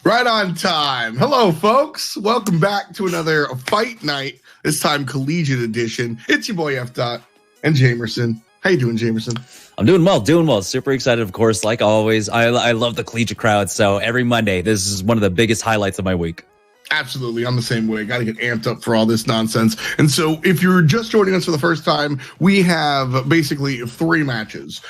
Right on time. Hello, folks. Welcome back to another fight night, this time collegiate edition. It's your boy F. Dot and Jamerson. How you doing, Jamerson? I'm doing well. Super excited, of course, like always. I love the collegiate crowd, so every Monday, this is one of the biggest highlights of my week. Absolutely. I'm the same way. Got to get amped up for all this nonsense. And so if you're just joining us for the first time, we have basically 3 matches.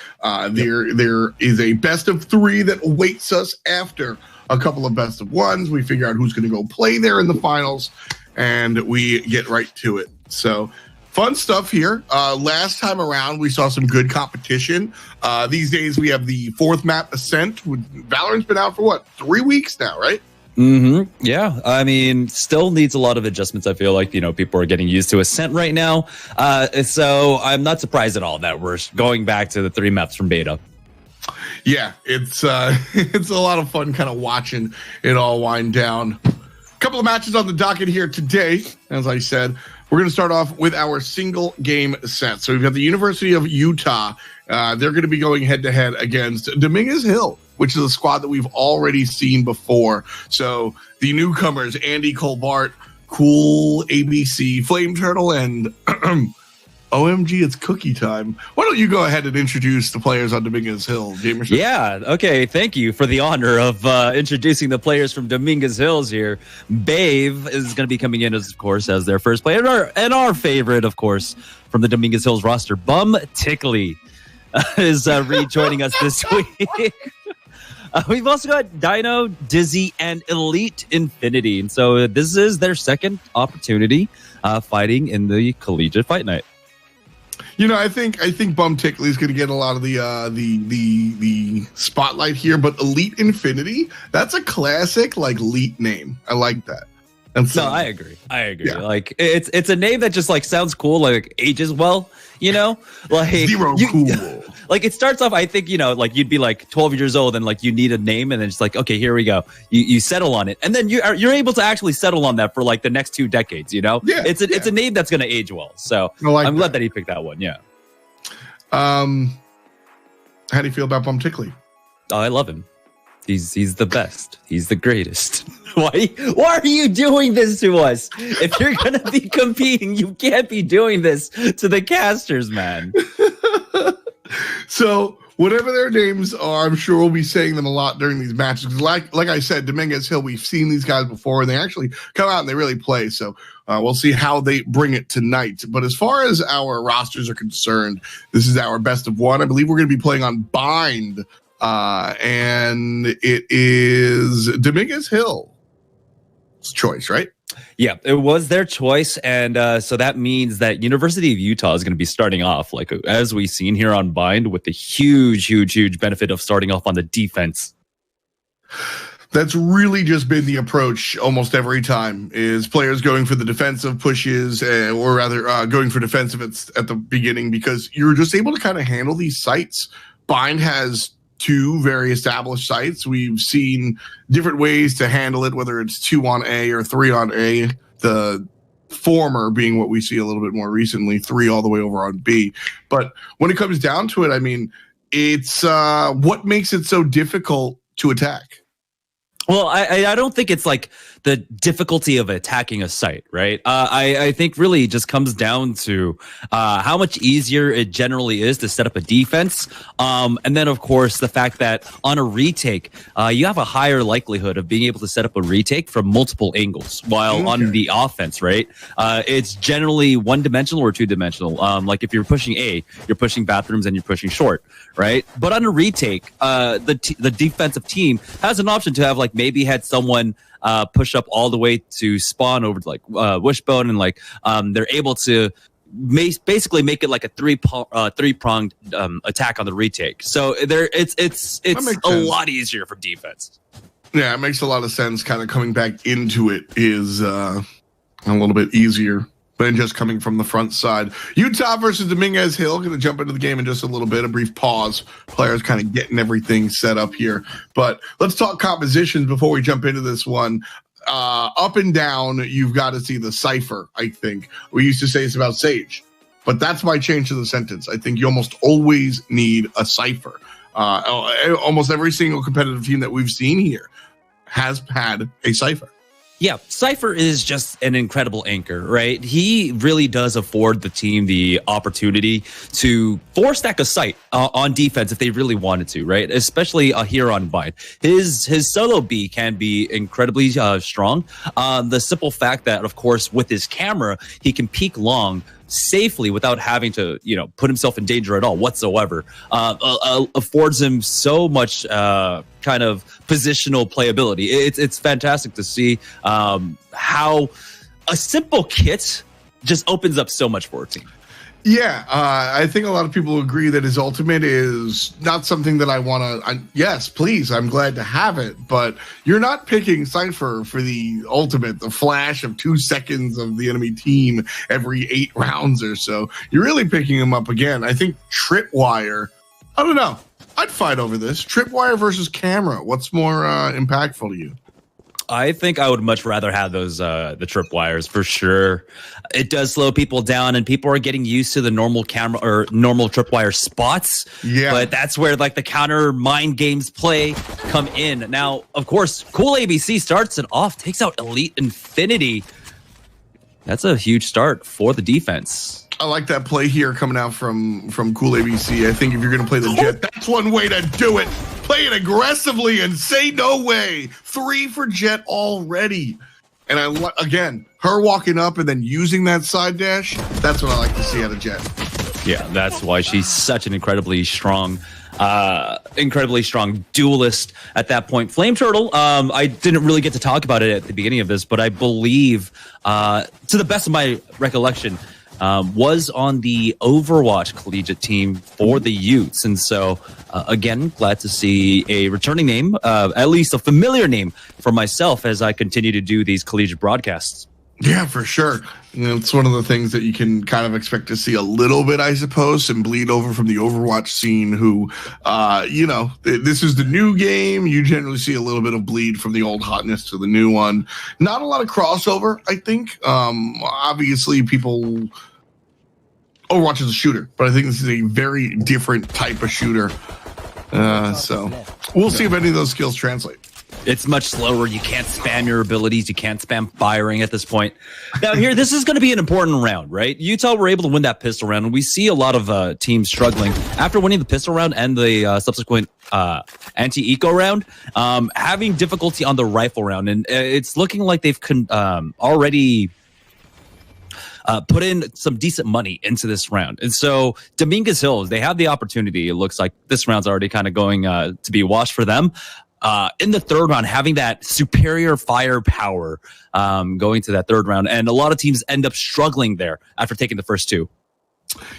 There is a best of 3 that awaits us after a couple of best of 1s. We figure out who's going to go play there in the finals, and we get right to it. So fun stuff here. Last time around, we saw some good competition. These days, we have the 4th map, Ascent. Valorant's been out for, what, 3 weeks now, right? Mm-hmm. Yeah. I mean, still needs a lot of adjustments. I feel like, people are getting used to Ascent right now. So I'm not surprised at all that we're going back to the 3 maps from beta. Yeah, it's it's a lot of fun kind of watching it all wind down. A couple of matches on the docket here today. As I said, we're going to start off with our single game set. So we've got the University of Utah. They're going to be going head-to-head against Dominguez Hill, which is a squad that we've already seen before. So the newcomers, Andy Colbart, Cool ABC, Flame Turtle, and OMG, it's cookie time. Why don't you go ahead and introduce the players on Dominguez Hill, Jamerson? Yeah, okay. Thank you for the honor of introducing the players from Dominguez Hills here. Babe is going to be coming in, of course, as their first player. And our favorite, of course, from the Dominguez Hills roster, Bum Tickley, is rejoining us this week. We've also got Dino, Dizzy, and Elite Infinity. And so this is their second opportunity fighting in the Collegiate Fight Night. I think Bum Tickley is going to get a lot of the spotlight here, but Elite Infinity, that's a classic Elite name. I like that. And so, no, I agree. Yeah. Like it's a name that just sounds cool, ages well, Zero cool. It starts off, I think, you'd be 12 years old and you need a name, and then it's okay, here we go. You settle on it, and then you're able to actually settle on that for the next 2 decades. Yeah, it's a name that's going to age well. So I'm glad that he picked that one. Yeah. How do you feel about Bum Tickley? Oh, I love him. He's the best. He's the greatest. Why are you doing this to us? If you're going to be competing, you can't be doing this to the casters, man. So whatever their names are, I'm sure we'll be saying them a lot during these matches. Because like I said, Dominguez Hill, we've seen these guys before, and they actually come out and they really play. So we'll see how they bring it tonight. But as far as our rosters are concerned, this is our best of 1. I believe we're going to be playing on Bind. And it is Dominguez Hill's choice, right? Yeah, it was their choice. And so that means that University of Utah is going to be starting off, as we've seen here on Bind, with the huge benefit of starting off on the defense. That's really just been the approach almost every time, is players going for the defensive pushes, or rather going for defensive at the beginning, because you're just able to kind of handle these sites. Bind has 2 very established sites. We've seen different ways to handle it, whether it's 2 on A or 3 on A. The former being what we see a little bit more recently, 3 all the way over on B. But when it comes down to it, I mean, it's what makes it so difficult to attack? Well, I don't think it's the difficulty of attacking a site, right? I think really it just comes down to how much easier it generally is to set up a defense. And then, of course, the fact that on a retake, you have a higher likelihood of being able to set up a retake from multiple angles, while on the offense, right? It's generally 1-dimensional or 2-dimensional. If you're pushing A, you're pushing bathrooms and you're pushing short, right? But on a retake, the defensive team has an option to have maybe had someone push up all the way to spawn over to wishbone, and they're able to basically make it a three-pronged attack on the retake. So it's a lot easier for defense. Yeah, it makes a lot of sense. Kind of coming back into it is a little bit easier than just coming from the front side. Utah versus Dominguez Hill. Going to jump into the game in just a little bit. A brief pause. Players kind of getting everything set up here. But let's talk compositions before we jump into this one. Up and down, you've got to see the cipher, I think. We used to say it's about Sage. But that's my change to the sentence. I think you almost always need a cipher. Almost every single competitive team that we've seen here has had a Cypher. Yeah, Cypher is just an incredible anchor, right? He really does afford the team the opportunity to stack a site on defense if they really wanted to, right? Especially here on Vine. His solo B can be incredibly strong. The simple fact that, of course, with his camera, he can peek long safely without having to, put himself in danger at all whatsoever, affords him so much kind of positional playability. It's fantastic to see how a simple kit just opens up so much for a team. Yeah, I think a lot of people agree that his ultimate is not something that I want to. Yes, please, I'm glad to have it, but you're not picking Cypher for the ultimate, the flash of 2 seconds of the enemy team every 8 rounds or so. You're really picking him up again. I think Tripwire, I don't know. I'd fight over this. Tripwire versus camera. What's more impactful to you? I think I would much rather have those the tripwires for sure. It does slow people down, and people are getting used to the normal camera or normal tripwire spots. Yeah, but that's where like the counter mind games play come in. Now, of course, Cool ABC starts it off, takes out Elite Infinity. That's a huge start for the defense. I like that play here coming out from Cool ABC. I think if you're going to play the Jet, that's one way to do it. Play it aggressively and say no way. 3 for Jet already. And again, her walking up and then using that side dash, that's what I like to see out of Jet. Yeah, that's why she's such an incredibly strong duelist at that point. Flame Turtle, I didn't really get to talk about it at the beginning of this, but I believe, to the best of my recollection, was on the Overwatch collegiate team for the Utes. And so, again, glad to see a returning name, at least a familiar name for myself as I continue to do these collegiate broadcasts. Yeah, for sure. It's one of the things that you can kind of expect to see a little bit, I suppose, and bleed over from the Overwatch scene who, this is the new game. You generally see a little bit of bleed from the old hotness to the new one. Not a lot of crossover, I think. Obviously, Overwatch is a shooter, but I think this is a very different type of shooter. So we'll see if any of those skills translate. It's much slower. You can't spam your abilities. You can't spam firing at this point. Now here, this is going to be an important round, right? Utah were able to win that pistol round, and we see a lot of teams struggling after winning the pistol round and the subsequent anti-eco round, having difficulty on the rifle round. And it's looking like they've already put in some decent money into this round. And so Dominguez Hills, they have the opportunity. It looks like this round's already kind of going to be washed for them. In the third round, having that superior firepower going to that third round. And a lot of teams end up struggling there after taking the first 2.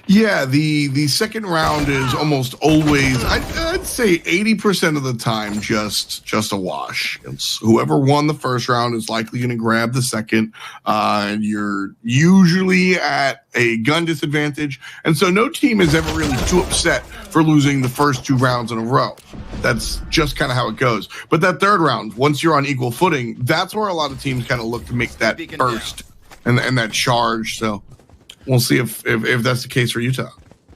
Yeah, the second round is almost always, I'd say 80% of the time, just a wash. It's whoever won the first round is likely going to grab the second. You're usually at a gun disadvantage, and so no team is ever really too upset for losing the first 2 rounds in a row. That's just kind of how it goes. But that third round, once you're on equal footing, that's where a lot of teams kind of look to make that burst and that charge. So we'll see if that's the case for Utah.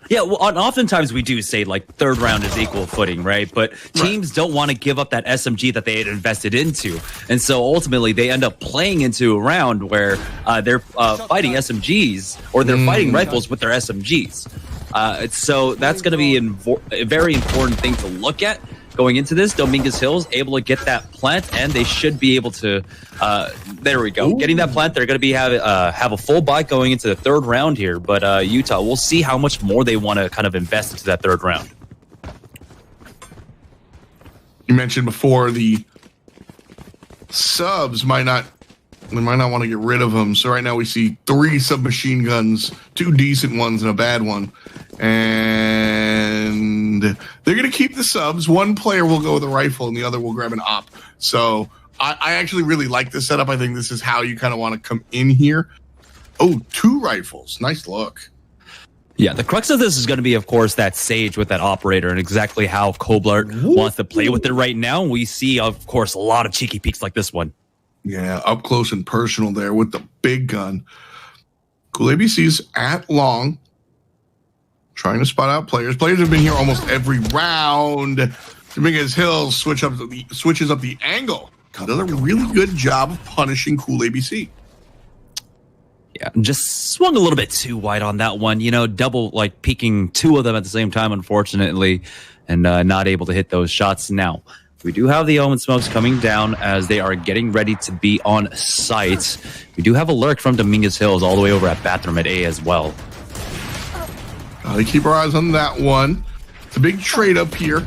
Yeah, well, oftentimes we do say like third round is equal footing, right? But teams don't want to give up that SMG that they had invested into. And so ultimately they end up playing into a round where they're fighting SMGs or they're fighting rifles with their SMGs. So that's going to be a very important thing to look at going into this. Dominguez Hills able to get that plant, and they should be able to. There we go. Ooh. Getting that plant, they're going to be have a full buy going into the third round here. But Utah, we'll see how much more they want to kind of invest into that third round. You mentioned before the subs might not want to get rid of them. So right now we see 3 submachine guns, 2 decent ones and a bad one. And they're going to keep the subs. One player will go with a rifle and the other will grab an op. So I actually really like this setup. I think this is how you kind of want to come in here. Oh, 2 rifles. Nice look. Yeah, the crux of this is going to be, of course, that Sage with that operator and exactly how Koblart wants to play with it right now. We see, of course, a lot of cheeky peeks like this one. Yeah, up close and personal there with the big gun. Cool ABC's at long, trying to spot out players. Players have been here almost every round. Dominguez Hills switches up the angle does a really good job of punishing Cool ABC. Yeah, just swung a little bit too wide on that one. You know, double like peeking two of them at the same time, unfortunately, and not able to hit those shots. Now, we do have the Omen smokes coming down as they are getting ready to be on site. We do have a lurk from Dominguez Hills all the way over at Bathroom at A as well. Gotta keep our eyes on that one. It's a big trade up here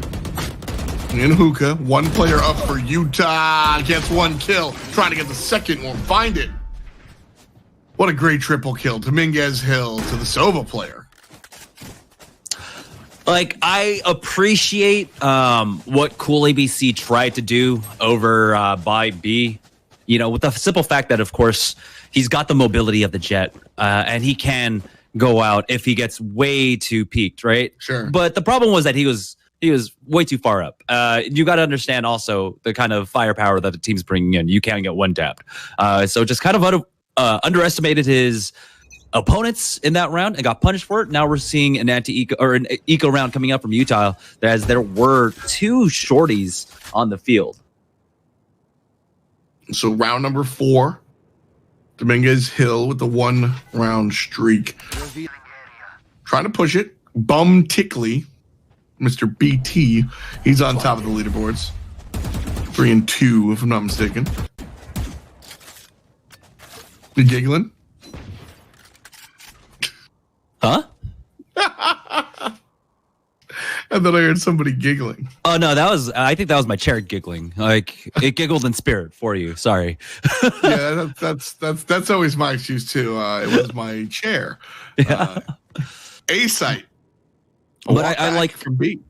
in Hookah. One player up for Utah. Gets one kill. Trying to get the second one. Find it. What a great triple kill. Dominguez Hill to the Sova player. Like, I appreciate what Cool ABC tried to do over by B. You know, with the simple fact that, of course, he's got the mobility of the jet, and he can go out if he gets way too peaked, right? Sure. But the problem was that he was way too far up. You got to understand also the kind of firepower that the team's bringing in. You can't get one tapped. So just kind of underestimated his opponents in that round and got punished for it. Now we're seeing an eco round coming up from Utah, as there were two shorties on the field. So round number 4, Dominguez Hill with the 1 round streak. Trying to push it. Bum Tickly, Mr. BT, he's on top of the leaderboards. 3 and 2, if I'm not mistaken. You giggling? Huh? I thought I heard somebody giggling. Oh no, I think that was my chair giggling. Like, it giggled in spirit for you. Sorry. Yeah, that's always my excuse too. It was my chair. Yeah. A site. But I like from B.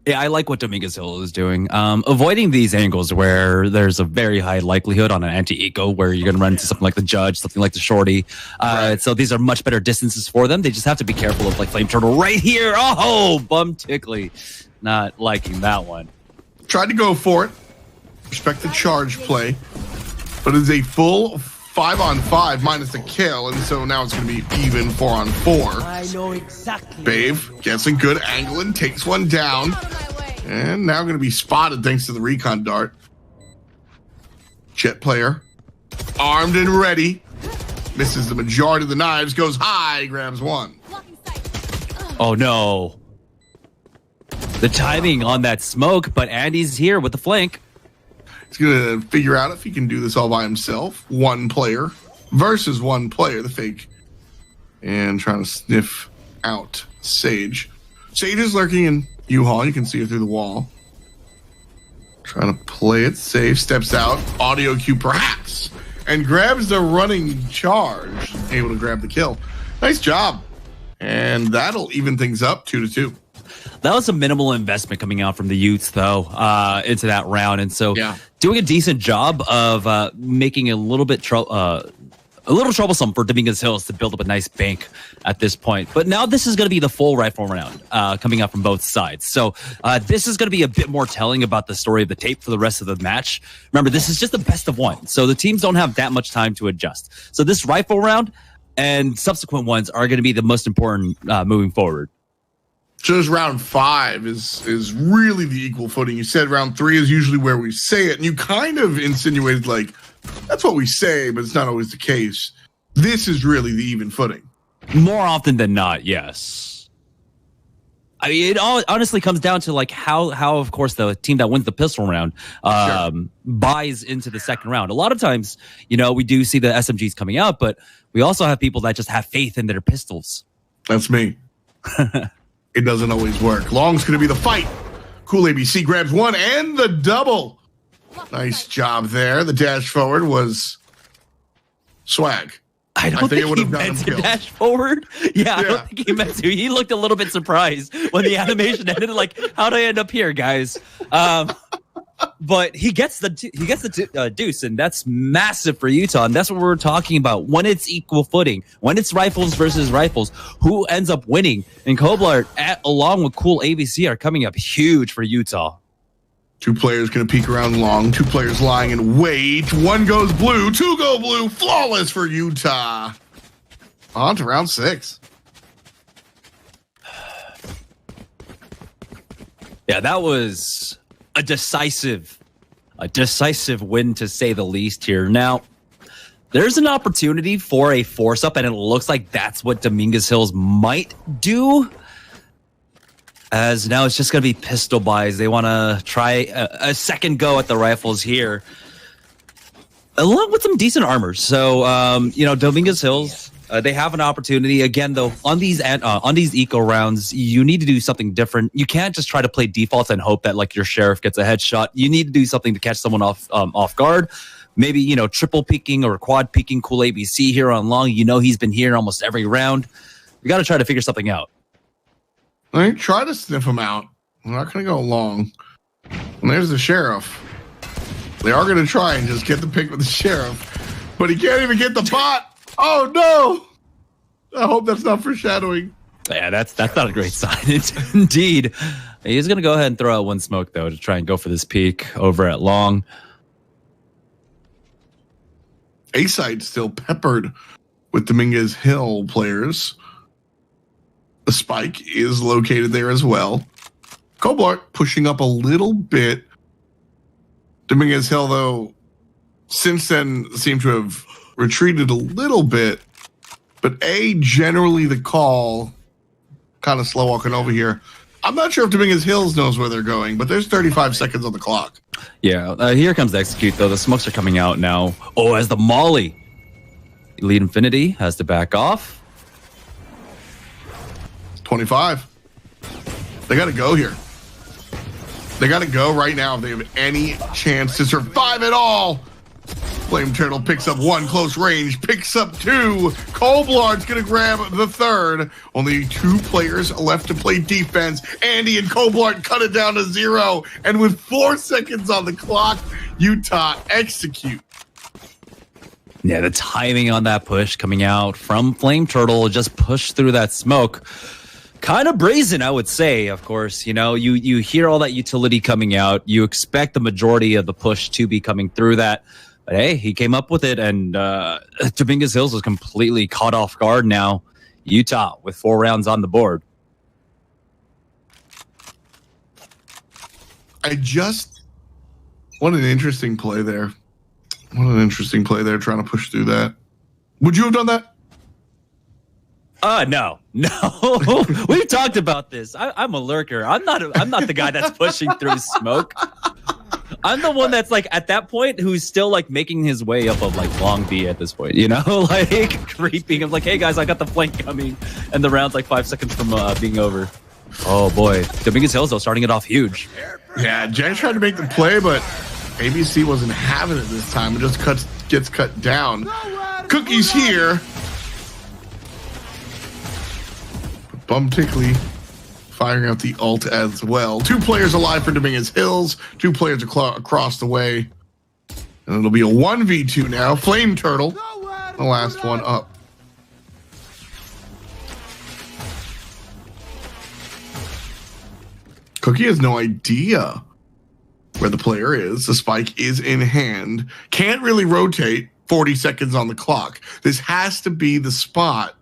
Yeah, I like what Dominguez Hill is doing. Avoiding these angles where there's a very high likelihood on an anti-eco where you're going to run into something like the Judge, something like the Shorty. Right. So these are much better distances for them. They just have to be careful of like Flame Turtle right here. Oh, Bum Tickly. Not liking that one. Tried to go for it. Respect the charge play. But it's a full 5-on-5 minus the kill. And so now it's going to be even 4-on-4. I know exactly. Bave gets a good angle and takes one down. And now going to be spotted thanks to the recon dart. Jet player. Armed and ready. Misses the majority of the knives. Goes high. Grabs one. Oh, no. The timing on that smoke, but Andy's here with the flank. He's going to figure out if he can do this all by himself. One player versus one player, the fake. And trying to sniff out Sage. Sage is lurking in U-Haul. You can see her through the wall. Trying to play it safe. Steps out. Audio cue perhaps. And grabs the running charge. Able to grab the kill. Nice job. And that'll even things up 2-2. That was a minimal investment coming out from the Utes, though, into that round. And so doing a decent job of making a little bit troublesome for Dominguez Hills to build up a nice bank at this point. But now this is going to be the full rifle round coming up from both sides. So this is going to be a bit more telling about the story of the tape for the rest of the match. Remember, this is just the best of one. So the teams don't have that much time to adjust. So this rifle round and subsequent ones are going to be the most important moving forward. So this round 5 is really the equal footing. You said round 3 is usually where we say it, and you kind of insinuated like that's what we say, but it's not always the case. This is really the even footing. More often than not, yes. I mean, it all honestly comes down to like how of course the team that wins the pistol round buys into the second round. A lot of times, you know, we do see the SMGs coming out, but we also have people that just have faith in their pistols. That's me. It doesn't always work. Long's going to be the fight. Cool ABC grabs one and the double. Nice job there. The dash forward was swag. I don't think he meant to dash forward. Yeah, I don't think he meant to. He looked a little bit surprised when the animation ended. Like, how'd I end up here, guys? But he gets the deuce, and that's massive for Utah. And that's what we're talking about. When it's equal footing, when it's rifles versus rifles, who ends up winning? And Koblart, along with Cool ABC, are coming up huge for Utah. 2 players going to peek around long. 2 players lying in wait. 1 goes blue. 2 go blue. Flawless for Utah. On to round 6. Yeah, that was a decisive a decisive win to say the least here. Now, there's an opportunity for a force up, and it looks like that's what Dominguez Hills might do. As now it's just going to be pistol buys. They want to try a second go at the rifles here, along with some decent armor. So, Dominguez Hills, they have an opportunity. Again, though, on these eco rounds, you need to do something different. You can't just try to play default and hope that like your sheriff gets a headshot. You need to do something to catch someone off guard. Maybe, triple peeking or quad peeking Cool ABC here on long. He's been here almost every round. We got to try to figure something out. All right, try to sniff him out. We're not going to go long. And there's the sheriff. They are going to try and just get the pick with the sheriff, but he can't even get the bot. Oh no! I hope that's not foreshadowing. Yeah, that's not a great sign. Indeed. He's going to go ahead and throw out one smoke though to try and go for this peek over at long. A side still peppered with Dominguez Hill players. The spike is located there as well. Cobalt pushing up a little bit. Dominguez Hill, though, since then seem to have retreated a little bit. But A, generally the call, kind of slow walking over here. I'm not sure if Dominguez Hills knows where they're going, but there's 35 seconds on the clock. Yeah, here comes the execute, though. The smokes are coming out now. Oh, as the Molly. Elite Infinity has to back off. 25. They got to go here. They got to go right now if they have any chance to survive at all. Flame Turtle picks up one close range, picks up two. Colblard's going to grab the third. Only 2 players left to play defense. Andy and Colblard cut it down to 0. And with 4 seconds on the clock, Utah execute. Yeah, the timing on that push coming out from Flame Turtle, just pushed through that smoke. Kind of brazen, I would say, of course. You hear all that utility coming out. You expect the majority of the push to be coming through that. But hey, he came up with it, and Dominguez Hills was completely caught off guard now. Utah with 4 rounds on the board. What an interesting play there. What an interesting play there, trying to push through that. Would you have done that? No. We've talked about this. I'm a lurker. I'm not the guy that's pushing through smoke. I'm the one that's like at that point who's still like making his way up of like long B at this point, like creeping. I'm like, hey guys, I got the flank coming, and the round's like 5 seconds from being over. Oh boy, Dominguez Hills though starting it off huge. Yeah, Jay tried to make the play, but ABC wasn't having it this time. It just gets cut down. Cookies here. Bum Tickley firing out the ult as well. 2 players alive for Dominguez Hills. 2 players across the way. And it'll be a 1v2 now. Flame Turtle, the last one up. Cookie has no idea where the player is. The spike is in hand. Can't really rotate. 40 seconds on the clock. This has to be the spot.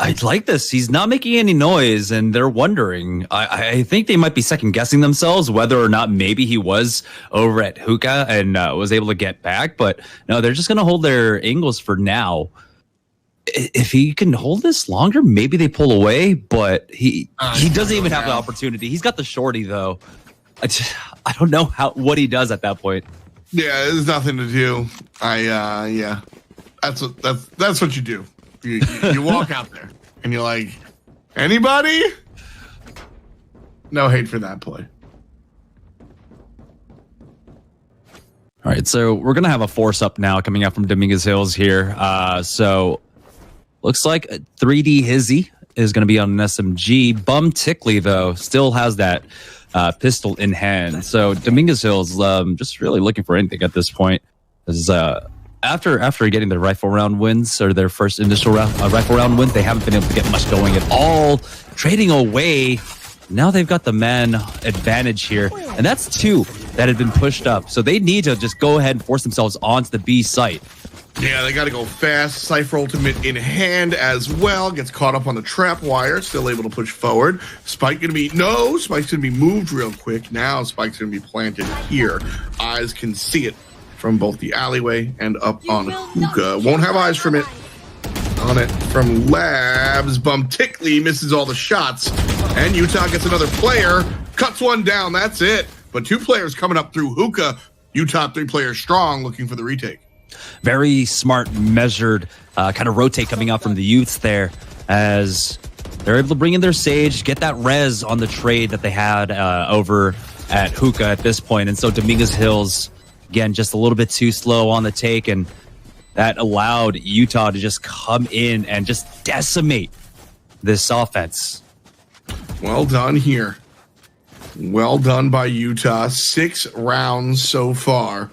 I like this. He's not making any noise, and they're wondering. I think they might be second guessing themselves whether or not maybe he was over at Hookah and was able to get back. But no, they're just going to hold their angles for now. If he can hold this longer, maybe they pull away. But he doesn't even have the opportunity. He's got the shorty though. I don't know what he does at that point. Yeah, there's nothing to do. Yeah, that's what you do. You walk out there and you're like, anybody? No hate for that play. All right, so we're going to have a force up now coming out from Dominguez Hills here. So looks like 3D Hizzy is going to be on an SMG. Bum Tickley, though, still has that pistol in hand. So Dominguez Hills just really looking for anything at this point. After getting their rifle round wins, or their first initial rifle round wins, they haven't been able to get much going at all. Trading away. Now they've got the man advantage here. And that's 2 that had been pushed up. So they need to just go ahead and force themselves onto the B site. Yeah, they got to go fast. Cypher ultimate in hand as well. Gets caught up on the trap wire. Still able to push forward. Spike going to be... No, Spike's going to be moved real quick. Now Spike's going to be planted here. Eyes can see it from both the alleyway and up on Hookah. Won't have eyes from it. On it from Labs. Bumtickly misses all the shots. And Utah gets another player. Cuts one down. That's it. But 2 players coming up through Hookah. Utah 3 players strong looking for the retake. Very smart, measured kind of rotate coming out from the youths there as they're able to bring in their Sage, get that res on the trade that they had over at Hookah at this point. And so Dominguez Hills, again, just a little bit too slow on the take, and that allowed Utah to just come in and just decimate this offense. Well done here. Well done by Utah. 6 rounds so far.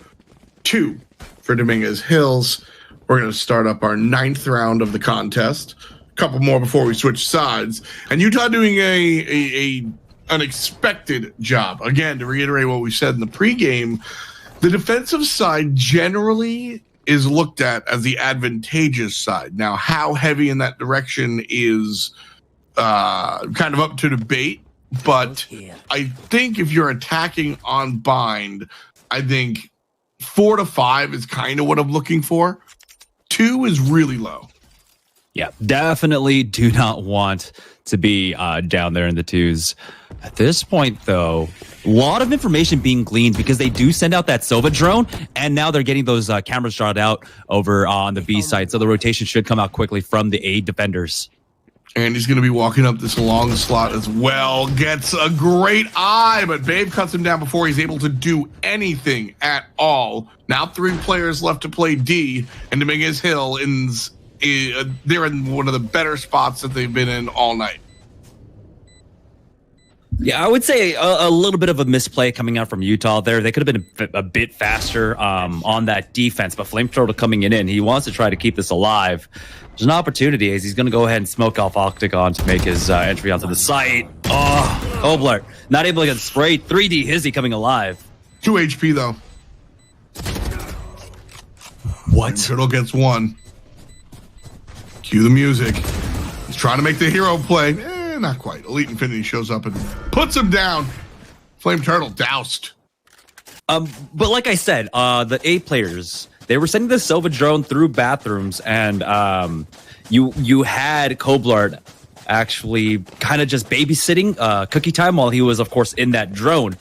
2 for Dominguez Hills. We're going to start up our 9th round of the contest. A couple more before we switch sides. And Utah doing a unexpected job. Again, to reiterate what we said in the pregame, the defensive side generally is looked at as the advantageous side. Now, how heavy in that direction is kind of up to debate. But I think if you're attacking on bind, I think 4 to 5 is kind of what I'm looking for. 2 is really low. Yeah, definitely do not want to be down there in the 2s. At this point, though, a lot of information being gleaned because they do send out that Sova drone, and now they're getting those cameras drawn out over on the B side, so the rotation should come out quickly from the A defenders. And he's going to be walking up this long slot as well. Gets a great eye, but Babe cuts him down before he's able to do anything at all. Now 3 players left to play D, and Dominguez Hill they're in one of the better spots that they've been in all night. Yeah, I would say a little bit of a misplay coming out from Utah there. They could have been a bit faster on that defense, but Flamethrower coming in, he wants to try to keep this alive. There's an opportunity as he's going to go ahead and smoke off Octagon to make his entry onto the site. Oh, Obler, not able to get sprayed. 3D Hizzy coming alive. 2 HP, though. What? Turtle gets 1. Cue the music. He's trying to make the hero play. Not quite. Elite Infinity shows up and puts him down. Flame Turtle doused. But like I said, the A players, they were sending the Sova drone through bathrooms, and you had Koblard actually kind of just babysitting Cookie Time while he was, of course, in that drone.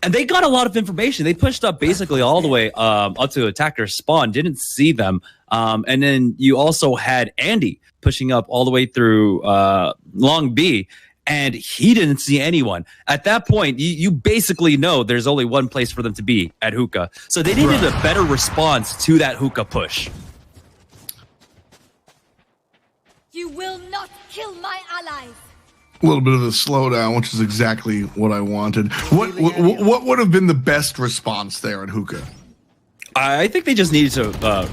And they got a lot of information. They pushed up basically all the way up to attacker spawn, didn't see them. And then you also had Andy pushing up all the way through Long B, and he didn't see anyone. At that point, you basically know there's only one place for them to be at Hookah. So they needed a better response to that Hookah push. You will not kill my allies. A little bit of a slowdown, which is exactly what I wanted. What would have been the best response there at Hookah? I think they just needed to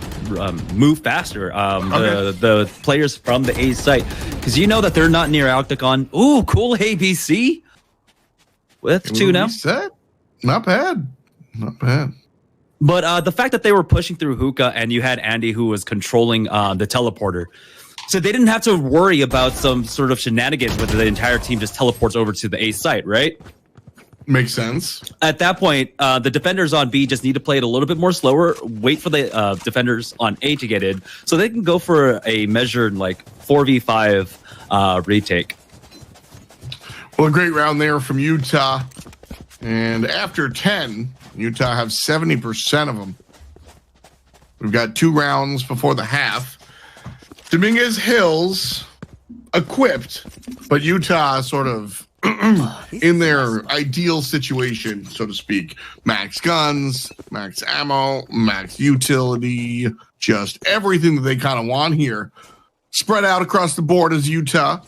move faster. The players from the A site, because you know that they're not near Octagon. Ooh, cool ABC with 2 now. Set. Not bad. Not bad. But the fact that they were pushing through Hookah and you had Andy who was controlling the teleporter, so they didn't have to worry about some sort of shenanigans where the entire team just teleports over to the A site, right? Makes sense. At that point, the defenders on B just need to play it a little bit more slower, wait for the defenders on A to get in, so they can go for a measured, 4v5 retake. Well, a great round there from Utah. And after 10, Utah have 70% of them. We've got 2 rounds before the half. Dominguez Hills equipped, but Utah sort of in their ideal situation, so to speak. Max guns, max ammo, max utility, just everything that they kind of want here. Spread out across the board is Utah.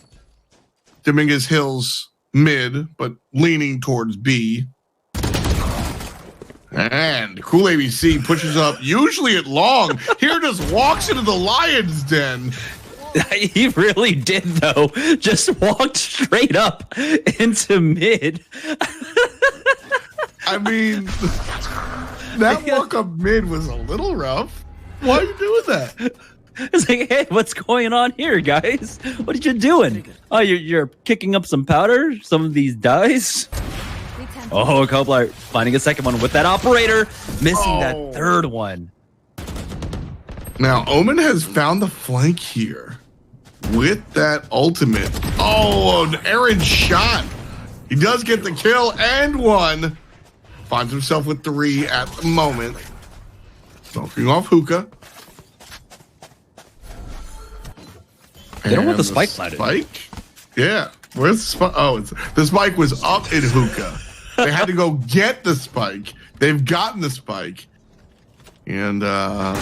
Dominguez Hills mid, but leaning towards B. And Cool ABC pushes up, usually at long. Here just walks into the lion's den. He really did, though. Just walked straight up into mid. I mean, that walk up mid was a little rough. Why are you doing that? It's like, hey, what's going on here, guys? What are you doing? Oh, you're kicking up some powder? Some of these dice? Oh, Copelar finding a second one with that operator, missing that third one. Now, Omen has found the flank here with that ultimate. Oh, an errant shot. He does get the kill and one. Finds himself with 3 at the moment. Smoking off hookah. They don't want the spike planted. Spike? Yeah. Where's the spike? Oh, the spike was up in hookah. They had to go get the spike. They've gotten the spike. And, oh,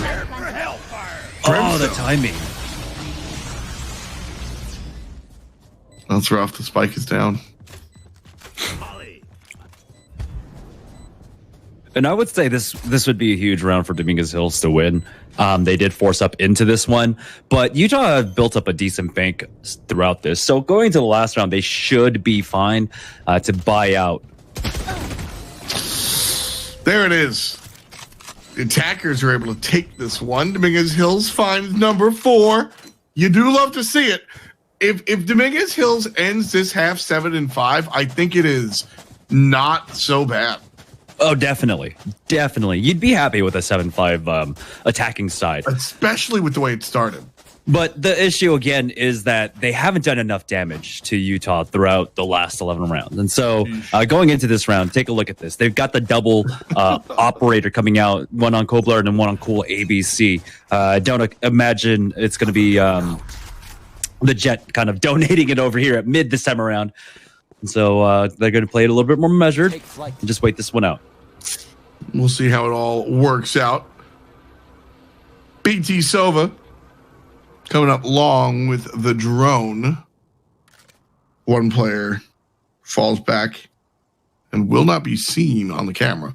the timing. That's rough. The spike is down. And I would say this would be a huge round for Dominguez Hills to win. They did force up into this one, but Utah have built up a decent bank throughout this. So going to the last round, they should be fine to buy out. There it is. The attackers are able to take this one. Dominguez Hills finds number 4. You do love to see it. If Dominguez Hills ends this half 7-5, I think it is not so bad. Oh, definitely. Definitely. You'd be happy with a 7-5 attacking side. Especially with the way it started. But the issue, again, is that they haven't done enough damage to Utah throughout the last 11 rounds. And so going into this round, take a look at this. They've got the double operator coming out, one on Kobler and one on Cool ABC. Don't imagine it's going to be the Jet kind of donating it over here at mid this time around. And so they're going to play it a little bit more measured and just wait this one out. We'll see how it all works out. BT Sova coming up long with the drone. One player falls back and will not be seen on the camera.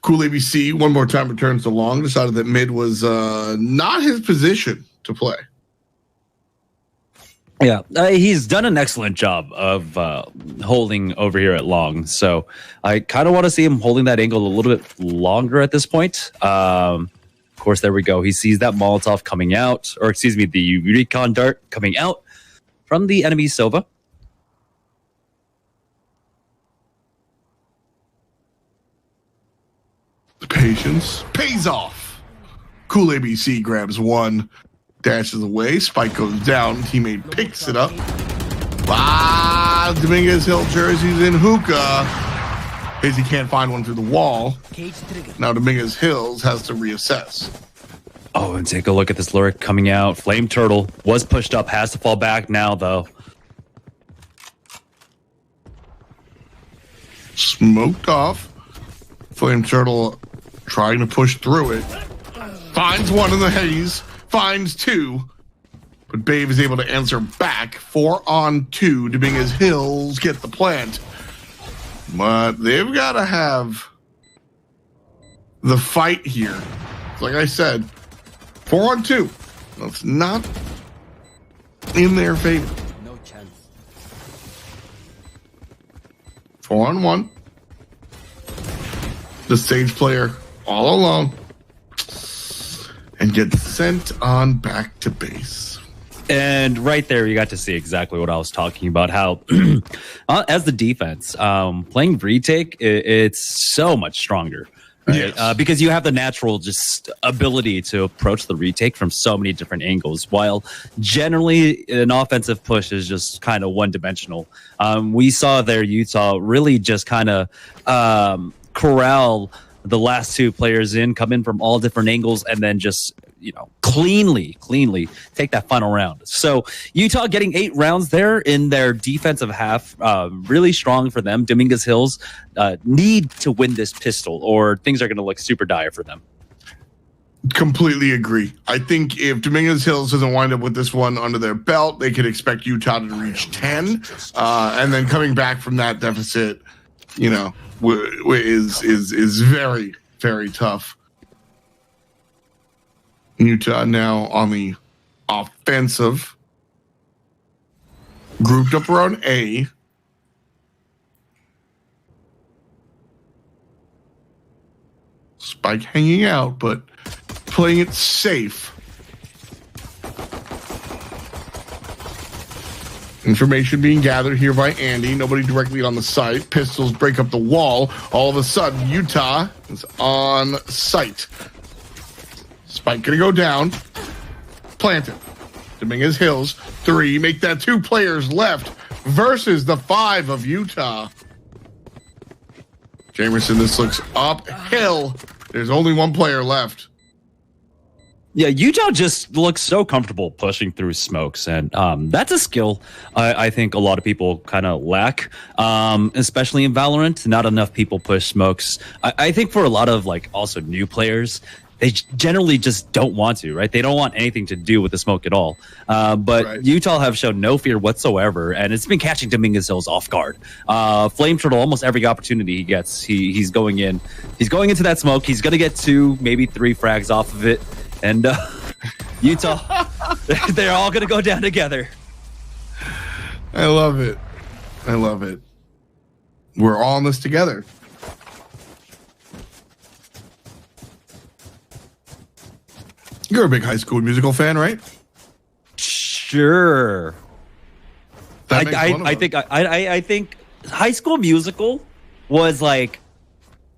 Cool ABC one more time returns to long. Decided that mid was not his position to play. Yeah, he's done an excellent job of holding over here at long. So I kind of want to see him holding that angle a little bit longer at this point. Of course, there we go. He sees that Molotov coming out, or excuse me, the recon dart coming out from the enemy Sova. The patience pays off. Cool ABC grabs one. Dashes away. Spike goes down. Teammate picks it up. Dominguez Hill jerseys in hookah. He can't find one through the wall. Now Dominguez Hills has to reassess. Oh, and take a look at this lyric coming out. Flame Turtle was pushed up, has to fall back now, though. Smoked off. Flame Turtle trying to push through it. Finds one in the haze. Finds 2, but Babe is able to answer back. 4 on 2. Dominguez Hills get the plant, but they've got to have the fight here. Like I said, 4 on 2. That's not in their favor. No chance. 4 on 1. The stage player all alone. And gets sent on back to base. And right there, you got to see exactly what I was talking about. How, as the defense, playing retake, it's so much stronger. Right? Yes. Because you have the natural just ability to approach the retake from so many different angles. While generally an offensive push is just kind of one-dimensional. We saw there Utah really just kind of corral the last 2 players in, come in from all different angles, and then just, cleanly take that final round. So Utah getting 8 rounds there in their defensive half, really strong for them. Dominguez Hills need to win this pistol, or things are going to look super dire for them. Completely agree. I think if Dominguez Hills doesn't wind up with this one under their belt, they could expect Utah to reach 10, and then coming back from that deficit, is very, very tough. Utah now on the offensive, grouped up around A. Spike hanging out, but playing it safe. Information being gathered here by Andy. Nobody directly on the site. Pistols break up the wall. All of a sudden, Utah is on site. Spike gonna go down. Planted. Dominguez Hills. 3. Make that 2 players left versus the 5 of Utah. Jamerson, this looks uphill. There's only 1 player left. Yeah, Utah just looks so comfortable pushing through smokes, and that's a skill I think a lot of people kind of lack, especially in Valorant. Not enough people push smokes. I think for a lot of like also new players, they generally just don't want to, right? They don't want anything to do with the smoke at all. But right. Utah have shown no fear whatsoever, and it's been catching Dominguez Hills off guard. Flame Turtle, almost every opportunity he gets, he's going in. He's going into that smoke. He's going to get 2, maybe 3 frags off of it. And Utah, they're all going to go down together. I love it. I love it. We're all in this together. You're a big High School Musical fan, right? Sure. I think High School Musical was like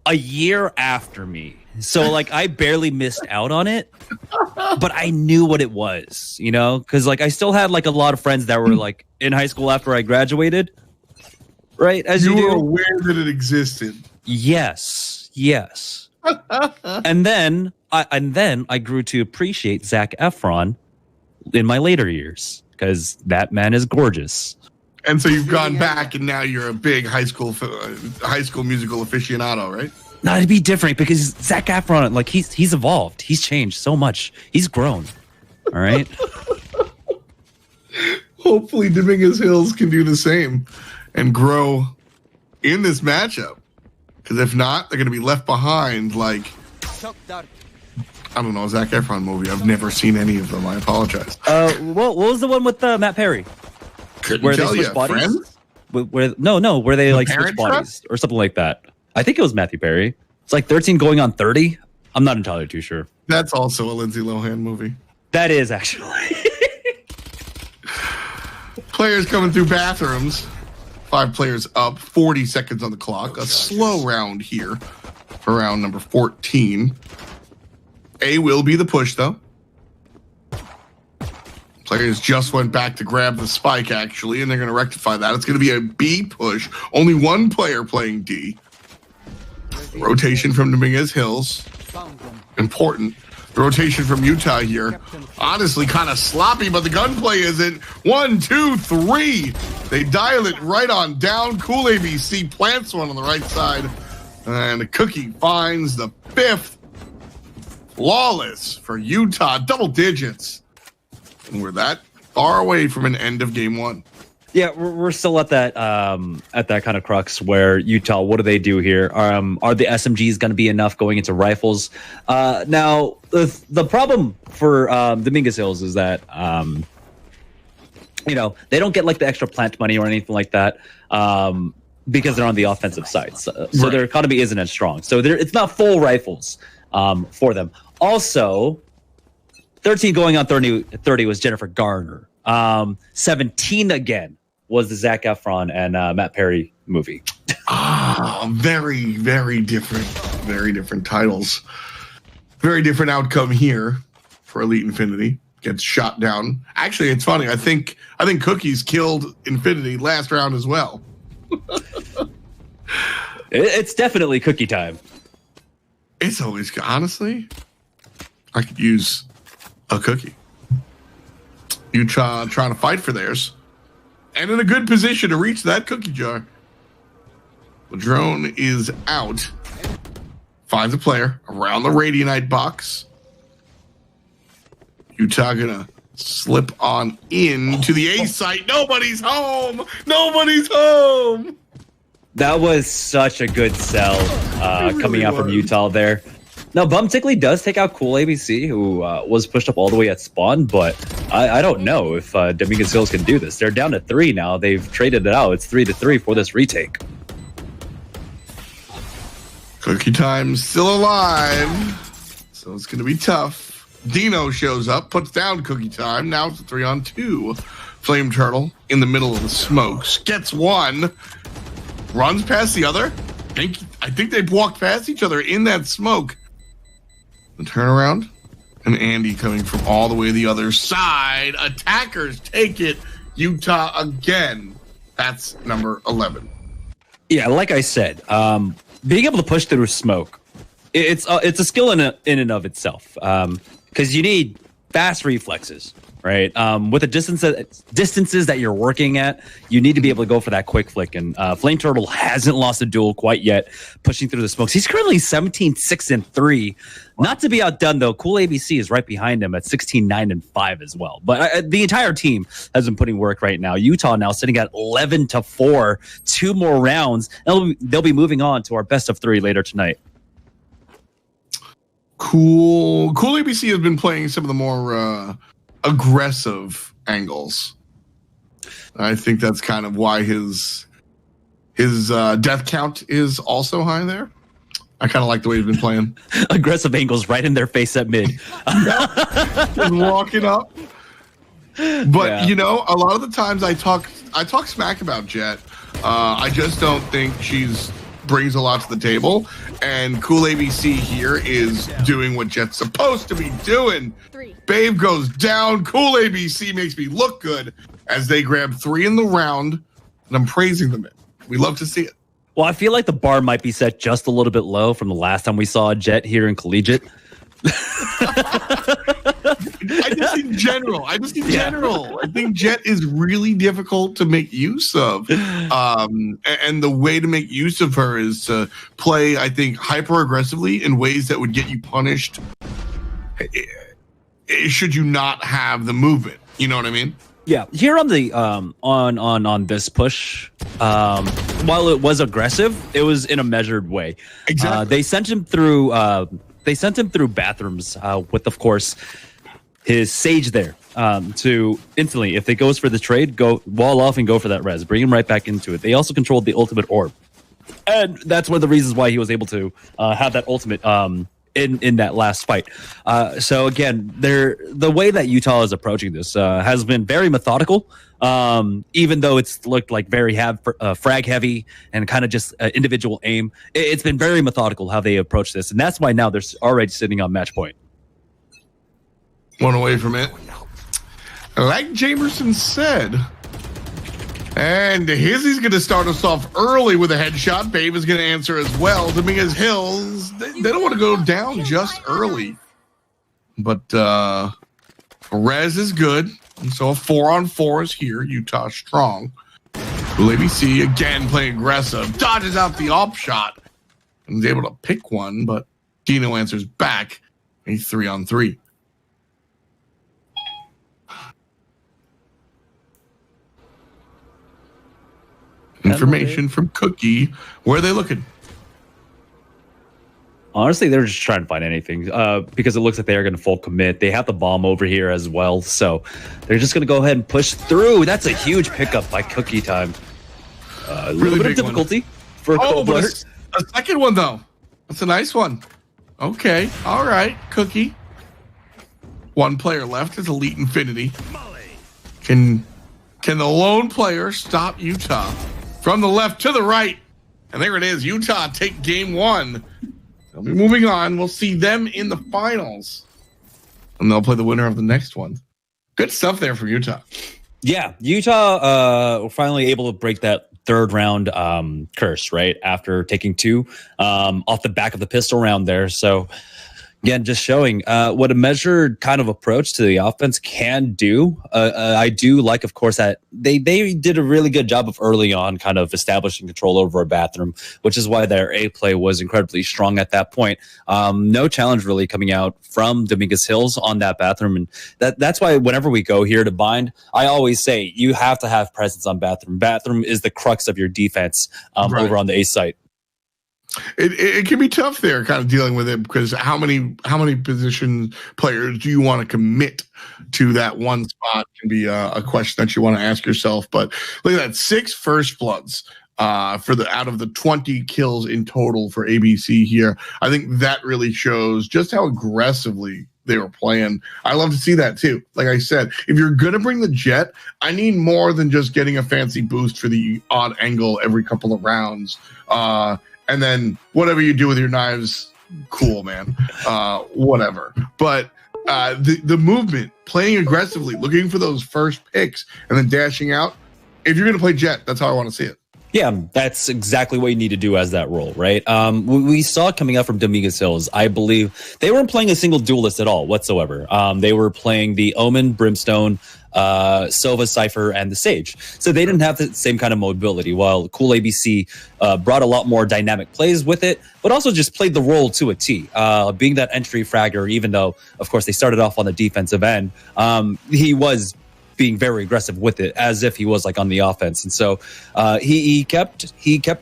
a year after me. So like I barely missed out on it, but I knew what it was, you know, because like I still had like a lot of friends that were like in high school after I graduated, right? As you were do. Aware that it existed. Yes, and then I grew to appreciate Zac Efron in my later years because that man is gorgeous. And so you've gone back, and now you're a big High School Musical aficionado, right? No, it'd be different because Zac Efron, like he's evolved, he's changed so much, he's grown. All right. Hopefully, Dominguez Hills can do the same and grow in this matchup. Because if not, they're going to be left behind. Like I don't know, a Zac Efron movie. I've never seen any of them. I apologize. What was the one with Matt Perry? Couldn't where tell they switch bodies? Friends? Where they like switch bodies or something like that. I think it was Matthew Perry. It's like 13 going on 30. I'm not entirely too sure. That's also a Lindsay Lohan movie. That is actually. Players coming through bathrooms. 5 players up. 40 seconds on the clock. A slow round here for round number 14. A will be the push, though. Players just went back to grab the spike, actually, and they're going to rectify that. It's going to be a B push. Only 1 player playing D. Rotation from Dominguez Hills. Important. The rotation from Utah here. Honestly, kind of sloppy, but the gunplay isn't. 1, 2, 3. They dial it right on down. Cool ABC plants one on the right side. And the Cookie finds the 5th. Flawless for Utah. Double digits. And we're that far away from an end of game 1. Yeah, we're still at that kind of crux where Utah, what do they do here? Are the SMGs going to be enough going into rifles? Now, the problem for Dominguez Hills is that, you know, they don't get like the extra plant money or anything like that because they're on the offensive side. So right. Their economy isn't as strong. So it's not full rifles for them. Also, 13 going on 30 was Jennifer Garner. 17 again was the Zac Efron and Matt Perry movie. Very, very different. Very different titles. Very different outcome here for Elite Infinity. Gets shot down. Actually, it's funny. I think Cookies killed Infinity last round as well. It's definitely cookie time. It's always, honestly, I could use a cookie. Utah trying to fight for theirs. And in a good position to reach that cookie jar. The drone is out. Finds a player around the Radianite box. Utah gonna slip on into the A site. Nobody's home. Nobody's home. That was such a good sell coming out from Utah there. Now, Bum Tickly does take out Cool ABC, who was pushed up all the way at spawn, but I don't know if Dominguez Hills can do this. They're down to 3 now. They've traded it out. It's 3-3 for this retake. Cookie Time still alive. So it's going to be tough. Dino shows up, puts down Cookie Time. Now it's a 3-on-2. Flame Turtle in the middle of the smokes. Gets one. Runs past the other. I think they walked past each other in that smoke. The turnaround. And Andy coming from all the way the other side. Attackers take it. Utah again. That's number 11. Yeah, like I said, being able to push through smoke, it's a skill in and of itself, because you need fast reflexes, right? With the distances that you're working at, you need to be able to go for that quick flick. And Flame Turtle hasn't lost a duel quite yet, pushing through the smokes. He's currently 17-6-3. Not to be outdone, though, Cool ABC is right behind him at 16-9-5 as well. But the entire team has been putting work right now. Utah now sitting at 11-4, 2 more rounds. They'll be moving on to our best of 3 later tonight. Cool ABC has been playing some of the more aggressive angles. I think that's kind of why his death count is also high there. I kind of like the way he's been playing. Aggressive angles right in their face at mid. Just walking up. But, you know, a lot of the times I talk smack about Jet. I just don't think she's brings a lot to the table. And Cool ABC here is doing what Jet's supposed to be doing. 3. Babe goes down. Cool ABC makes me look good as they grab 3 in the round. And I'm praising them. We love to see it. Well, I feel like the bar might be set just a little bit low from the last time we saw Jet here in Collegiate. I just in general. I think Jet is really difficult to make use of. And the way to make use of her is to play, I think, hyper aggressively in ways that would get you punished should you not have the movement. You know what I mean? Yeah, here on the on this push, while it was aggressive, it was in a measured way. Exactly. They sent him through bathrooms with, of course, his Sage there to instantly, if it goes for the trade, go wall off and go for that res, bring him right back into it. They also controlled the ultimate orb, and that's one of the reasons why he was able to have that ultimate in that last fight. So again, the way that Utah is approaching this has been very methodical, even though it's looked like very frag heavy and kind of just individual aim. It's been very methodical how they approach this, and that's why now they're already sitting on match point. One away from it. Like Jamerson said, and Hizzy's going to start us off early with a headshot. Babe is going to answer as well. Dominguez Hills, they don't want to go down just early. But res is good. And so a 4-on-4 is here. Utah strong. Will ABC again playing aggressive. Dodges out the off shot. And is able to pick one, but Dino answers back. A 3-on-3. Information from Cookie. Where are they looking? Honestly, they're just trying to find anything because it looks like they are going to full commit. They have the bomb over here as well, so they're just going to go ahead and push through. That's a huge pickup by Cookie Time. A little bit of difficulty for but a second one, though. That's a nice one. Okay. All right, Cookie. One player left is Elite Infinity. Can the lone player stop Utah? From the left to the right. And there it is. Utah take game 1. They'll be moving on. We'll see them in the finals. And they'll play the winner of the next one. Good stuff there from Utah. Yeah, Utah were finally able to break that 3rd round curse, right? After taking 2 off the back of the pistol round there. So again, just showing what a measured kind of approach to the offense can do. I do like, of course, that they did a really good job of early on kind of establishing control over a bathroom, which is why their A play was incredibly strong at that point. No challenge really coming out from Dominguez Hills on that bathroom. And that's why whenever we go here to bind, I always say you have to have presence on bathroom. Bathroom is the crux of your defense over on the A site. It can be tough there, kind of dealing with it, because how many position players do you want to commit to that one spot can be a question that you want to ask yourself. But look at that, 6 first bloods. for the out of the 20 kills in total for ABC here. I think that really shows just how aggressively they were playing. I love to see that too. Like I said, if you're going to bring the jet, I need more than just getting a fancy boost for the odd angle every couple of rounds. And then whatever you do with your knives, cool, man. Whatever. But the movement, playing aggressively, looking for those first picks, and then dashing out. If you're going to play jet, that's how I want to see it. Yeah, that's exactly what you need to do as that role, right? We saw coming up from Dominguez Hills, I believe they weren't playing a single duelist at all whatsoever. They were playing the Omen, Brimstone, Sova, Cypher, and the Sage. So they didn't have the same kind of mobility, while Cool ABC brought a lot more dynamic plays with it, but also just played the role to a T. Being that entry fragger, even though, of course, they started off on the defensive end, he was being very aggressive with it, as if he was like on the offense. And so he kept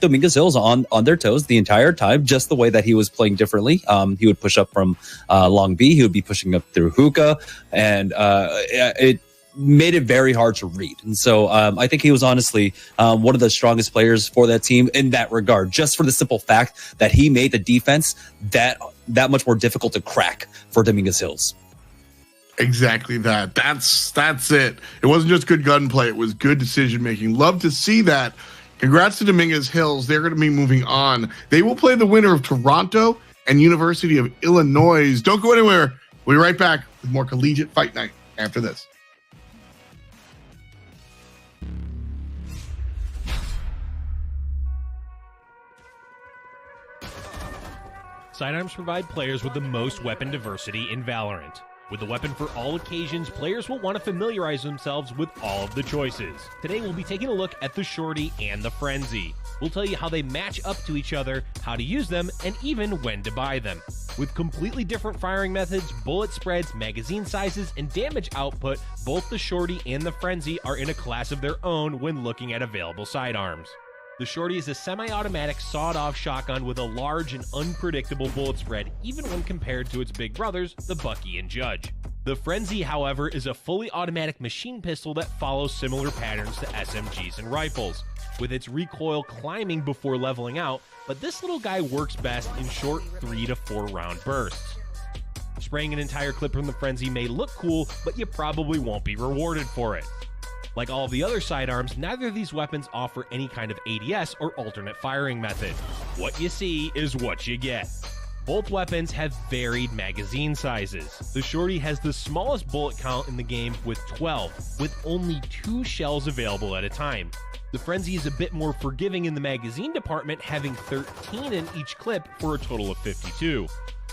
Dominguez Hills on their toes the entire time, just the way that he was playing differently. He would push up from long B, he would be pushing up through hookah, and it made it very hard to read. And so I think he was honestly one of the strongest players for that team in that regard, just for the simple fact that he made the defense that much more difficult to crack for Dominguez Hills. Exactly that. That's it. It wasn't just good gunplay. It was good decision making. Love to see that. Congrats to Dominguez Hills. They're going to be moving on. They will play the winner of Toronto and University of Illinois. Don't go anywhere. We'll be right back with more Collegiate Fight Night after this. Sidearms provide players with the most weapon diversity in Valorant. With the weapon for all occasions, players will want to familiarize themselves with all of the choices. Today we'll be taking a look at the Shorty and the Frenzy. We'll tell you how they match up to each other, how to use them, and even when to buy them. With completely different firing methods, bullet spreads, magazine sizes, and damage output, both the Shorty and the Frenzy are in a class of their own when looking at available sidearms. The Shorty is a semi-automatic sawed-off shotgun with a large and unpredictable bullet spread, even when compared to its big brothers, the Bucky and Judge. The Frenzy, however, is a fully automatic machine pistol that follows similar patterns to SMGs and rifles, with its recoil climbing before leveling out, but this little guy works best in short 3 to 4 round bursts. Spraying an entire clip from the Frenzy may look cool, but you probably won't be rewarded for it. Like all of the other sidearms, neither of these weapons offer any kind of ADS or alternate firing method. What you see is what you get. Both weapons have varied magazine sizes. The Shorty has the smallest bullet count in the game with 12, with only 2 shells available at a time. The Frenzy is a bit more forgiving in the magazine department, having 13 in each clip for a total of 52.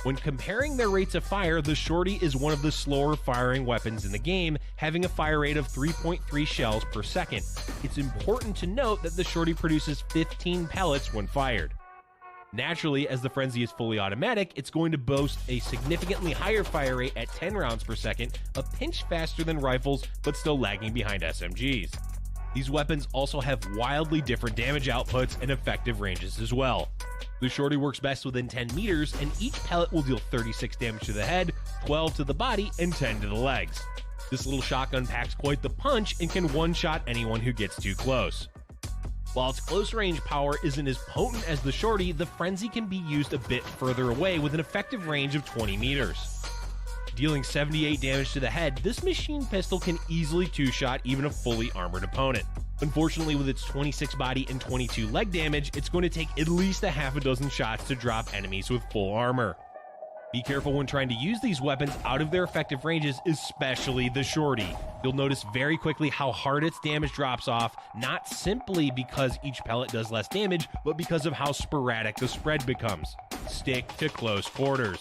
When comparing their rates of fire, the Shorty is one of the slower firing weapons in the game, having a fire rate of 3.3 shells per second. It's important to note that the Shorty produces 15 pellets when fired. Naturally, as the Frenzy is fully automatic, it's going to boast a significantly higher fire rate at 10 rounds per second, a pinch faster than rifles, but still lagging behind SMGs. These weapons also have wildly different damage outputs and effective ranges as well. The Shorty works best within 10 meters, and each pellet will deal 36 damage to the head, 12 to the body, and 10 to the legs. This little shotgun packs quite the punch and can one-shot anyone who gets too close. While its close range power isn't as potent as the Shorty, the Frenzy can be used a bit further away with an effective range of 20 meters. Dealing 78 damage to the head, this machine pistol can easily two-shot even a fully armored opponent. Unfortunately, with its 26 body and 22 leg damage, it's going to take at least a half a dozen shots to drop enemies with full armor. Be careful when trying to use these weapons out of their effective ranges, especially the Shorty. You'll notice very quickly how hard its damage drops off, not simply because each pellet does less damage, but because of how sporadic the spread becomes. Stick to close quarters.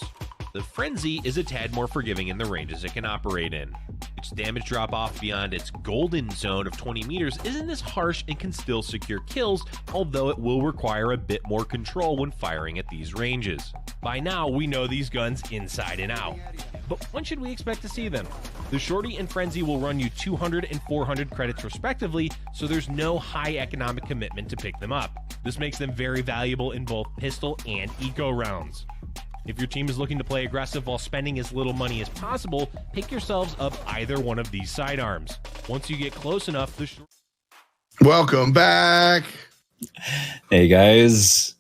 The Frenzy is a tad more forgiving in the ranges it can operate in. Its damage drop off beyond its golden zone of 20 meters isn't as harsh and can still secure kills, although it will require a bit more control when firing at these ranges. By now, we know these guns inside and out. But when should we expect to see them? The Shorty and Frenzy will run you 200 and 400 credits respectively, so there's no high economic commitment to pick them up. This makes them very valuable in both pistol and eco rounds. If your team is looking to play aggressive while spending as little money as possible, pick yourselves up either one of these sidearms. Once you get close enough, Welcome back. Hey guys.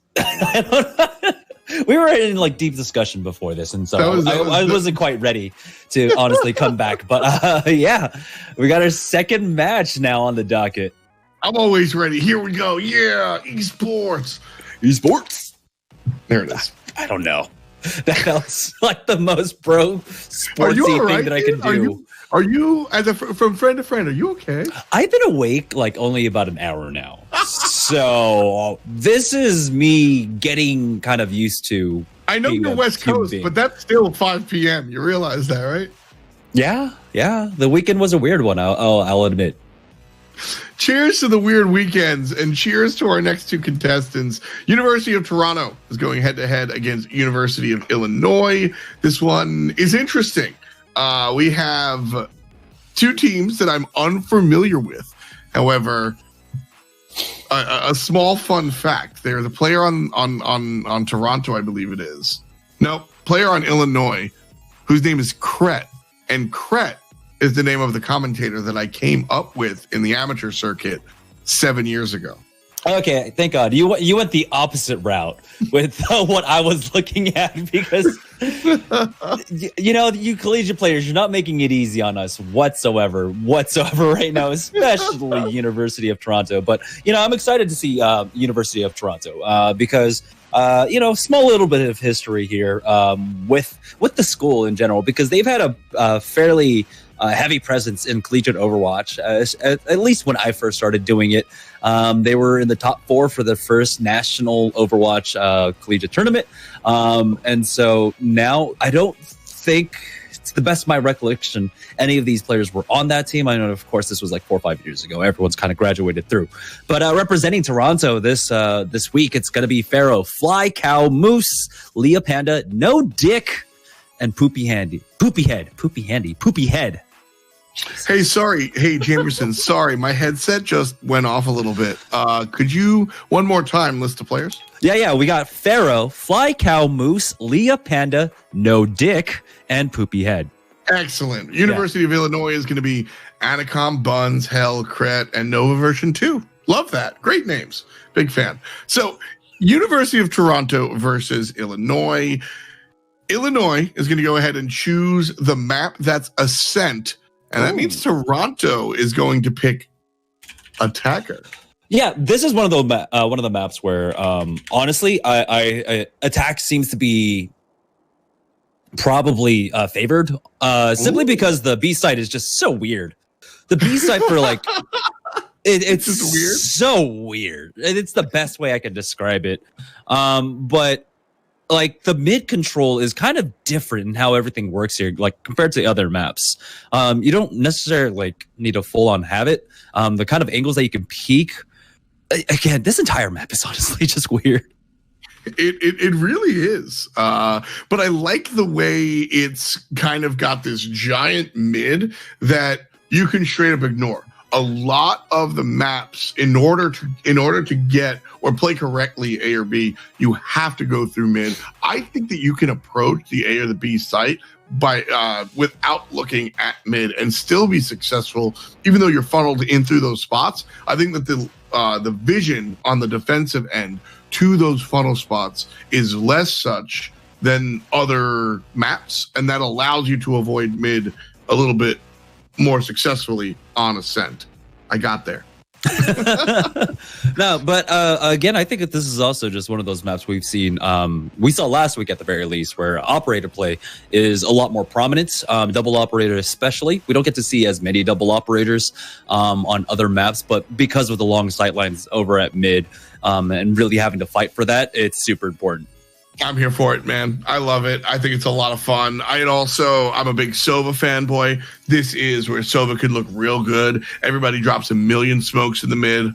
We were in like deep discussion before this, and so I wasn't quite ready to honestly come back. But yeah, we got our second match now on the docket. I'm always ready. Here we go. Yeah, esports. There it is. I don't know. That felt like the most pro sportsy thing that I could do. Are you from friend to friend? Are you okay? I've been awake like only about an hour now. So this is me getting kind of used to. I know you're West Coast, but that's still 5 p.m. You realize that, right? Yeah. The weekend was a weird one. I'll admit. Cheers to the weird weekends, and cheers to our next two contestants. University of Toronto is going head-to-head against University of Illinois. This one is interesting. We have two teams that I'm unfamiliar with. However, a small fun fact: there's a player on Toronto, I believe it is. No, player on Illinois, whose name is Kret, and Kret is the name of the commentator that I came up with in the amateur circuit 7 years ago. Okay, thank God. You went the opposite route with what I was looking at, because you collegiate players, you're not making it easy on us whatsoever right now, especially University of Toronto. But I'm excited to see University of Toronto because small little bit of history here with the school in general, because they've had a fairly heavy presence in collegiate Overwatch, at least when I first started doing it. They were in the top 4 for the first national Overwatch collegiate tournament. And so now I don't think, to the best of my recollection, any of these players were on that team. I know, of course, this was like 4 or 5 years ago. Everyone's kind of graduated through. But representing Toronto this week, it's going to be Pharaoh, Fly, Cow, Moose, Leah Panda, No Dick, and Poopy Head. Hey, sorry. Hey, Jamerson, sorry. My headset just went off a little bit. Could you, one more time, list the players? Yeah. We got Pharaoh, Fly, Cow, Moose, Leah Panda, No Dick, and Poopy Head. Excellent. University of Illinois is going to be Anacom, Buns, Hell, Kret, and Nova version 2. Love that. Great names. Big fan. So, University of Toronto versus Illinois. Illinois is going to go ahead and choose the map that's Ascent. And that means Toronto is going to pick Attacker. Yeah, this is one of the maps where, honestly, I Attack seems to be probably favored, simply because the B side is just so weird. The B side for like it's just weird, so weird. It's the best way I can describe it. But like the mid control is kind of different in how everything works here, like compared to other maps. You don't necessarily like need to full on have it. The kind of angles that you can peek. Again, this entire map is honestly just weird. It really is. But I like the way it's kind of got this giant mid that you can straight up ignore. A lot of the maps, in order to get or play correctly A or B, you have to go through mid. I think that you can approach the A or the B site by without looking at mid and still be successful, even though you're funneled in through those spots. I think that the vision on the defensive end to those funnel spots is less such than other maps, and that allows you to avoid mid a little bit more successfully on Ascent. I got there. No, but again, I think that this is also just one of those maps we've seen. We saw last week at the very least, where operator play is a lot more prominent. Double operator especially. We don't get to see as many double operators on other maps, but because of the long sight lines over at mid and really having to fight for that, it's super important. I'm here for it, man. I love it. I think it's a lot of fun. I'm a big Sova fanboy. This is where Sova could look real good. Everybody drops a million smokes in the mid.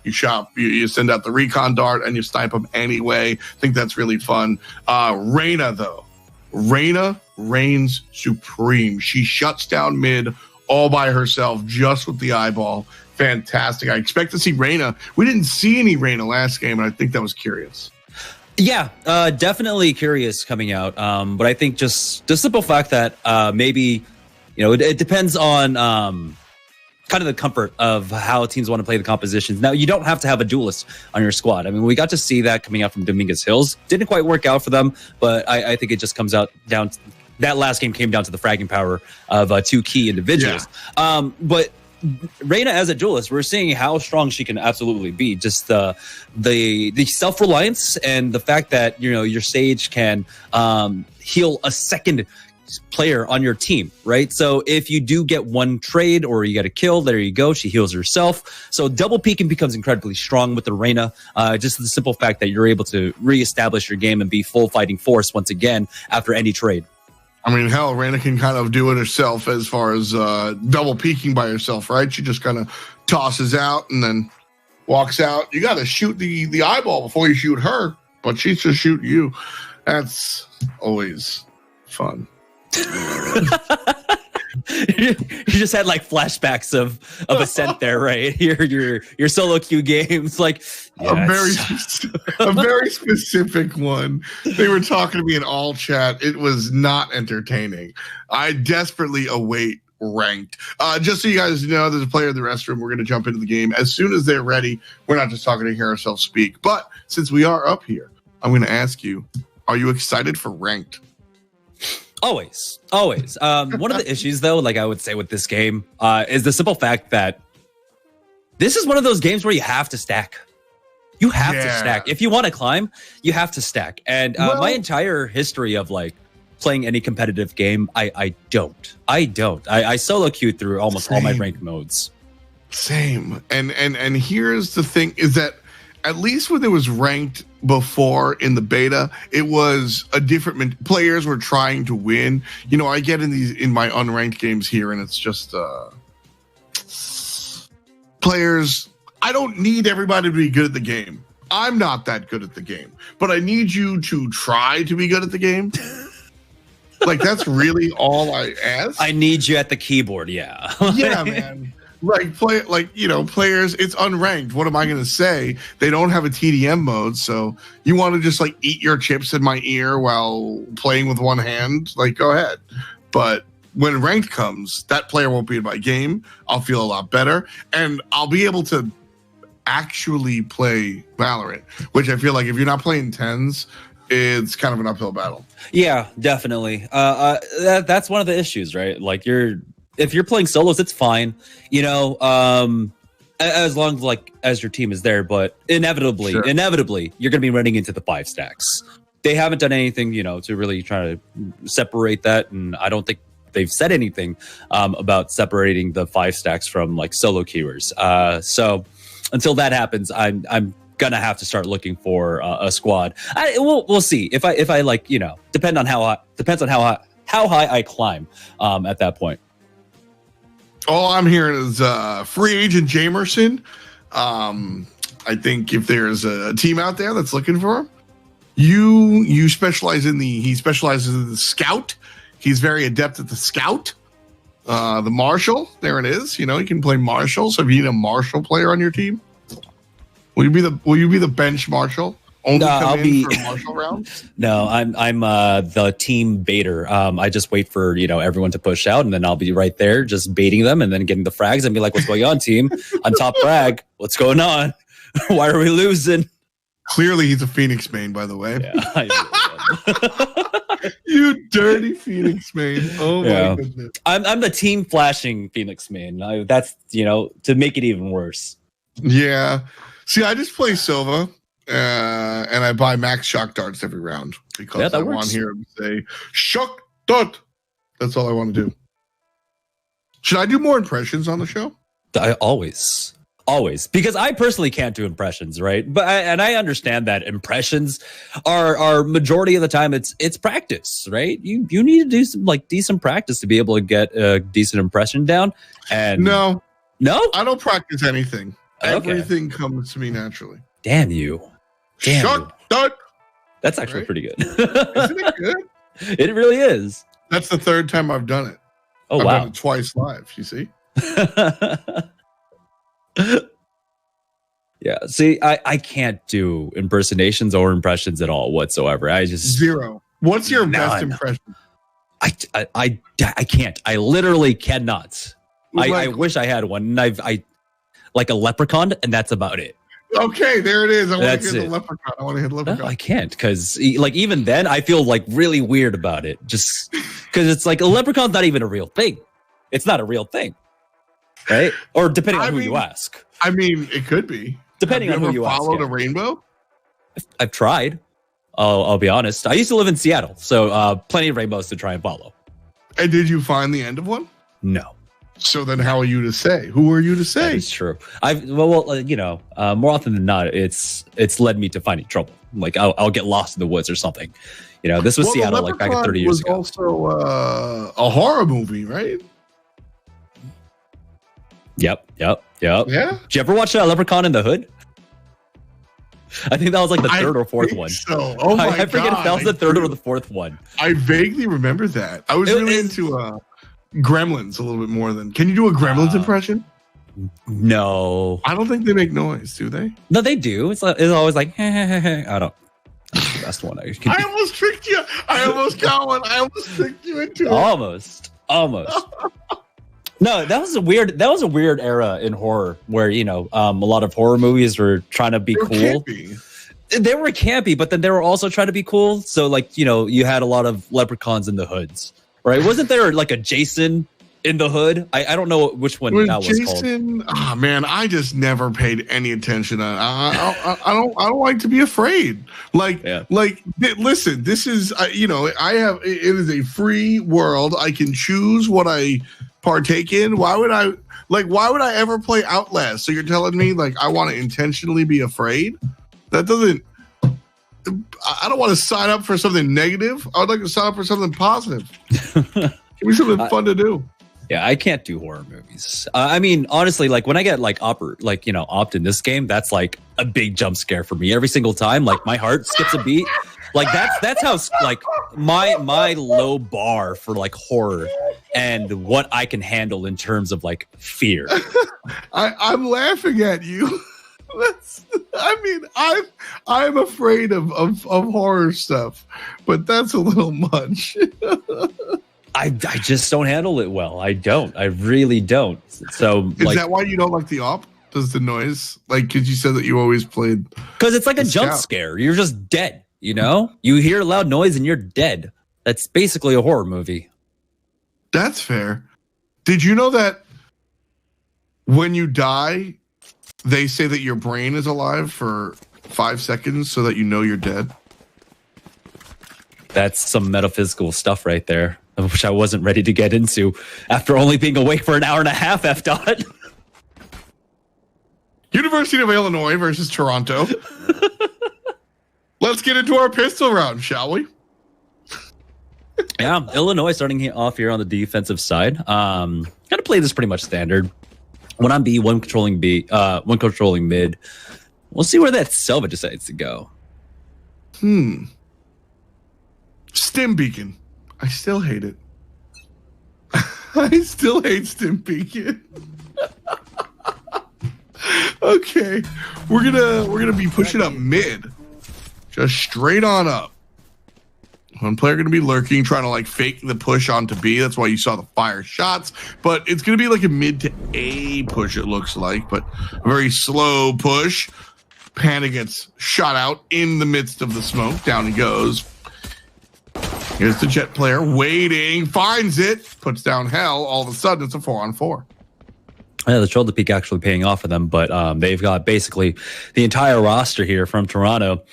You send out the recon dart and you snipe them anyway. I think that's really fun. Reyna, though. Reyna reigns supreme. She shuts down mid all by herself, just with the eyeball. Fantastic. I expect to see Reyna. We didn't see any Reyna last game, and I think that was curious. Yeah, definitely curious coming out. But I think just the simple fact that maybe, it depends on kind of the comfort of how teams want to play the compositions. Now, you don't have to have a duelist on your squad. I mean, we got to see that coming out from Dominguez Hills. Didn't quite work out for them, but I think it just comes out down to, that last game came down to the fragging power of two key individuals. Yeah. But Reyna as a duelist, we're seeing how strong she can absolutely be. Just the self-reliance and the fact that, you know, your Sage can heal a second player on your team, right? So if you do get one trade or you get a kill, there you go. She heals herself. So double peeking becomes incredibly strong with the Reyna. Just the simple fact that you're able to reestablish your game and be full fighting force once again after any trade. I mean, hell, Reyna can kind of do it herself as far as double peeking by herself, right? She just kind of tosses out and then walks out. You got to shoot the eyeball before you shoot her, but she's just shooting you. That's always fun. You just had like flashbacks of Ascent there, right? Your solo queue games, like a very specific one. They were talking to me in all chat. It was not entertaining. I desperately await ranked. Just so you guys know, there's a player in the restroom. We're going to jump into the game as soon as they're ready. We're not just talking to hear ourselves speak, but since we are up here, I'm going to ask you: are you excited for ranked? Always. One of the issues, though, like I would say with this game, is the simple fact that this is one of those games where you have to stack. You have to stack. If you want to climb, you have to stack. And my entire history of like playing any competitive game, I don't. I solo queue through almost all my ranked modes. Same. And here's the thing: is that at least when it was ranked before in the beta, it was a different players were trying to win. You know, I get in my unranked games here, and it's just players. I don't need everybody to be good at the game. I'm not that good at the game, but I need you to try to be good at the game. Like, that's really all I ask. I need you at the keyboard. Yeah. Yeah, man. Players, it's unranked. What am I going to say? They don't have a TDM mode, so you want to just like eat your chips in my ear while playing with one hand? Like, go ahead. But when ranked comes, that player won't be in my game. I'll feel a lot better, and I'll be able to actually play Valorant, which I feel like if you're not playing tens, it's kind of an uphill battle. Yeah, definitely. That's one of the issues, right? Like if you're playing solos, it's fine, you know, as long as your team is there. But inevitably, you're going to be running into the 5 stacks. They haven't done anything, you know, to really try to separate that, and I don't think they've said anything about separating the 5 stacks from like solo queuers. So until that happens, I'm gonna have to start looking for a squad. We'll see if I like, you know, depends on how high I climb at that point. All I'm hearing is free agent Jamerson. I think if there's a team out there that's looking for him, he specializes in the scout. He's very adept at the scout. The marshal, there it is. You know, he can play marshal. So if you need a marshal player on your team, will you be the bench marshal? Only I'll be for marshal rounds? No, I'm the team baiter. I just wait for, you know, everyone to push out, and then I'll be right there just baiting them and then getting the frags and be like, what's going on, team? I'm top frag. What's going on? Why are we losing? Clearly he's a Phoenix main, by the way. Yeah, I really you dirty Phoenix main. Oh my goodness. I'm the team flashing Phoenix main. That's, you know, to make it even worse. Yeah. See, I just play Silva. And I buy max shock darts every round because I want here to say shock dart. That's all I want to do. Should I do more impressions on the show? Always, because I personally can't do impressions, right? But I understand that impressions are majority of the time it's practice, right? You need to do some like decent practice to be able to get a decent impression down. And no, I don't practice anything. Okay. Everything comes to me naturally. Damn you. Shock dart. That's actually pretty good. Isn't it good? It really is. That's the 3rd time I've done it. Oh, I've wow. done it twice live, you see? Yeah, see, I can't do impersonations or impressions at all whatsoever. I just... Zero. What's your best impression? I can't. I literally cannot. I wish I had one. And I like a leprechaun, and that's about it. Okay, there it is. I want to That's hear it. the leprechaun. I want to hear the leprechaun. No, I can't because like even then I feel like really weird about it. Just because it's like a leprechaun's not even a real thing. It's not a real thing, right? Or depending on who you ask. I mean, it could be. Depending on who you ask. Followed a rainbow? I've tried. I'll be honest. I used to live in Seattle, so plenty of rainbows to try and follow. And did you find the end of one? No. So then, how are you to say? Who are you to say? That is true. More often than not, it's led me to finding trouble. Like I'll get lost in the woods or something. This was Seattle, like back 30 years ago. Was also a horror movie, right? Yep. Yeah. Did you ever watch Leprechaun in the Hood? I think that was like the third or fourth one. So, oh my I forget if that was the third or the fourth one. I vaguely remember that. I was really into Gremlins a little bit more than. Can you do a Gremlins impression? No, I don't think they make noise, do they? No, they do. It's always like I don't. That's the best one. I almost tricked you. I almost got one. I almost tricked you into it. Almost. No, that was a weird era in horror where a lot of horror movies were trying to be cool. Campy. They were campy, but then they were also trying to be cool. So like you had a lot of leprechauns in the hoods, right? Wasn't there like a Jason in the Hood? I don't know which one that was Jason, called. Oh man, I just never paid any attention. I don't like to be afraid. Listen, this is it is a free world. I can choose what I partake in. Why would I ever play Outlast? So you're telling me like I want to intentionally be afraid? That doesn't. I don't want to sign up for something negative. I would like to sign up for something positive. Give me something fun to do. Yeah, I can't do horror movies. I mean, honestly, like when I get opt in this game, that's like a big jump scare for me every single time. Like my heart skips a beat. Like that's how like my low bar for like horror and what I can handle in terms of like fear. I'm laughing at you. I'm afraid of horror stuff, but that's a little much. I just don't handle it well. I really don't. So is that why you don't like the op? Does the noise because you said that you always played? Because it's like a jump scare. You're just dead. You hear a loud noise and you're dead. That's basically a horror movie. That's fair. Did you know that when you die, they say that your brain is alive for 5 seconds so that you're dead? That's some metaphysical stuff right there, which I wasn't ready to get into after only being awake for an hour and a half, F-Dot. University of Illinois versus Toronto. Let's get into our pistol round, shall we? Yeah, Illinois starting off here on the defensive side. Gotta play this pretty much standard. When I'm B, one controlling mid. We'll see where that Selva decides to go. Stim Beacon. I still hate it. I still hate Stim Beacon. Okay. We're gonna be pushing up mid. Just straight on up. One player going to be lurking, trying to fake the push onto B. That's why you saw the fire shots. But it's going to be like a mid to A push, it looks like. But a very slow push. Panda gets shot out in the midst of the smoke. Down he goes. Here's the Jet player waiting, finds it, puts down Hell. All of a sudden, it's a 4-on-4. Yeah, the shoulder peak actually paying off for them, but they've got basically the entire roster here from Toronto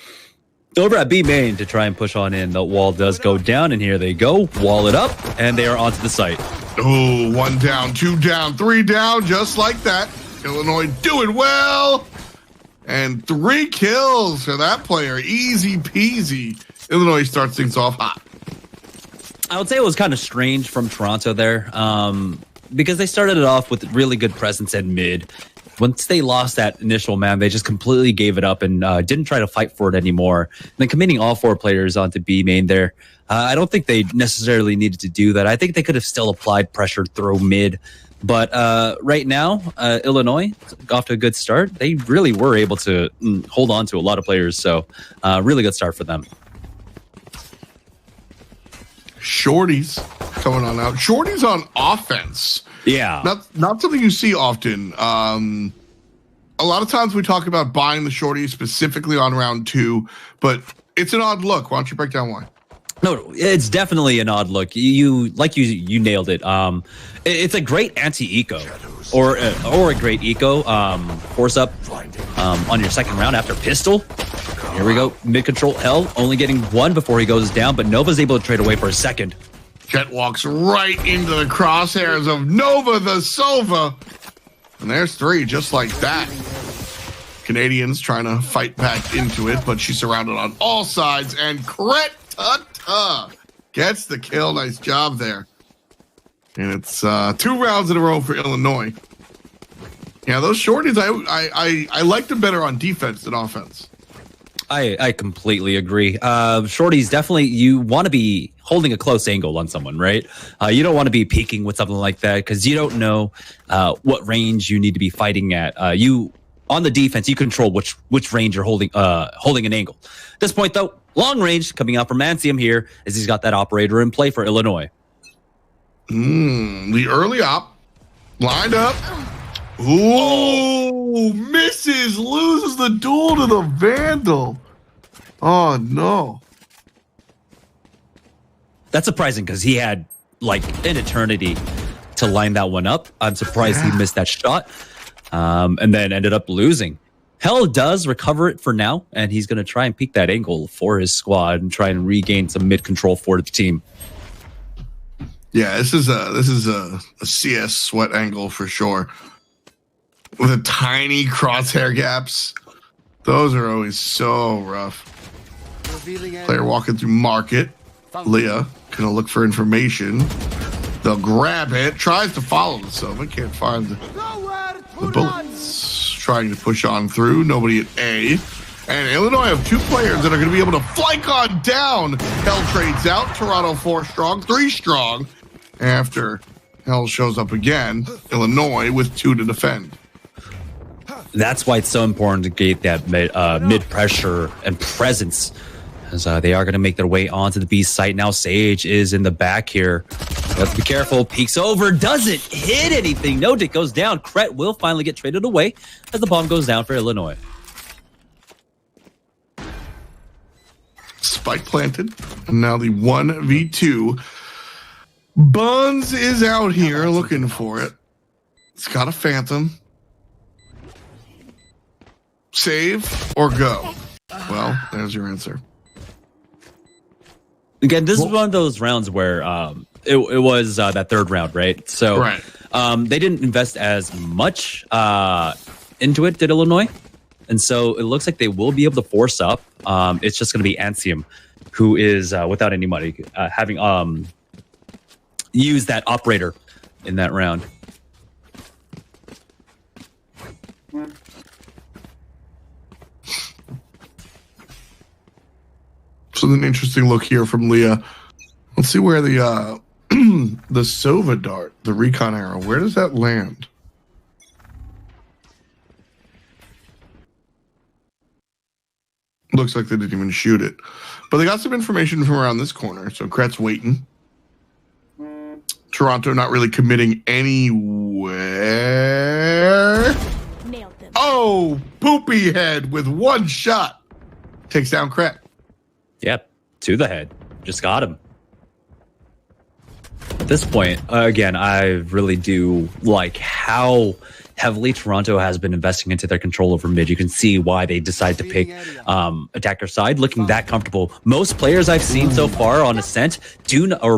over at B main to try and push on in. The wall does go down, and here they go. Wall it up, and they are onto the site. Oh, 1 down, 2 down, 3 down, just like that. Illinois doing well. And 3 kills for that player. Easy peasy. Illinois starts things off hot. I would say it was kind of strange from Toronto there because they started it off with really good presence at mid. Once they lost that initial man, they just completely gave it up and didn't try to fight for it anymore. And then committing all 4 players onto B main there, I don't think they necessarily needed to do that. I think they could have still applied pressure through mid. But right now, Illinois off to a good start. They really were able to hold on to a lot of players. So really good start for them. Shorty's coming on out. Shorty's on offense. Yeah. Not something you see often. A lot of times we talk about buying the shorty specifically on round 2, but it's an odd look. Why don't you break down why? No, it's definitely an odd look. You nailed it. It's a great anti-eco or a great eco. Force up on your second round after pistol. Here we go. Mid control Hell only getting 1 before he goes down, but Nova's able to trade away for a second. Jet walks right into the crosshairs of Nova the Sova. And there's 3 just like that. Canadians trying to fight back into it, but she's surrounded on all sides, and Kret gets the kill. Nice job there. And it's 2 rounds in a row for Illinois. Yeah, those shorties, I like them better on defense than offense. I completely agree. Shorties, definitely, you want to be holding a close angle on someone, right? You don't want to be peeking with something like that because you don't know what range you need to be fighting at. On the defense, you control which range you're holding an angle. At this point, though, long range coming out from Ansium here as he's got that operator in play for Illinois. The early op lined up. Ooh, misses, loses the duel to the Vandal. Oh, no. That's surprising because he had like an eternity to line that one up. I'm surprised he missed that shot and then ended up losing. Hell does recover it for now, and he's going to try and peek that angle for his squad and try and regain some mid control for the team. Yeah, this is a CS sweat angle for sure. With the tiny crosshair gaps. Those are always so rough. Player walking through market. Leah gonna look for information. They'll grab it. Tries to follow the Sova. Can't find the bullets. Trying to push on through. Nobody at A. And Illinois have 2 players that are going to be able to flank on down. Hell trades out. Toronto 4 strong, 3 strong. After Hell shows up again, Illinois with 2 to defend. That's why it's so important to get that mid pressure and presence, as they are going to make their way onto the B site. Now Sage is in the back here. You have to be careful. Peeks over, doesn't hit anything. No, Dick goes down. Kret will finally get traded away as the bomb goes down for Illinois. Spike planted. And now the 1v2. Buns is out here looking for it. It's got a Phantom. Save or go? Well, there's your answer. Again, this is one of those rounds where it was that 3rd round, right? So right. They didn't invest as much into it, did Illinois? And so it looks like they will be able to force up. It's just going to be Ansium, who is without any money, having used that operator in that round. So an interesting look here from Leah. Let's see where the the Sova dart, the recon arrow, where does that land? Looks like they didn't even shoot it. But they got some information from around this corner. So Kret's waiting. Toronto not really committing anywhere. Nailed them. Oh, poopy head with 1 shot. Takes down Kret. Yep, to the head. Just got him. At this point, again, I really do like how heavily Toronto has been investing into their control over mid. You can see why they decided to pick attacker side, looking that comfortable. Most players I've seen so far on Ascent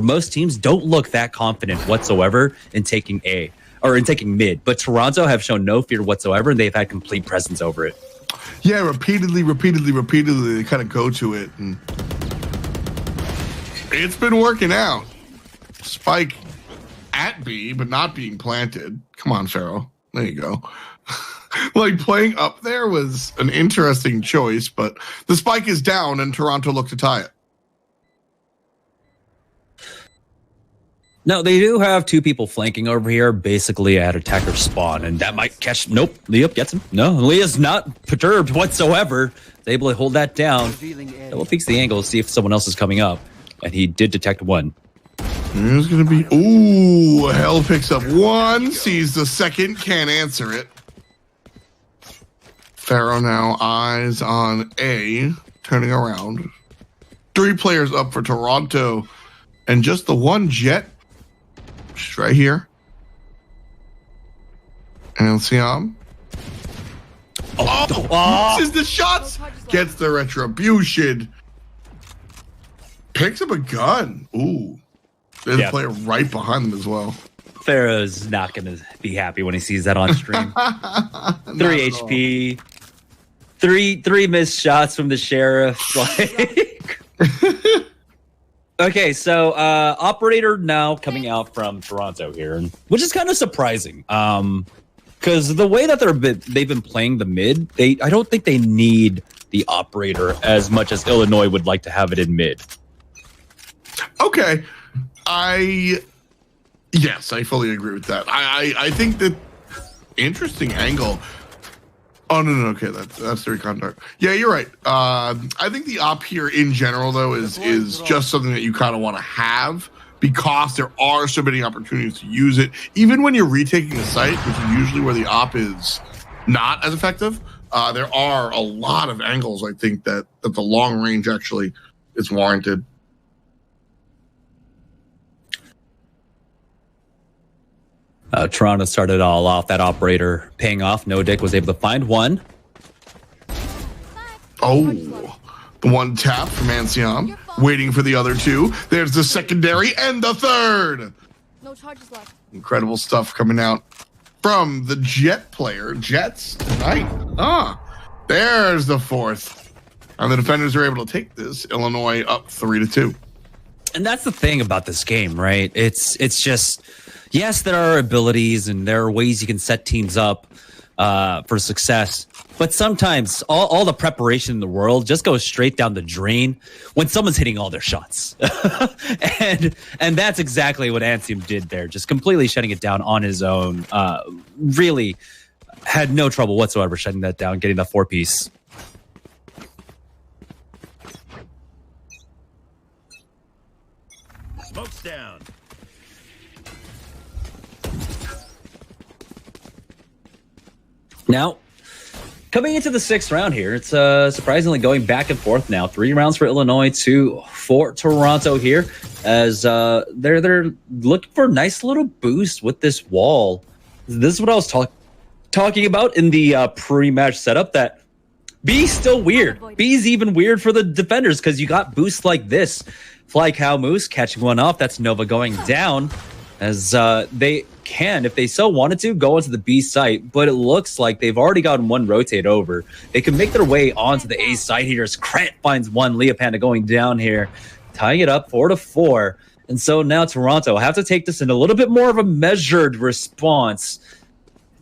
most teams don't look that confident whatsoever in taking A or in taking mid. But Toronto have shown no fear whatsoever, and they've had complete presence over it. Yeah, repeatedly, they kind of go to it, and it's been working out. Spike at B, but not being planted. Come on, Pharaoh. There you go. Like, playing up there was an interesting choice, but the spike is down, and Toronto looked to tie it. Now, they do have 2 people flanking over here, basically at attacker spawn, and that might catch... Nope, Leah gets him. No, Leah's not perturbed whatsoever. He's able to hold that down. Double peeks the angle, see if someone else is coming up, and he did detect 1. There's going to be... Ooh, Hell picks up one, sees the second, can't answer it. Pharaoh now eyes on A, turning around. 3 players up for Toronto, and just the one Jet, which is right here. And Siam. Misses the shots, gets the retribution. Picks up a gun. Ooh. There's a player right behind them as well. Pharaoh's not going to be happy when he sees that on stream. 3 HP. Three missed shots from the sheriff. Okay, so operator now coming out from Toronto here, which is kind of surprising. Because the way that they've been playing the mid, I don't think they need the operator as much as Illinois would like to have it in mid. Okay. Yes, I fully agree with that. I think that interesting angle. Oh no, okay, that's the recon dark. Yeah, you're right. I think the op here in general though is just something that you kind of want to have because there are so many opportunities to use it. Even when you're retaking a site, which is usually where the op is not as effective, there are a lot of angles I think that the long range actually is warranted. Toronto started it all off. That operator paying off. No Dick was able to find one. Oh, the one tap from Anciam, waiting for the other 2. There's the secondary and the third. No charges left. Incredible stuff coming out from the Jet player. Jets tonight. There's the 4th. And the defenders are able to take this. Illinois up 3-2. And that's the thing about this game, right? It's just... Yes, there are abilities and there are ways you can set teams up for success. But sometimes all the preparation in the world just goes straight down the drain when someone's hitting all their shots. and that's exactly what Anciam did there, just completely shutting it down on his own. Really had no trouble whatsoever shutting that down, getting that 4-piece. Smoke's down. Now, coming into the 6th round here, it's surprisingly going back and forth now. 3 rounds for Illinois, 2 for Toronto here, as they're looking for a nice little boost with this wall. This is what I was talking about in the pre-match setup, that B's still weird. B's even weird for the defenders because you got boosts like this. Fly Cow Moose catching one off. That's Nova going down, as they can, if they so wanted to, go into the B site, but it looks like they've already gotten one rotate over. They can make their way onto the A site here as Krant finds one. Leah Panda going down here, tying it up 4-4. And so now Toronto have to take this in a little bit more of a measured response.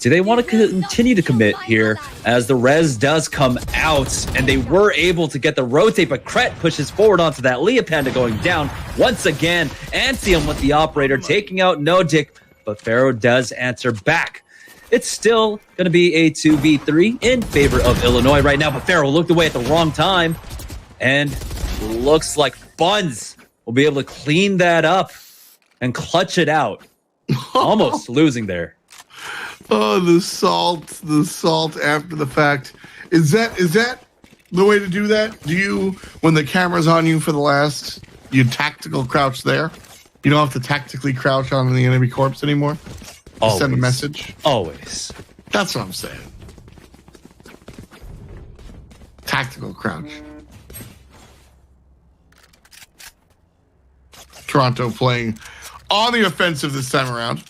Do they want to continue to commit here as the res does come out and they were able to get the rotate, but Kret pushes forward onto that. Leah Panda going down once again. Anciam with the operator taking out Nodic, but Pharaoh does answer back. It's still going to be a 2v3 in favor of Illinois right now, but Pharaoh looked away at the wrong time and looks like Buns will be able to clean that up and clutch it out. Almost losing there. Oh, the salt after the fact. Is that the way to do that? Do you, when the camera's on you for the last, you tactical crouch there? You don't have to tactically crouch on the enemy corpse anymore? Always. Send a message? Always. That's what I'm saying. Tactical crouch. Toronto playing on the offensive this time around.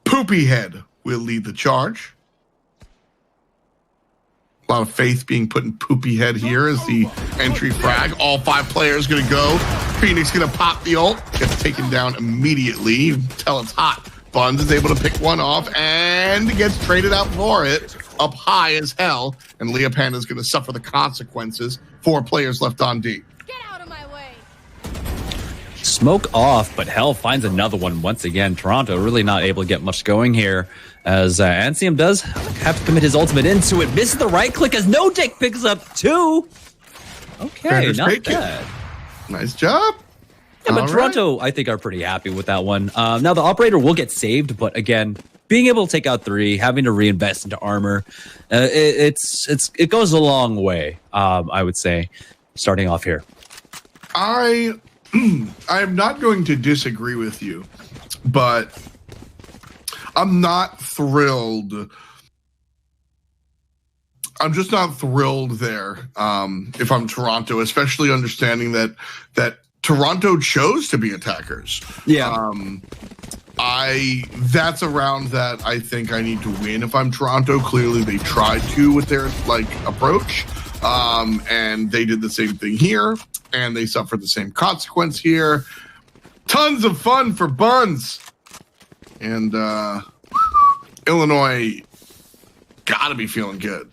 Poopy Head will lead the charge. A lot of faith being put in Poopy Head here as the entry frag. All 5 players going to go. Phoenix going to pop the ult. Gets taken down immediately. You can tell it's hot. Buns is able to pick one off and gets traded out for it. Up high as hell. And Leah Panda is going to suffer the consequences. 4 players left on D. Get out of my way. Smoke off, but Hell finds another one once again. Toronto really not able to get much going here, as Anciam does have to commit his ultimate into it. Misses the right click as No Dick picks up 2. Okay, not bad. Nice job. Yeah, but All Toronto, I think, are pretty happy with that one. Now, the operator will get saved, but again, being able to take out 3, having to reinvest into armor, it goes a long way, I would say, starting off here. I am not going to disagree with you, but I'm not thrilled. I'm just not thrilled there. If I'm Toronto, especially understanding that Toronto chose to be attackers. Yeah. That's a round that I think I need to win if I'm Toronto. Clearly they tried to with their approach. And they did the same thing here, and they suffered the same consequence here. Tons of fun for Buns. And Illinois gotta be feeling good.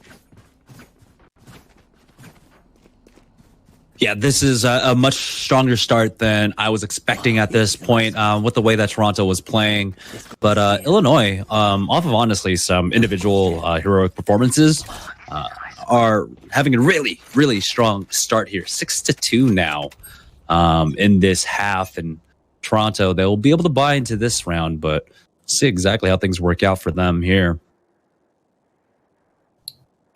Yeah, this is a much stronger start than I was expecting at this point with the way that Toronto was playing. But Illinois, off of honestly some individual heroic performances, are having a really, really strong start here. 6-2 now in this half. And Toronto, they'll be able to buy into this round, but see exactly how things work out for them here.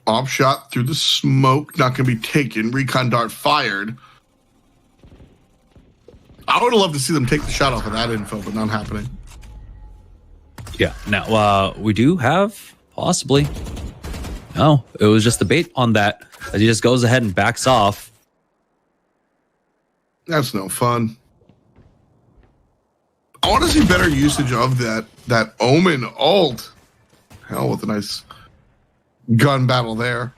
Off shot through the smoke, not going to be taken. Recon dart fired. I would love to see them take the shot off of that info, but not happening. Yeah, now we do have possibly. No, it was just the bait on that. As he just goes ahead and backs off. That's no fun. I want to see better usage of that Omen ult. Hell, with a nice gun battle there.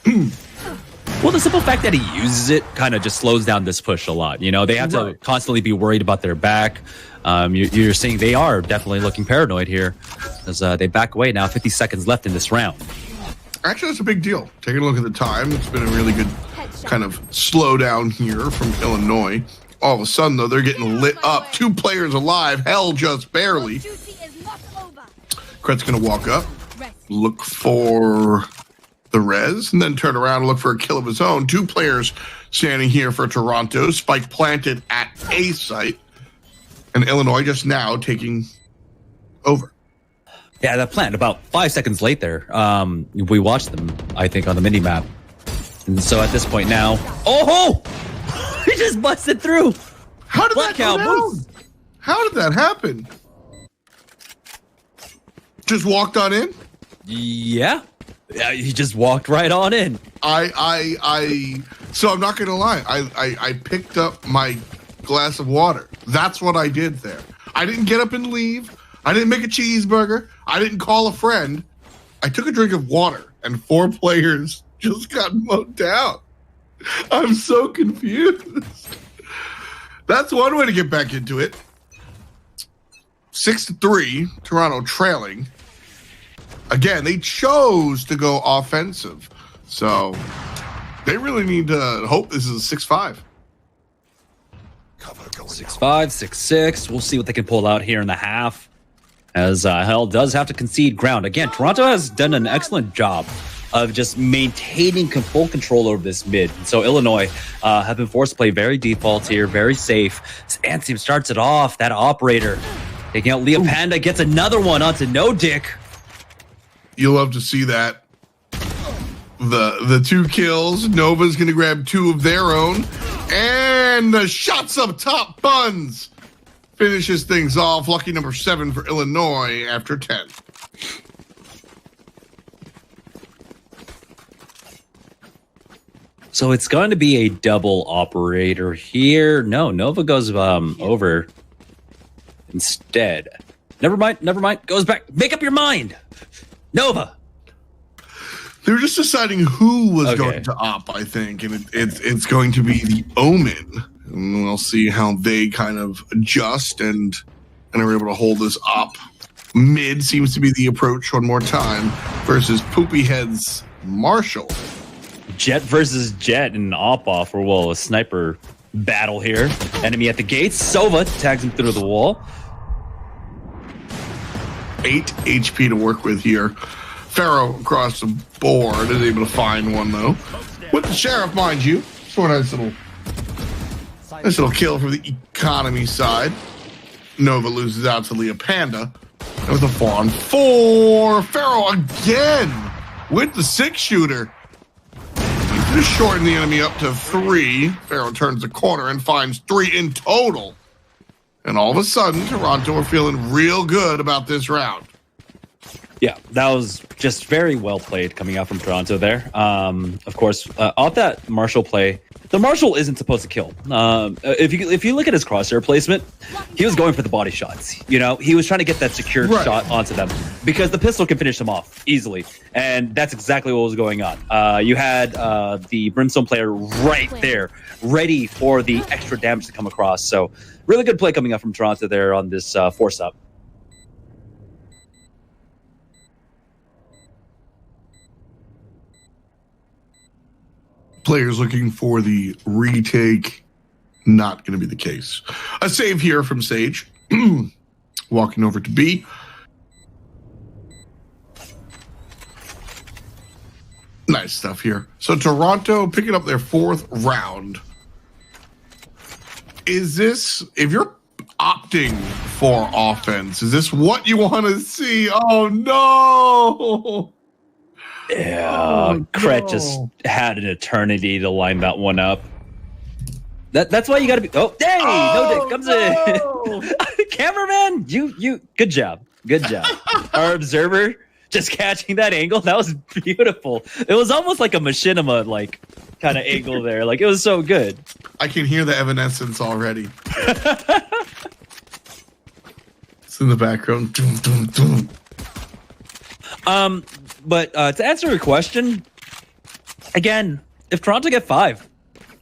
Well, the simple fact that he uses it kind of just slows down this push a lot. You know, they have to constantly be worried about their back. You're seeing they are definitely looking paranoid here as they back away now. 50 seconds left in this round. Actually, that's a big deal. Taking a look at the time, it's been a really good kind of slowdown here from Illinois. All of a sudden, though, they're getting lit up. 2 players alive. Hell, just barely. Kret's going to walk up, look for the res, and then turn around and look for a kill of his own. 2 players standing here for Toronto. Spike planted at A site. And Illinois just now taking over. Yeah, that plant about 5 seconds late there. We watched them, I think, on the mini map. And so at this point now, oh, he just busted through. How did that go down? How did that happen? Just walked on in? Yeah, he just walked right on in. So I'm not gonna lie. I picked up my glass of water. That's what I did there. I didn't get up and leave. I didn't make a cheeseburger. I didn't call a friend. I took a drink of water, and 4 players just got mowed down. I'm so confused. That's one way to get back into it. 6-3, Toronto trailing. Again, they chose to go offensive. So they really need to hope this is a 6-5. 6-5, 6-6. We'll see what they can pull out here in the half. As Hell does have to concede ground. Again, Toronto has done an excellent job of just maintaining full control over this mid. So Illinois have been forced to play very default here, very safe. Anthem starts it off. That operator taking out Leo Panda, gets another one onto No Dick. You'll love to see that. The 2 kills. Nova's going to grab 2 of their own. And the shots up top. Buns finishes things off. Lucky number 7 for Illinois after 10. So it's going to be a double operator here. No, Nova goes over instead. Never mind. Goes back. Make up your mind. Nova. They were just deciding who was going to op, I think, and it's going to be the Omen. And we'll see how they kind of adjust and are able to hold this op. Mid seems to be the approach one more time versus Poopy Head's Marshall. Jet versus Jet in an op-off, or well, a sniper battle here. Enemy at the gates. Sova tags him through the wall. 8 HP to work with here. Pharaoh across the board is able to find one, though. With the sheriff, mind you. So a nice little Nice little kill for the economy side. Nova loses out to Leah Panda. That was a 4-on-4. Pharaoh again with the 6-shooter. He's just shorten the enemy up to 3. Pharaoh turns the corner and finds 3 in total. And all of a sudden, Toronto are feeling real good about this round. Yeah, that was just very well played coming out from Toronto there. Of course, off that Marshall play, the Marshall isn't supposed to kill. If you look at his crosshair placement, he was going for the body shots. You know, he was trying to get that secured shot onto them because the pistol can finish them off easily, and that's exactly what was going on. You had the Brimstone player right there, ready for the extra damage to come across. So, really good play coming out from Toronto there on this force-up. Players looking for the retake, not going to be the case. A save here from Sage. Walking over to B. Nice stuff here. So Toronto picking up their 4th round. Is this, if you're opting for offense, is this what you want to see? Oh, no! Yeah, Kret just had an eternity to line that one up. That's why you got to be. Oh, dang! No dick comes in. Cameraman, you. Good job. Our observer just catching that angle. That was beautiful. It was almost like a machinima kind of angle there. Like, it was so good. I can hear the evanescence already. It's in the background. Doom, doom. But to answer your question, again, if Toronto get 5,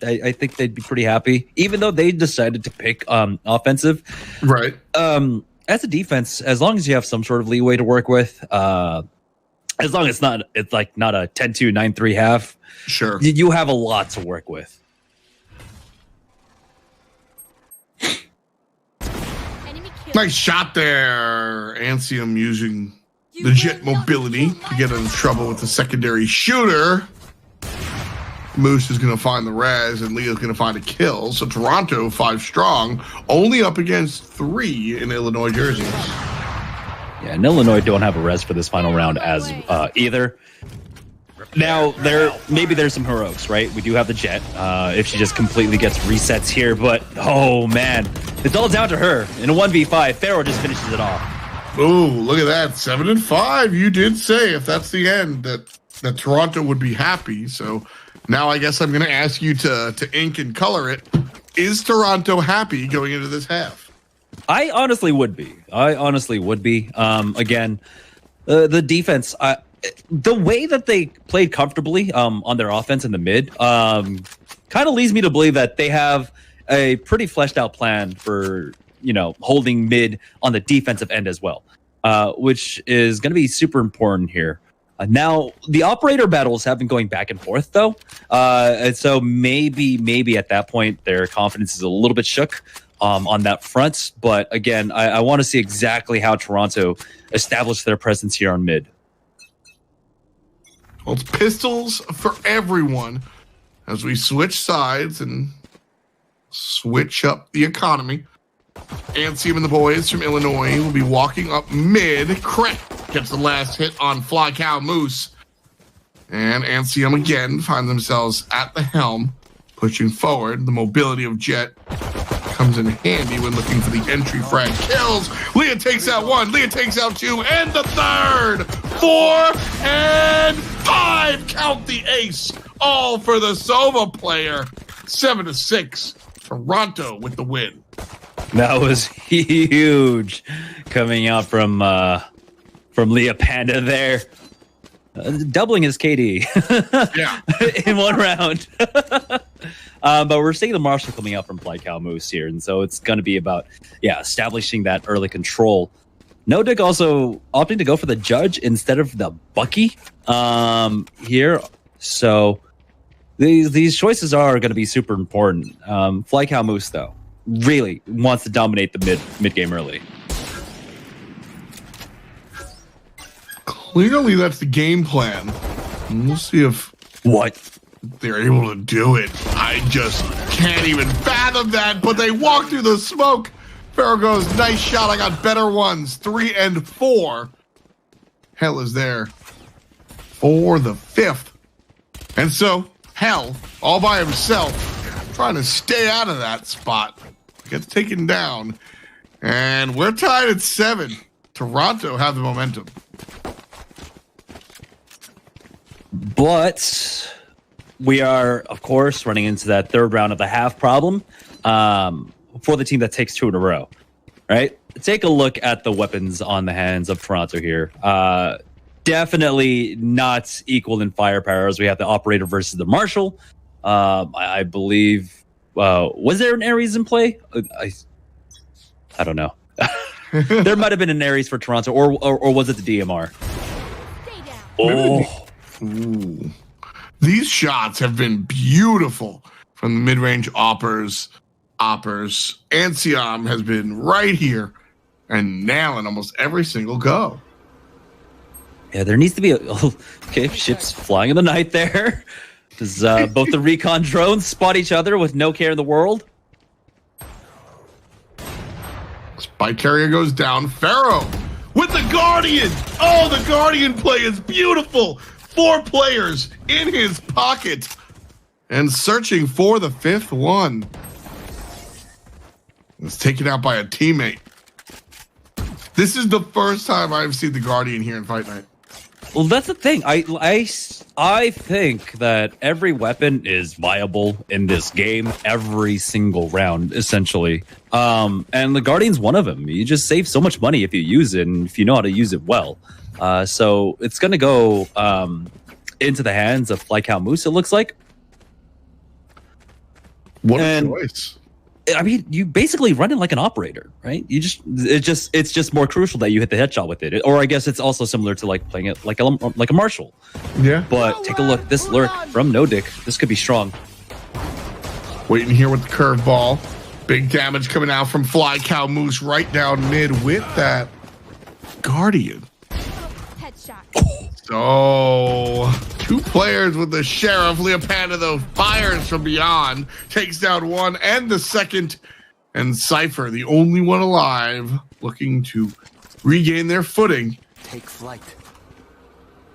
I think they'd be pretty happy, even though they decided to pick offensive. Right. As a defense, as long as you have some sort of leeway to work with, as long as it's not a 10-2, 9-3 half. Sure. You have a lot to work with. Nice shot there. Ancium using the jet mobility to get in trouble with the secondary shooter. Moose is going to find the res, and Leo's going to find a kill. So Toronto, 5 strong, only up against 3 in Illinois jerseys. Yeah, and Illinois don't have a res for this final round as either. Now, maybe there's some heroics, right? We do have the jet, if she just completely gets resets here, but oh man, it's all down to her. In a 1v5, Pharaoh just finishes it off. Oh, look at that. 7-5. You did say if that's the end that Toronto would be happy. So now I guess I'm going to ask you to ink and color it. Is Toronto happy going into this half? I honestly would be. Again, the defense, the way that they played comfortably on their offense in the mid kind of leads me to believe that they have a pretty fleshed out plan for holding mid on the defensive end as well, which is going to be super important here. Now, the operator battles have been going back and forth, though, and so maybe at that point their confidence is a little bit shook on that front. But again, I want to see exactly how Toronto established their presence here on mid. Well, it's pistols for everyone as we switch sides and switch up the economy. Ancium and the boys from Illinois will be walking up mid. Kret gets the last hit on Fly Cow Moose. And Ancium again find themselves at the helm, pushing forward. The mobility of Jet comes in handy when looking for the entry frag kills. Leah takes out 1, Leah takes out 2, and the 3rd. 4 and 5. Count the ace. All for the Sova player. 7-6. Toronto with the win. That was huge coming out from Leah Panda there. Doubling his KD in one round. But we're seeing the Marshall coming out from Fly Cow Moose here. And so it's going to be about, establishing that early control. No Dick also opting to go for the Judge instead of the Bucky here. So these choices are going to be super important. Fly Cow Moose, though, really wants to dominate the mid game early. Clearly, that's the game plan. And we'll see if... What? they're able to do it. I just can't even fathom that, but they walk through the smoke. Pharaoh goes, nice shot. I got better ones. 3 and 4. Hell is there for the 5th. And so, Hell, all by himself, trying to stay out of that spot, gets taken down. And we're tied at 7. Toronto have the momentum. But we are, of course, running into that third round of the half problem for the team that takes 2 in a row, right? Take a look at the weapons on the hands of Toronto here. Definitely not equal in firepower as we have the Operator versus the Marshal. I believe, was there an Ares in play? I don't know. There might have been an Ares for Toronto, or was it the DMR? Oh. Ooh. These shots have been beautiful from the mid-range oppers. Anciam has been right here and nailing almost every single go. Yeah, there needs to be okay, ships flying in the night there. Does both the recon drones spot each other with no care in the world? Spy carrier goes down. Pharaoh with the Guardian. Oh, the Guardian play is beautiful. 4 players in his pocket and searching for the 5th one. It's taken out by a teammate. This is the first time I've seen the Guardian here in Fight Night. Well, that's the thing. I think that every weapon is viable in this game, every single round, essentially. And the Guardian's one of them. You just save so much money if you use it, and if you know how to use it well. So it's going to go into the hands of Fly Cow Moose, it looks like. What a choice. I mean, you basically run it like an operator, right? It's just more crucial that you hit the headshot with it. Or I guess it's also similar to like playing it like a Marshal. Yeah. But take a look. This lurk from No Dick. This could be strong. Waiting here with the curveball. Big damage coming out from Fly Cow Moose right down mid with that Guardian. So, 2 players with the Sheriff. Leopanda, though, fires from beyond. Takes down 1 and the 2nd. And Cypher, the only one alive, looking to regain their footing. Take flight.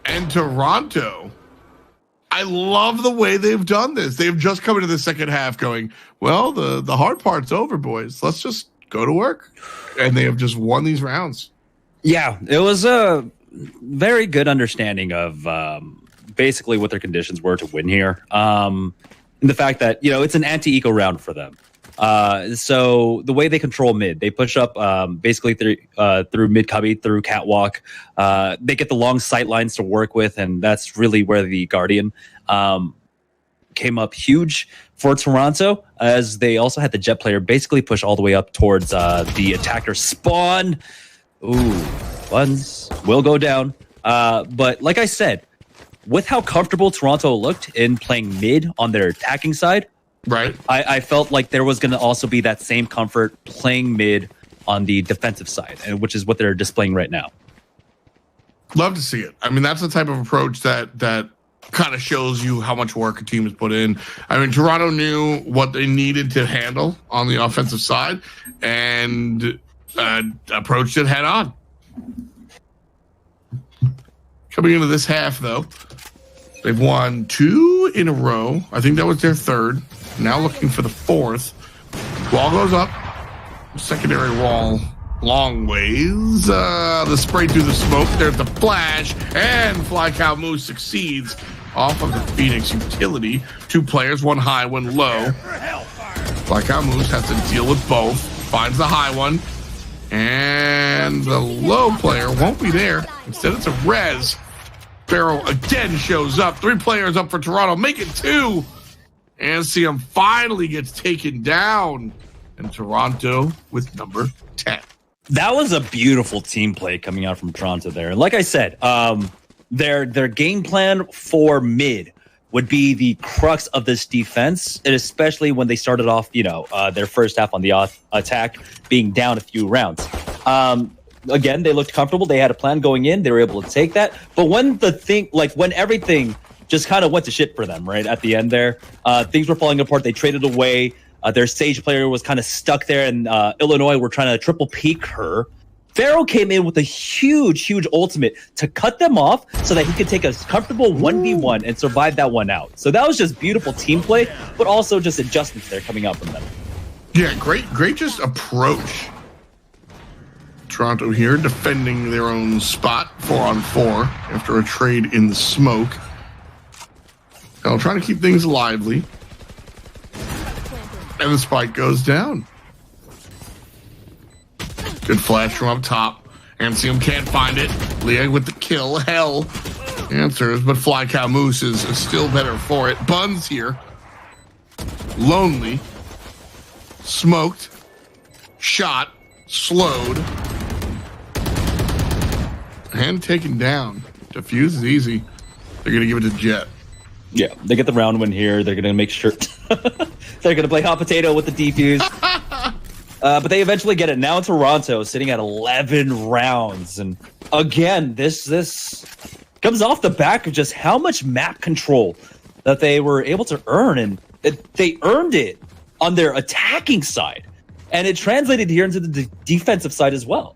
And Toronto, I love the way they've done this. They've just come into the second half going, well, the hard part's over, boys. Let's just go to work. And they have just won these rounds. Yeah, it was a very good understanding of basically what their conditions were to win here. And the fact that, it's an anti-eco round for them. So the way they control mid, they push up basically through mid cubby, through catwalk. They get the long sight lines to work with, and that's really where the Guardian came up huge for Toronto, as they also had the jet player basically push all the way up towards the attacker spawn. Ooh, ones will go down. But like I said, with how comfortable Toronto looked in playing mid on their attacking side, right? I felt like there was going to also be that same comfort playing mid on the defensive side, and which is what they're displaying right now. Love to see it. I mean, that's the type of approach that kind of shows you how much work a team has put in. I mean, Toronto knew what they needed to handle on the offensive side and approached it head on. Coming into this half, though, they've won 2 in a row. I think that was their 3rd. Now looking for the 4th. Wall goes up. Secondary wall, long ways. The spray through the smoke. There's the flash. And Fly Cow Moose succeeds off of the Phoenix utility. 2 players, 1 high, 1 low. Fly Cow Moose has to deal with both. Finds the high one. And the low player won't be there. Instead, it's a res. Pharaoh again shows up. 3 players up for Toronto. Make it 2. And CM finally gets taken down. And Toronto with number 10. That was a beautiful team play coming out from Toronto there. And like I said, their game plan for mid would be the crux of this defense, and especially when they started off, their first half on the attack being down a few rounds. Again, they looked comfortable. They had a plan going in. They were able to take that. But when when everything just kind of went to shit for them, right? At the end there. Things were falling apart. They traded away. Their Sage player was kind of stuck there, and Illinois were trying to triple peek her. Pharaoh came in with a huge ultimate to cut them off so that he could take a comfortable 1v1 and survive that one out. So that was just beautiful team play, but also just adjustments there coming out from them. Yeah, great just approach. Toronto here defending their own spot 4-on-4 after a trade in the smoke. Now trying to keep things lively. And the spike goes down. Good flash from up top. Amsium can't find it. Leah with the kill. Hell answers, but Fly Cow Moose is still better for it. Buns here. Lonely. Smoked. Shot. Slowed. And taken down. Defuse is easy. They're going to give it to Jet. Yeah, they get the round win here. They're going to make sure... They're going to play hot potato with the defuse. But they eventually get it. Now Toronto sitting at 11 rounds. And again, this comes off the back of just how much map control that they were able to earn. And they earned it on their attacking side. And it translated here into the defensive side as well.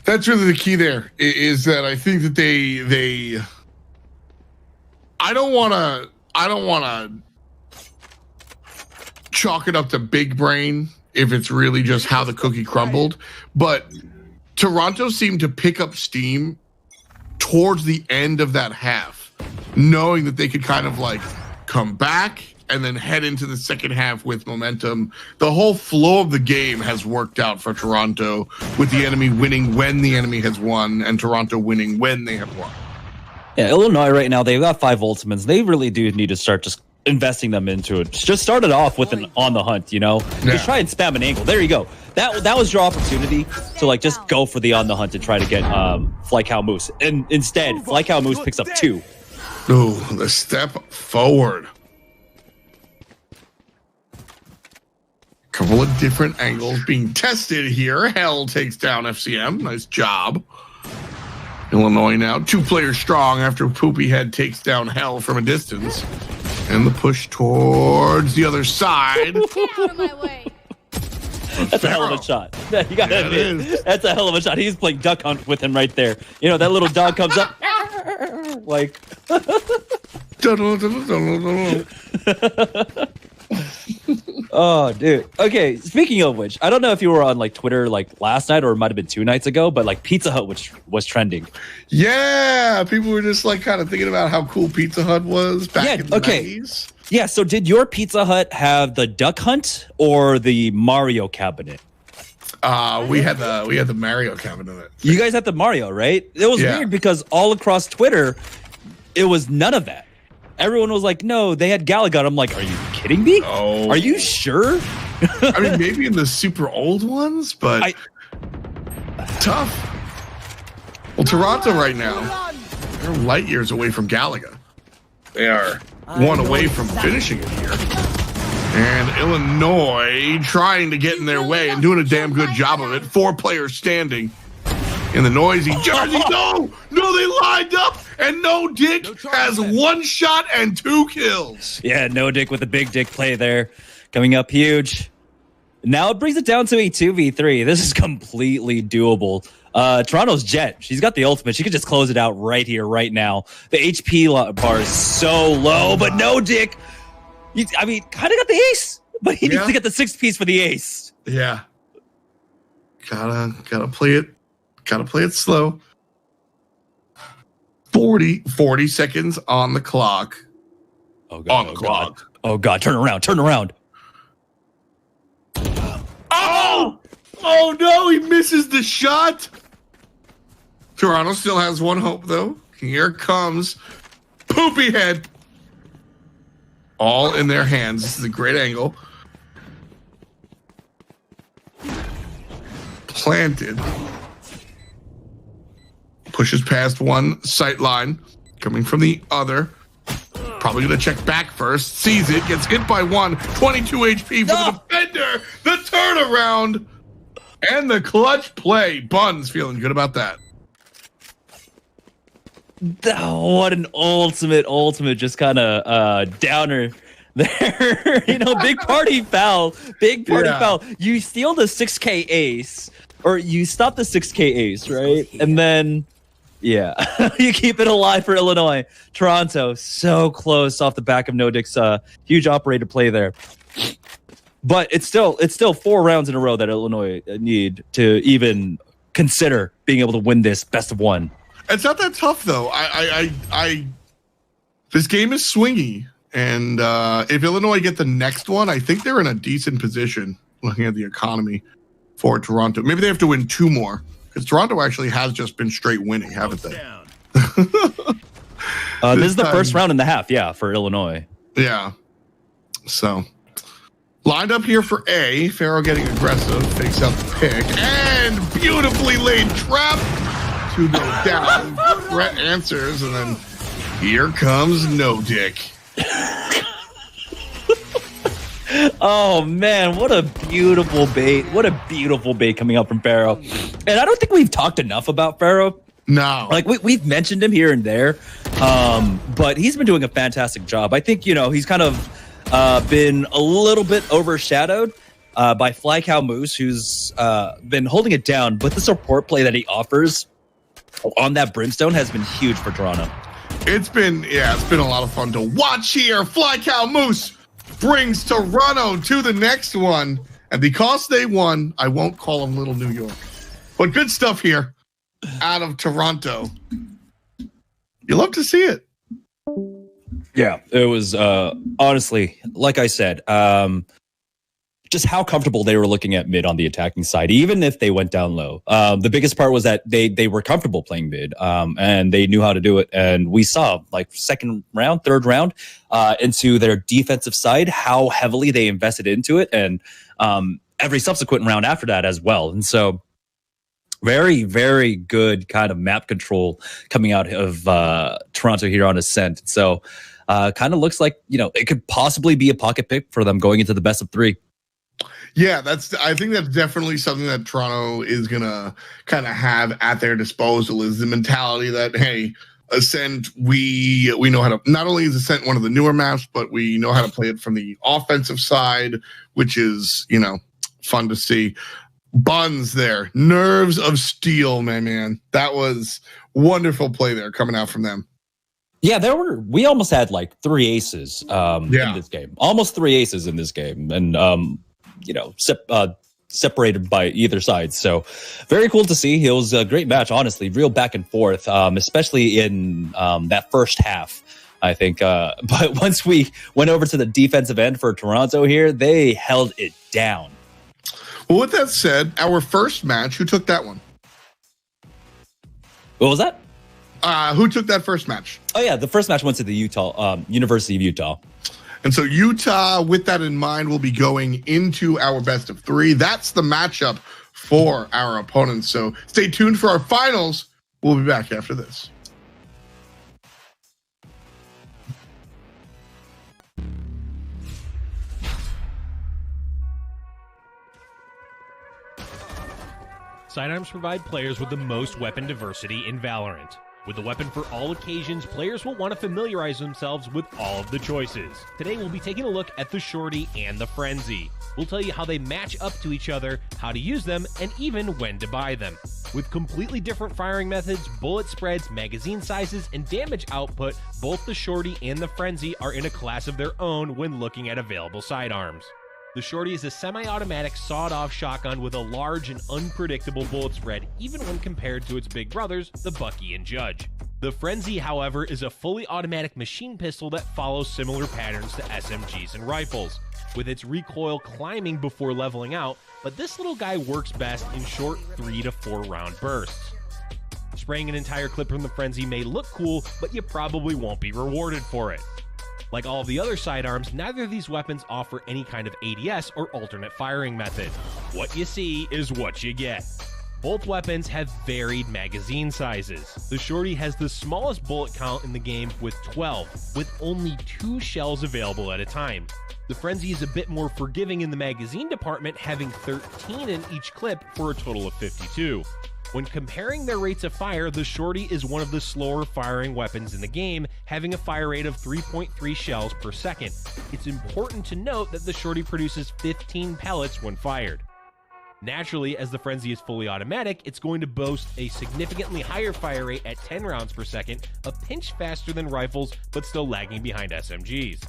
That's really the key there, is that I think that they I don't want to chalk it up to big brain if it's really just how the cookie crumbled, but Toronto seemed to pick up steam towards the end of that half, knowing that they could kind of like come back and then head into the second half with momentum. The whole flow of the game has worked out for Toronto, with the enemy winning when the enemy has won and Toronto winning when they have won. Yeah, Illinois right now, they've got 5 ultimates. They really do need to start just investing them into it. Just start it off with an on the hunt, you know? Yeah. Just try and spam an angle. There you go. That was your opportunity to like just go for the on the hunt and try to get Fly Cow Moose. And instead, Fly Cow Moose picks up 2. Ooh, the step forward. Couple of different angles being tested here. Hell takes down FCM. Nice job. Illinois now 2 players strong after Poopy Head takes down Hell from a distance. And the push towards the other side. Get out of my way. That's a hell of a shot. You gotta admit, that's a hell of a shot. He's playing duck hunt with him right there. You know, that little dog comes up like oh, dude. Okay, speaking of which, I don't know if you were on like Twitter like last night or it might have been 2 nights ago, but like Pizza Hut was trending. Yeah, people were just like kind of thinking about how cool Pizza Hut was back in the 90s. Yeah, so did your Pizza Hut have the duck hunt or the Mario cabinet? We had the Mario cabinet. You guys had the Mario, right? It was weird because all across Twitter, it was none of that. Everyone was like, no, they had Galaga. I'm like, are you kidding me? Oh. Are you sure? I mean, maybe in the super old ones, but tough. Well, Toronto right now, they're light years away from Galaga. They are 1 away from finishing it here. And Illinois trying to get in their way and doing a damn good job of it. 4 players standing in the noisy jersey. No, they lined up, and No Dick has 1 shot and 2 kills. Yeah, No Dick with a big dick play there, coming up huge. Now it brings it down to a 2v3. This is completely doable. Toronto's Jet, she's got the ultimate. She could just close it out right here, right now. The HP bar is so low, but No Dick, I mean, kind of got the ace, but he needs to get the 6th piece for the ace. Yeah, gotta play it. Gotta play it slow. 40 seconds on the clock. Oh god! On the clock. Oh god! Turn around! Oh no! He misses the shot. Toronto still has 1 hope though. Here comes Poopy Head. All in their hands. This is a great angle. Planted. Pushes past one sight line. Coming from the other. Probably going to check back first. Sees it. Gets hit by 1. 22 HP for the defender. The turnaround. And the clutch play. Buns feeling good about that. Oh, what an ultimate just kind of downer there. Big party foul. Big party foul. You steal the 6K ace, or you stop the 6K ace, right? And then, you keep it alive for Illinois. Toronto, so close off the back of Nodick's huge operator play there. But it's still 4 rounds in a row that Illinois need to even consider being able to win this best of 1. It's not that tough though. This game is swingy, and if Illinois get the next one, I think they're in a decent position looking at the economy for Toronto. Maybe they have to win 2 more, because Toronto actually has just been straight winning, haven't they? This is the first round and a half, for Illinois. Yeah. So lined up here for A. Pharaoh getting aggressive, fakes out the pick, and beautifully laid trap to go down. Brett answers, and then here comes No Dick. Oh man, what a beautiful bait. What a beautiful bait coming out from Pharaoh. And I don't think we've talked enough about Pharaoh. No. Like we've mentioned him here and there. But he's been doing a fantastic job. I think, he's kind of been a little bit overshadowed by Fly Cow Moose, who's been holding it down. But the support play that he offers on that Brimstone has been huge for Toronto. It's been a lot of fun to watch here. Fly Cow Moose brings Toronto to the next one. And because they won, I won't call them Little New York. But good stuff here out of Toronto. You love to see it. Yeah, it was honestly, like I said, just how comfortable they were looking at mid on the attacking side, even if they went down low. The biggest part was that they were comfortable playing mid, and they knew how to do it. And we saw, like, second round, third round, into their defensive side, how heavily they invested into it, and every subsequent round after that as well. And so very, very good kind of map control coming out of Toronto here on Ascent. So kind of looks like, it could possibly be a pocket pick for them going into the best of 3. Yeah, I think that's definitely something that Toronto is going to kind of have at their disposal, is the mentality that, hey, Ascent, we know how to, not only is Ascent one of the newer maps, but we know how to play it from the offensive side, which is, fun to see. Buns there, nerves of steel, my man. That was wonderful play there coming out from them. Yeah, we almost had like 3 aces in this game. Almost 3 aces in this game. And, separated by either side. So very cool to see. It was a great match, honestly, real back and forth, especially in that first half, I think. But once we went over to the defensive end for Toronto here, they held it down. Well, with that said, our first match, who took that one? What was that? Who took that first match? Oh, yeah, the first match went to the University of Utah. And so Utah, with that in mind, will be going into our best of 3. That's the matchup for our opponents. So stay tuned for our finals. We'll be back after this. Sidearms provide players with the most weapon diversity in Valorant. With a weapon for all occasions, players will want to familiarize themselves with all of the choices. Today we'll be taking a look at the Shorty and the Frenzy. We'll tell you how they match up to each other, how to use them, and even when to buy them. With completely different firing methods, bullet spreads, magazine sizes, and damage output, both the Shorty and the Frenzy are in a class of their own when looking at available sidearms. The Shorty is a semi-automatic sawed-off shotgun with a large and unpredictable bullet spread, even when compared to its big brothers, the Bucky and Judge. The Frenzy, however, is a fully automatic machine pistol that follows similar patterns to SMGs and rifles, with its recoil climbing before leveling out, but this little guy works best in short 3 to 4 round bursts. Spraying an entire clip from the Frenzy may look cool, but you probably won't be rewarded for it. Like all of the other sidearms, neither of these weapons offer any kind of ADS or alternate firing method. What you see is what you get. Both weapons have varied magazine sizes. The Shorty has the smallest bullet count in the game with 12, with only 2 shells available at a time. The Frenzy is a bit more forgiving in the magazine department, having 13 in each clip for a total of 52. When comparing their rates of fire, the shorty is one of the slower firing weapons in the game, having a fire rate of 3.3 shells per second. It's important to note that the shorty produces 15 pellets when fired. Naturally, as the frenzy is fully automatic, it's going to boast a significantly higher fire rate at 10 rounds per second, a pinch faster than rifles, but still lagging behind SMGs.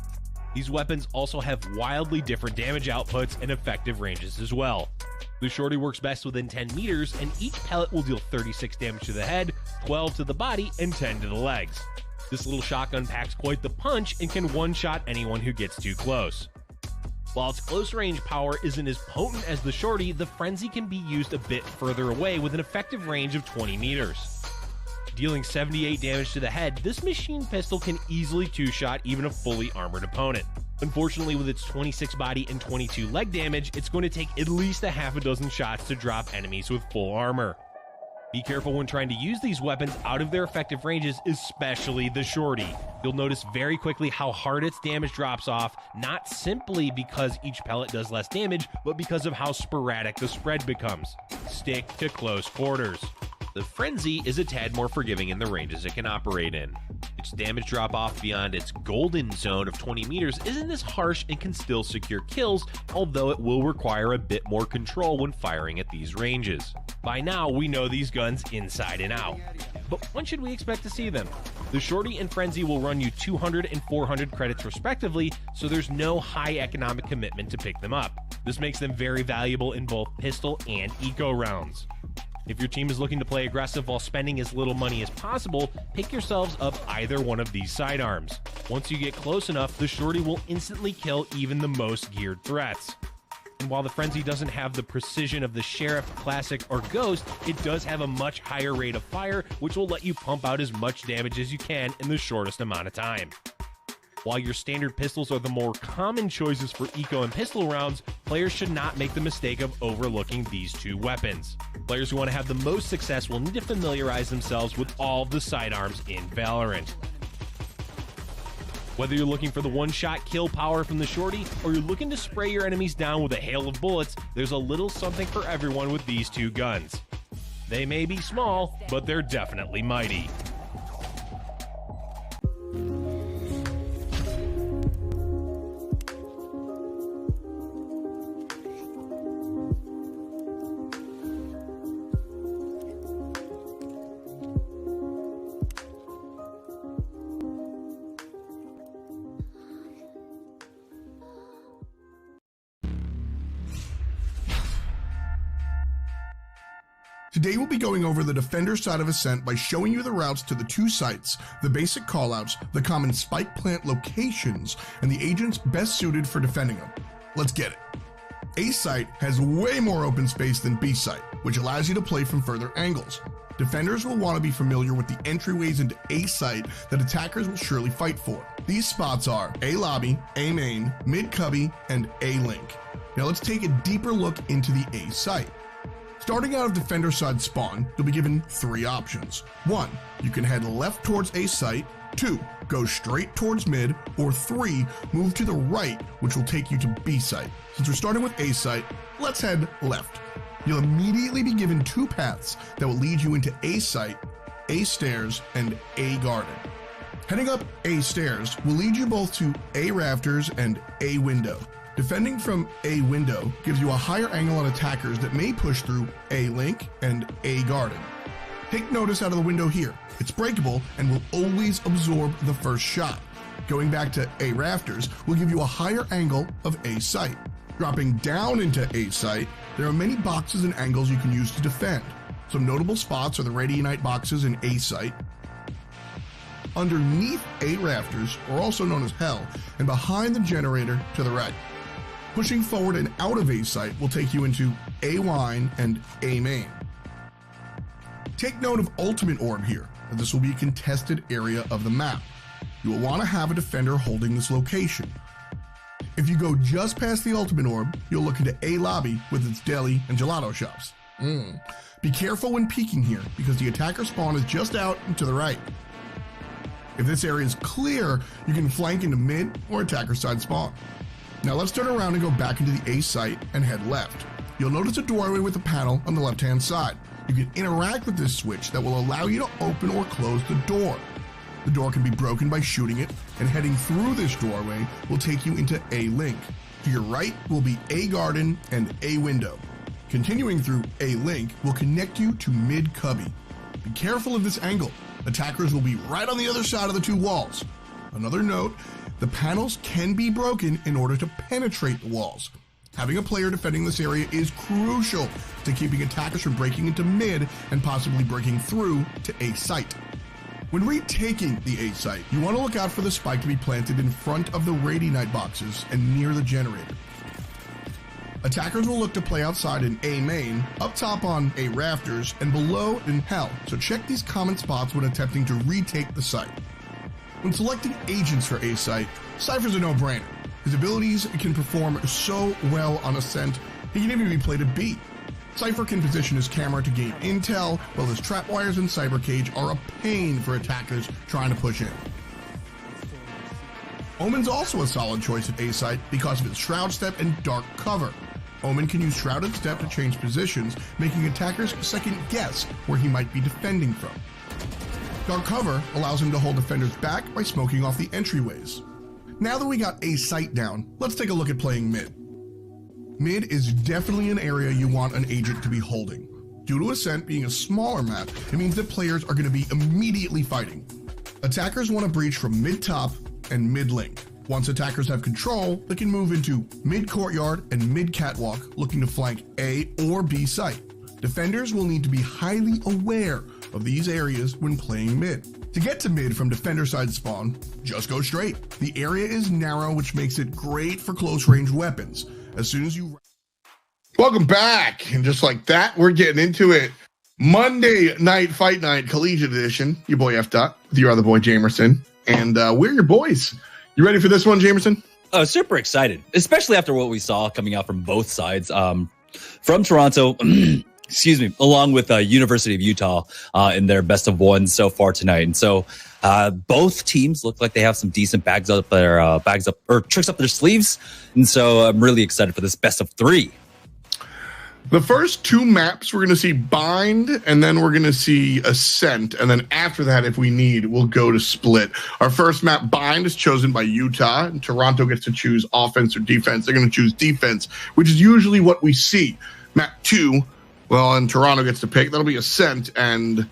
These weapons also have wildly different damage outputs and effective ranges as well. The shorty works best within 10 meters, and each pellet will deal 36 damage to the head, 12 to the body, and 10 to the legs. This little shotgun packs quite the punch and can one-shot anyone who gets too close. While its close-range power isn't as potent as the shorty, the frenzy can be used a bit further away with an effective range of 20 meters. Dealing 78 damage to the head, this machine pistol can easily two-shot even a fully armored opponent. Unfortunately, with its 26 body and 22 leg damage, it's going to take at least a half a dozen shots to drop enemies with full armor. Be careful when trying to use these weapons out of their effective ranges, especially the shorty. You'll notice very quickly how hard its damage drops off, not simply because each pellet does less damage, but because of how sporadic the spread becomes. Stick to close quarters. The frenzy is a tad more forgiving in the ranges it can operate in. Its damage drop off beyond its golden zone of 20 meters isn't as harsh and can still secure kills, although it will require a bit more control when firing at these ranges. By now, we know these guns inside and out. But when should we expect to see them? The shorty and frenzy will run you 200 and 400 credits respectively, so there's no high economic commitment to pick them up. This makes them very valuable in both pistol and eco rounds. If your team is looking to play aggressive while spending as little money as possible, pick yourselves up either one of these sidearms. Once you get close enough, the shorty will instantly kill even the most geared threats. And while the frenzy doesn't have the precision of the Sheriff, Classic, or Ghost, it does have a much higher rate of fire, which will let you pump out as much damage as you can in the shortest amount of time. While your standard pistols are the more common choices for eco and pistol rounds, players should not make the mistake of overlooking these two weapons. Players who want to have the most success will need to familiarize themselves with all the sidearms in Valorant. Whether you're looking for the one-shot kill power from the shorty, or you're looking to spray your enemies down with a hail of bullets, there's a little something for everyone with these two guns. They may be small, but they're definitely mighty. Today we'll be going over the defender side of Ascent by showing you the routes to the two sites, the basic callouts, the common spike plant locations, and the agents best suited for defending them. Let's get it. A site has way more open space than B site, which allows you to play from further angles. Defenders will want to be familiar with the entryways into A site that attackers will surely fight for. These spots are A lobby, A main, mid cubby, and A link. Now let's take a deeper look into the A site. Starting out of defender side spawn, you'll be given three options. 1. You can head left towards A site. 2. Go straight towards mid. Or 3. Move to the right, which will take you to B site. Since we're starting with A site, let's head left. You'll immediately be given two paths that will lead you into A site, A stairs, and A garden. Heading up A stairs will lead you both to A rafters and A window. Defending from A window gives you a higher angle on attackers that may push through A link and A garden. Take notice out of the window here. It's breakable and will always absorb the first shot. Going back to A rafters will give you a higher angle of A site. Dropping down into A site, there are many boxes and angles you can use to defend. Some notable spots are the Radianite boxes in A site, underneath A rafters, or also known as Hell, and behind the generator to the right. Pushing forward and out of A site will take you into A wine and A main. Take note of Ultimate Orb here, as this will be a contested area of the map. You will want to have a defender holding this location. If you go just past the Ultimate Orb, you'll look into A lobby with its deli and gelato shops. Be careful when peeking here, because the attacker spawn is just out and to the right. If this area is clear, you can flank into mid or attacker side spawn. Now let's turn around and go back into the A site and head left. You'll notice a doorway with a panel on the left-hand side. You can interact with this switch that will allow you to open or close the door. The door can be broken by shooting it, and heading through this doorway will take you into A link. To your right will be A garden and A window. Continuing through A link will connect you to mid cubby. Be careful of this angle. Attackers will be right on the other side of the two walls. Another note, the panels can be broken in order to penetrate the walls. Having a player defending this area is crucial to keeping attackers from breaking into mid and possibly breaking through to A site. When retaking the A site, you want to look out for the spike to be planted in front of the Radinite boxes and near the generator. Attackers will look to play outside in A main, up top on A rafters, and below in hell, so check these common spots when attempting to retake the site. When selecting agents for A site, Cypher's a no-brainer. His abilities can perform so well on Ascent, he can even be played at B. Cypher can position his camera to gain intel, while his trapwires and cyber cage are a pain for attackers trying to push in. Omen's also a solid choice at A site because of his Shroud Step and Dark Cover. Omen can use Shrouded Step to change positions, making attackers second guess where he might be defending from. Dark Cover allows him to hold defenders back by smoking off the entryways. Now that we got A site down, let's take a look at playing mid. Mid is definitely an area you want an agent to be holding. Due to Ascent being a smaller map, it means that players are going to be immediately fighting. Attackers want to breach from mid top and mid link. Once attackers have control, they can move into mid courtyard and mid catwalk, looking to flank A or B site. Defenders will need to be highly aware of these areas when playing mid. To get to mid from defender side spawn, just go straight. The area is narrow, which makes it great for close range weapons. As soon as you... Welcome back. And just like that, we're getting into it. Monday Night Fight Night Collegiate Edition. Your boy F. Dot with your other boy Jamerson. And we're your boys. You ready for this one, Jamerson? Oh, super excited, especially after what we saw coming out from both sides. From Toronto, excuse me, along with University of Utah in their best of one so far tonight. And so both teams look like they have some decent tricks up their sleeves. And so I'm really excited for this best of three. The first two maps, we're going to see Bind, and then we're going to see Ascent. And then after that, if we need, we'll go to Split. Our first map, Bind, is chosen by Utah, and Toronto gets to choose offense or defense. They're going to choose defense, which is usually what we see. Map 2, well, and Toronto gets to pick. That'll be Ascent, and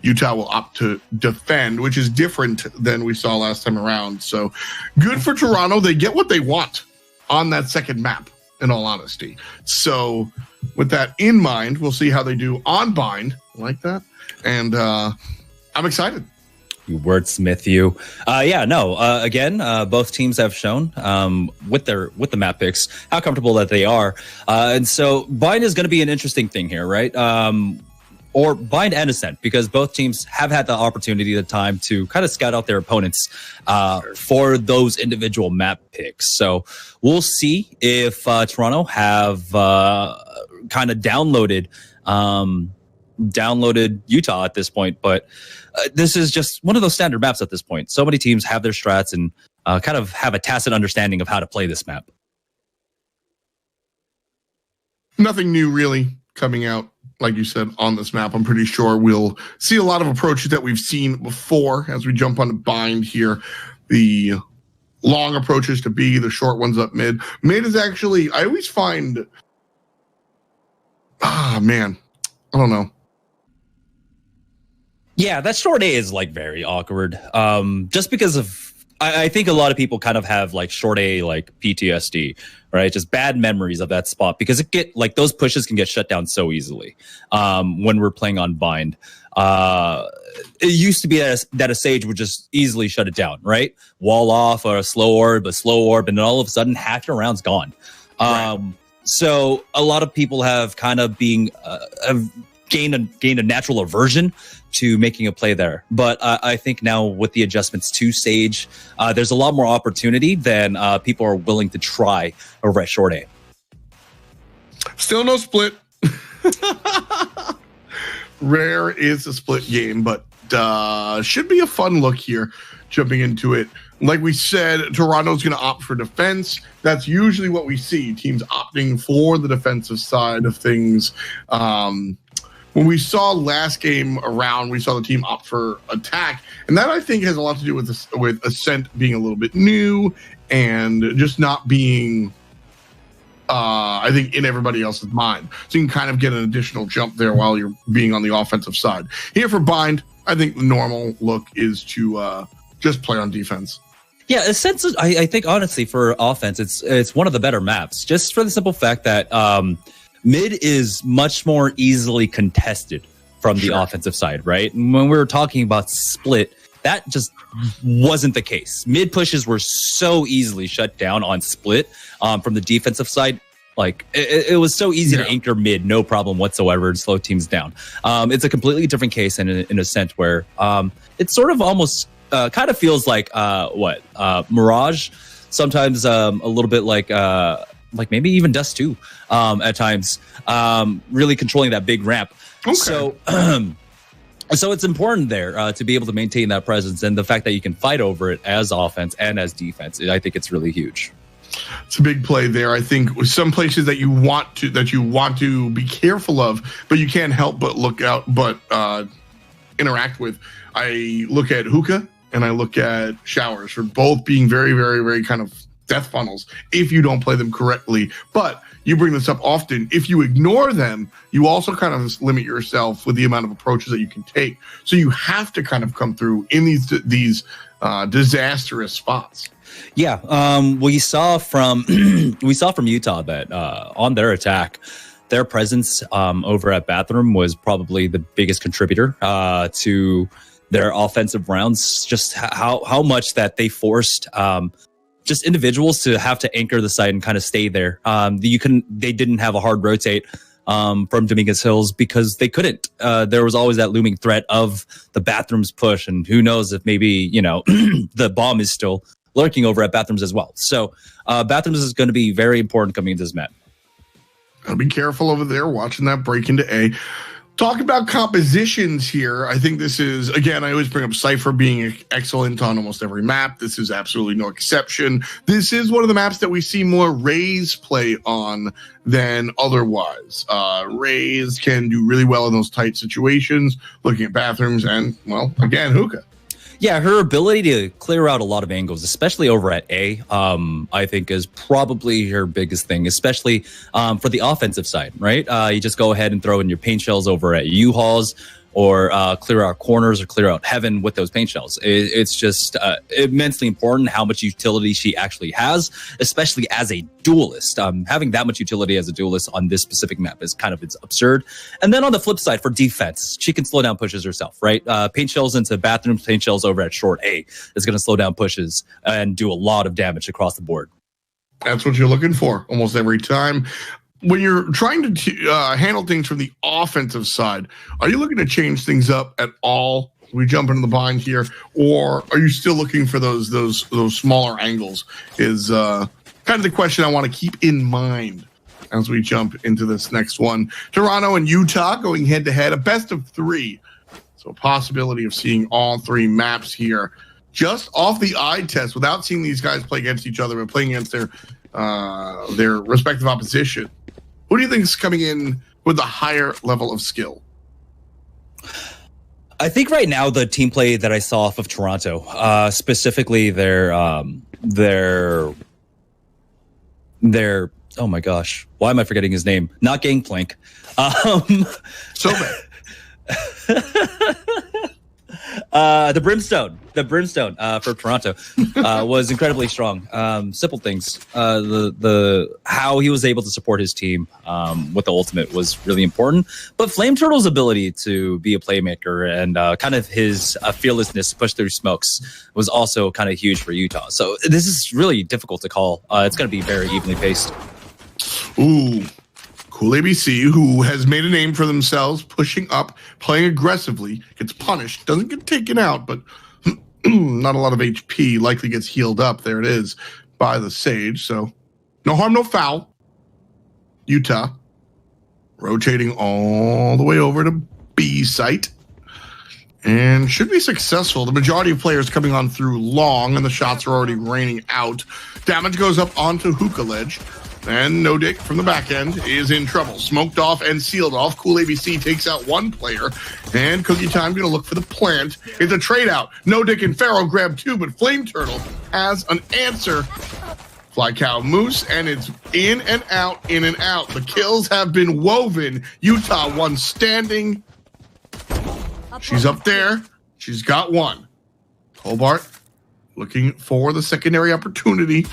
Utah will opt to defend, which is different than we saw last time around. So good for Toronto. They get what they want on that second map, in all honesty. So with that in mind, we'll see how they do on Bind. Like that. And I'm excited. You wordsmith you. Again, both teams have shown with the map picks how comfortable that they are. And so Bind is going to be an interesting thing here, right? Or Bind and Ascent, because both teams have had the opportunity, the time to kind of scout out their opponents for those individual map picks. So we'll see if Toronto have kind of downloaded Utah at this point. But this is just one of those standard maps at this point. So many teams have their strats and kind of have a tacit understanding of how to play this map. Nothing new really coming out. Like you said, on this map, I'm pretty sure we'll see a lot of approaches that we've seen before as we jump on to Bind here. The long approaches to B, the short ones up mid. Mid is actually, I always find, I don't know. Yeah, that short A is like very awkward. Just because of, I think a lot of people kind of have like short A, like PTSD, right? Just bad memories of that spot because those pushes can get shut down so easily when we're playing on Bind. It used to be that a Sage would just easily shut it down, right? Wall off or a slow orb, and then all of a sudden half your round's gone. Right. So a lot of people have kind of have gained a natural aversion to making a play there. But I think now with the adjustments to Sage, there's a lot more opportunity than people are willing to try over at short A. Still no split. Rare is a split game, but should be a fun look here jumping into it. Like we said, Toronto's going to opt for defense. That's usually what we see, teams opting for the defensive side of things. when we saw last game around, we saw the team opt for attack, and that I think has a lot to do with this, with Ascent being a little bit new and just not being, I think, in everybody else's mind. So you can kind of get an additional jump there while you're being on the offensive side. Here for Bind, I think the normal look is to just play on defense. Yeah, Ascent, I think honestly for offense, it's one of the better maps, just for the simple fact that mid is much more easily contested from the offensive side, right? And when we were talking about split, that just wasn't the case. Mid pushes were so easily shut down on split from the defensive side. Like it was so easy to anchor mid, no problem whatsoever, and slow teams down. It's a completely different case in Ascent where it's sort of almost kind of feels like Mirage, sometimes a little bit like maybe even Dust 2 at times, really controlling that big ramp. Okay. So it's important there to be able to maintain that presence, and the fact that you can fight over it as offense and as defense, I think it's really huge. It's a big play there. I think with some places that you want to be careful of, but you can't help but look out, but interact with. I look at Hookah and I look at Showers for both being very, very, very kind of death funnels if you don't play them correctly. But you bring this up often. If you ignore them, you also kind of limit yourself with the amount of approaches that you can take. So you have to kind of come through in these disastrous spots. Yeah, we saw from Utah that on their attack, their presence over at Bathroom was probably the biggest contributor to their offensive rounds. Just how much that they forced just individuals to have to anchor the site and kind of stay there. They didn't have a hard rotate from Dominguez Hills because they couldn't. There was always that looming threat of the Bathrooms push, and who knows if maybe the bomb is still lurking over at Bathrooms as well. So Bathrooms is going to be very important coming into this map. I'll be careful over there watching that break into A. Talk about compositions here. I think this is, again, I always bring up Cypher being excellent on almost every map. This is absolutely no exception. This is one of the maps that we see more Raze play on than otherwise. Raze can do really well in those tight situations, looking at Bathrooms and, well, again, Hookah. Yeah, her ability to clear out a lot of angles, especially over at A, I think is probably her biggest thing, especially for the offensive side, right? You just go ahead and throw in your paint shells over at U-Hauls or clear out corners or clear out heaven with those paint shells. It's just immensely important how much utility she actually has, especially as a duelist. Having that much utility as a duelist on this specific map is it's absurd. And then on the flip side, for defense, she can slow down pushes herself, right? Paint shells into Bathrooms, paint shells over at short A is going to slow down pushes and do a lot of damage across the board. That's what you're looking for almost every time. When you're trying to handle things from the offensive side, are you looking to change things up at all? We jump into the bind here, or are you still looking for those smaller angles? Is kind of the question I want to keep in mind as we jump into this next one. Toronto and Utah going head to head, a best of 3. So a possibility of seeing all 3 maps here, just off the eye test, without seeing these guys play against each other, but playing against their respective opposition. Who do you think is coming in with a higher level of skill? I think right now the team play that I saw off of Toronto, specifically their oh my gosh, why am I forgetting his name? Not Gangplank. So bad. The Brimstone for Toronto was incredibly strong. Simple things. The how he was able to support his team with the ultimate was really important. But Flame Turtle's ability to be a playmaker and kind of his fearlessness to push through smokes was also kind of huge for Utah. So this is really difficult to call. It's going to be very evenly paced. Ooh. Cool ABC, who has made a name for themselves, pushing up, playing aggressively, gets punished, doesn't get taken out, but not a lot of HP, likely gets healed up. There it is, by the Sage. So no harm, no foul. Utah rotating all the way over to B site and should be successful. The majority of players coming on through long, and the shots are already raining out. Damage goes up onto Hookah Ledge. And No Dick from the back end is in trouble. Smoked off and sealed off. Cool ABC takes out one player. And Cookie Time going to look for the plant. It's a trade out. No Dick and Pharaoh grab two, but Flame Turtle has an answer. Fly Cow Moose, and it's in and out, in and out. The kills have been woven. Utah one standing. She's up there. She's got one. Hobart looking for the secondary opportunity.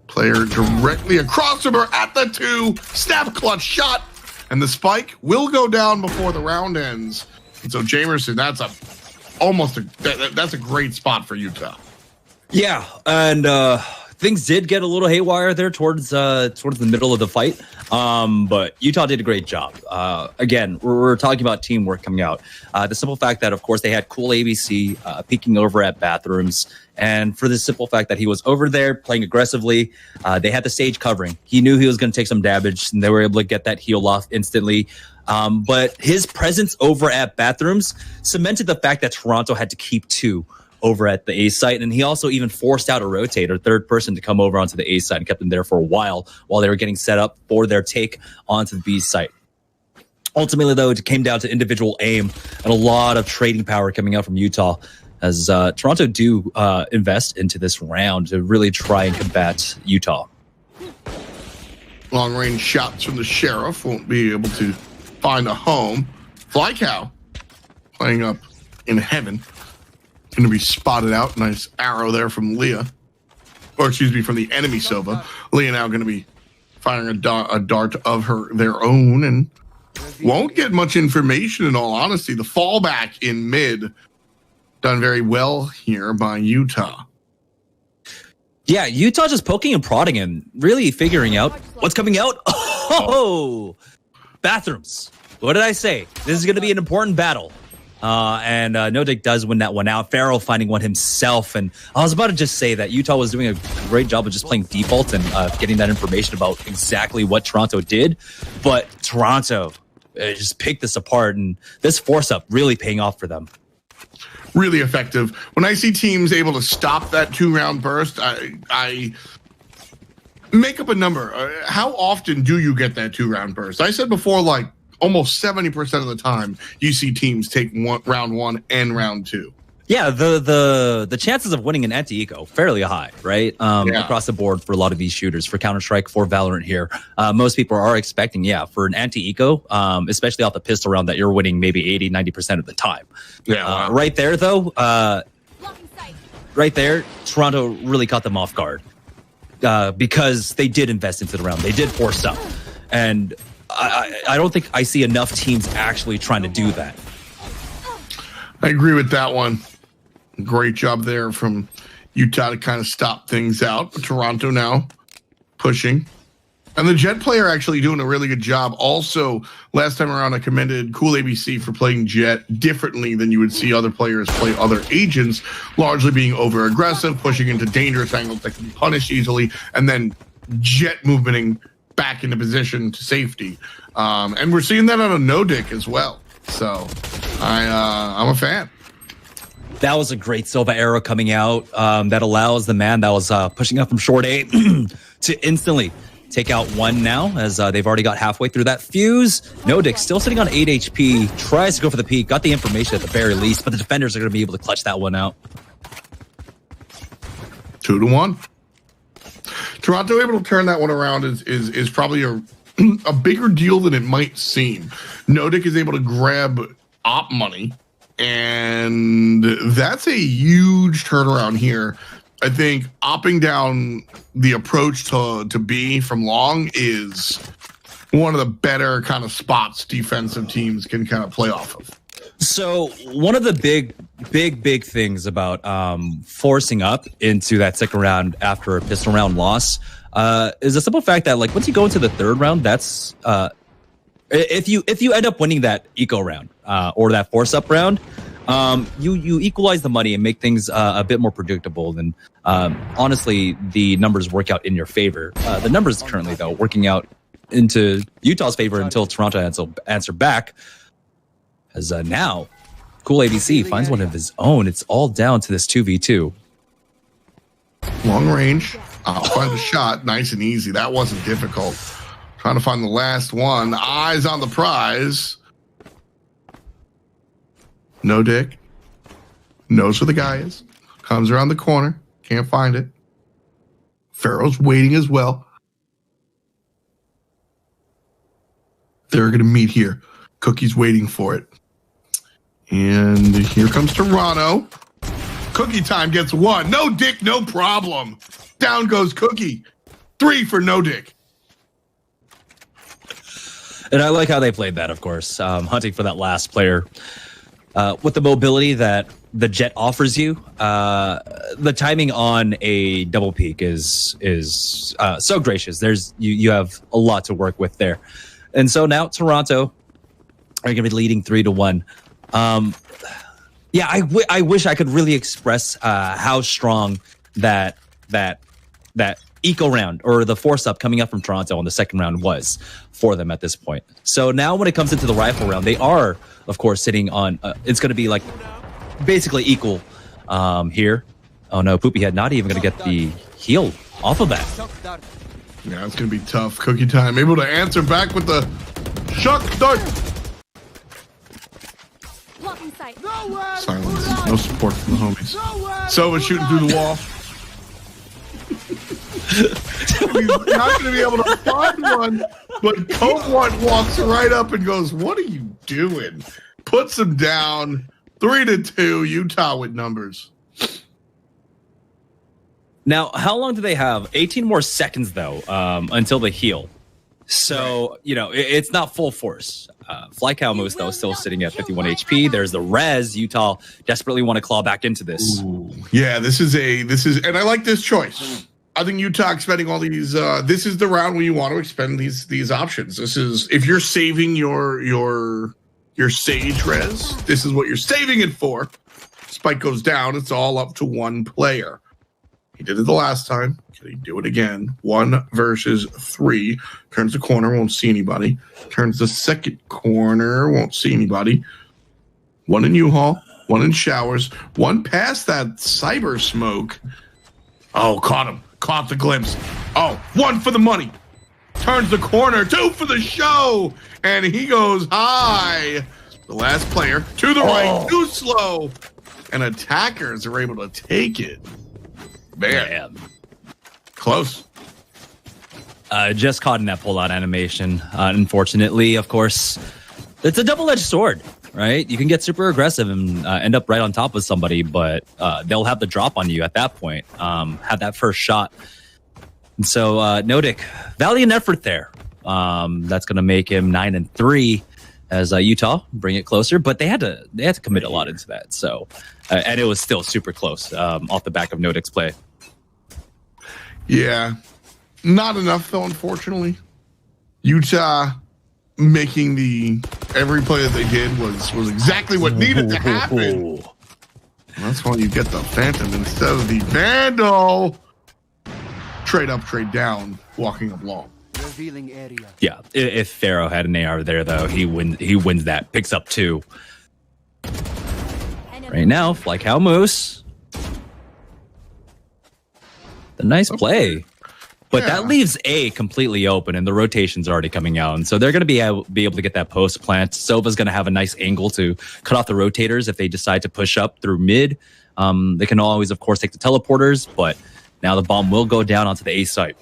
Player directly across from her at the two. Snap clutch shot. And the spike will go down before the round ends. And so Jamerson, that's a great spot for Utah. Yeah, and things did get a little haywire there towards the middle of the fight, but Utah did a great job. Again, we're talking about teamwork coming out. The simple fact that, of course, they had Cool ABC peeking over at bathrooms, and for the simple fact that he was over there playing aggressively, they had the stage covering. He knew he was going to take some damage, and they were able to get that heal off instantly. But his presence over at bathrooms cemented the fact that Toronto had to keep two over at the A site, and he also even forced out a rotator, third person, to come over onto the A site and kept them there for a while they were getting set up for their take onto the B site. Ultimately, though, it came down to individual aim and a lot of trading power coming out from Utah, as Toronto do invest into this round to really try and combat Utah. Long-range shots from the Sheriff won't be able to find a home. Fly Cow playing up in heaven. Going to be spotted out. Nice arrow there from Leah. Or excuse me, from the enemy Sova. Leah now going to be firing a dart of their own, and won't get much information in all honesty. The fallback in mid done very well here by Utah. Yeah, Utah just poking and prodding and really figuring out what's coming out. Oh, bathrooms. What did I say? This is going to be an important battle. And No Dick does win that one out. Pharaoh finding one himself. And I was about to just say that Utah was doing a great job of just playing default and getting that information about exactly what Toronto did. But Toronto just picked this apart, and this force-up really paying off for them. Really effective. When I see teams able to stop that two-round burst, I make up a number. How often do you get that two-round burst? I said before, like, almost 70% of the time you see teams take round one and round two. Yeah, the chances of winning an anti-eco fairly high, right? Across the board for a lot of these shooters, for Counter-Strike, for Valorant here. Most people are expecting, for an anti-eco, especially off the pistol round, that you're winning maybe 80, 90% of the time. Yeah, right there, though, right there, Toronto really caught them off guard because they did invest into the round. They did force up. And I don't think I see enough teams actually trying to do that. I agree with that one. Great job there from Utah to kind of stop things out. Toronto now pushing. And the Jet player actually doing a really good job. Also, last time around, I commended Cool ABC for playing Jet differently than you would see other players play other agents, largely being over-aggressive, pushing into dangerous angles that can be punished easily, and then Jet movementing back into position to safety. And we're seeing that on a No Dick as well. So I'm a fan. That was a great Silva arrow coming out that allows the man that was pushing up from short A to instantly take out one now, as they've already got halfway through that fuse. No Dick still sitting on 8 HP, tries to go for the peak, got the information at the very least, but the defenders are going to be able to clutch that one out. 2-1. Toronto able to turn that one around is probably a bigger deal than it might seem. No Dick is able to grab op money, and that's a huge turnaround here. I think opping down the approach to B from long is one of the better kind of spots defensive teams can kind of play off of. So one of the big things about forcing up into that second round after a pistol round loss is the simple fact that, like, once you go into the third round, that's if you end up winning that eco round or that force up round, you equalize the money and make things a bit more predictable. And honestly, the numbers work out in your favor. The numbers currently, though, working out into Utah's favor until Toronto answer back. As now, Cool ABC finds one of his own. It's all down to this 2v2. Long range. I'll find the shot. Nice and easy. That wasn't difficult. Trying to find the last one. Eyes on the prize. No dick. Knows where the guy is. Comes around the corner. Can't find it. Pharaoh's waiting as well. They're going to meet here. Cookie's waiting for it. And here comes Toronto. Cookie time gets one. No dick, no problem. Down goes Cookie. 3 for no dick. And I like how they played that, of course, hunting for that last player. With the mobility that the Jet offers you, the timing on a double peak is so gracious. You have a lot to work with there. And so now Toronto are going to be leading 3-1. Yeah, I wish I could really express how strong that eco round or the force up coming up from Toronto on the second round was for them at this point. So now when it comes into the rifle round, they are, of course, sitting on, it's going to be like basically equal here. Oh no, Poopy Head not even going to get the heal off of that. Yeah, it's going to be tough. Cookie time able to answer back with the shock dart. Silence. No support from the homies. Sova shooting through the wall. He's not going to be able to find one, but Cope walks right up and goes, "What are you doing?" Puts him down. 3-2. Utah with numbers. Now, how long do they have? 18 more seconds, though, until the heal. So, you know, it's not full force. Fly Cow Moose, though, still sitting at 51 HP. There's the res. Utah desperately want to claw back into this. Ooh. Yeah, this is, and I like this choice. I think Utah expending all these, this is the round where you want to expend these options. This is, if you're saving your Sage res, this is what you're saving it for. Spike goes down, it's all up to one player. He did it the last time. Can he do it again? 1 versus 3. Turns the corner, won't see anybody. Turns the second corner, won't see anybody. 1 in U-Haul, 1 in showers, 1 past that cyber smoke. Oh, caught him. Caught the glimpse. Oh, 1 for the money. Turns the corner, 2 for the show. And he goes high. The last player to the right, too slow. And attackers are able to take it. Man. Close. Just caught in that pull-out animation. Unfortunately, of course, it's a double-edged sword, right? You can get super aggressive and end up right on top of somebody, but they'll have the drop on you at that point. Have that first shot. And so, Nodic, valiant effort there. That's going to make him 9-3 as Utah bring it closer, but they had to commit a lot into that. So, and it was still super close off the back of Nodic's play. Yeah, not enough though, unfortunately. Utah making every play that they did was exactly what needed to happen. That's why you get the Phantom instead of the Vandal. Trade up, trade down, walking up long. Revealing area. Yeah, if Pharaoh had an AR there, though, he wins that. Picks up 2. Right now, Fly Cow Moose. The nice play. But that leaves A completely open, and the rotation's already coming out. And so they're going to be able to get that post plant. Sova's going to have a nice angle to cut off the rotators if they decide to push up through mid. They can always, of course, take the teleporters, but now the bomb will go down onto the A site.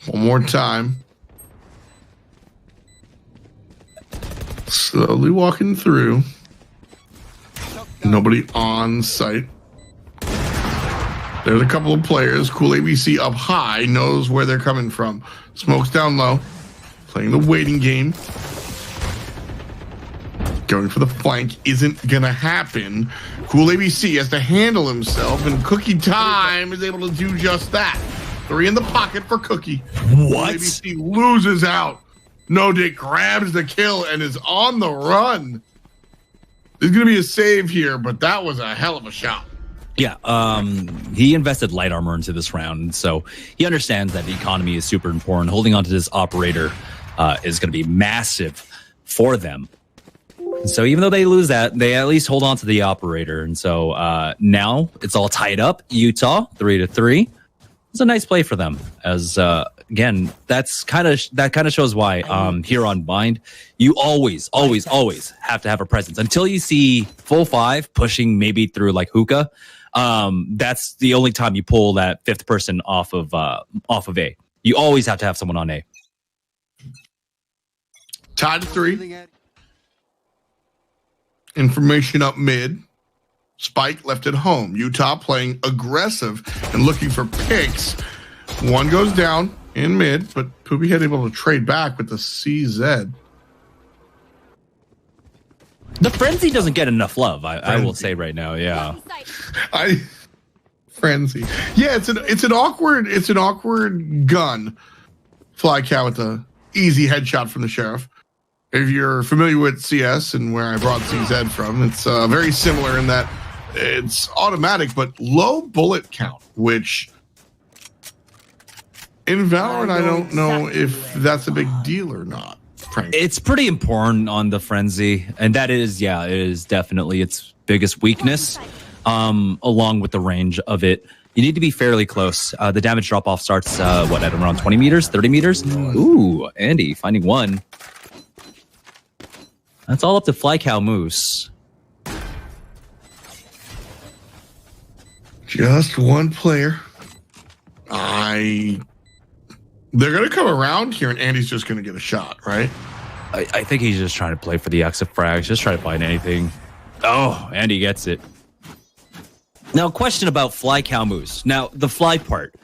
One more time. Slowly walking through. Nobody on site. There's a couple of players. Cool ABC up high, knows where they're coming from. Smoke's down low. Playing the waiting game. Going for the flank isn't going to happen. Cool ABC has to handle himself, and Cookie Time is able to do just that. 3 in the pocket for Cookie. What? Cool ABC loses out. No Dick grabs the kill and is on the run. There's going to be a save here, but that was a hell of a shot. Yeah, he invested light armor into this round, so he understands that the economy is super important. Holding on to this operator is going to be massive for them. So even though they lose that, they at least hold on to the operator. And so now it's all tied up. Utah 3-3. It's a nice play for them. As again, that kind of shows why here on Bind, you always have to have a presence until you see full five pushing maybe through like hookah. That's the only time you pull that fifth person off of A. You always have to have someone on A. Tied at 3. Information up mid. Spike left at home. Utah playing aggressive and looking for picks. One goes down in mid, but Poopy had able to trade back with the CZ. The frenzy doesn't get enough love. I will say right now, yeah. Frenzy. Yeah, it's an awkward gun. Fly cow with the easy headshot from the sheriff. If you're familiar with CS and where I brought CZ from, it's very similar in that it's automatic but low bullet count, which in Valorant I don't know if that's a big deal or not. Frankly. It's pretty important on the frenzy, and that is, yeah, it is definitely its biggest weakness, along with the range of it. You need to be fairly close. The damage drop-off starts, at around 20 meters, 30 meters? Ooh, Andy finding one. That's all up to Fly Cow Moose. Just one player. They're going to come around here, and Andy's just going to get a shot, right? I think he's just trying to play for the exit frags, just try to find anything. Oh, Andy gets it. Now, question about Fly Cow Moose. Now, the fly part.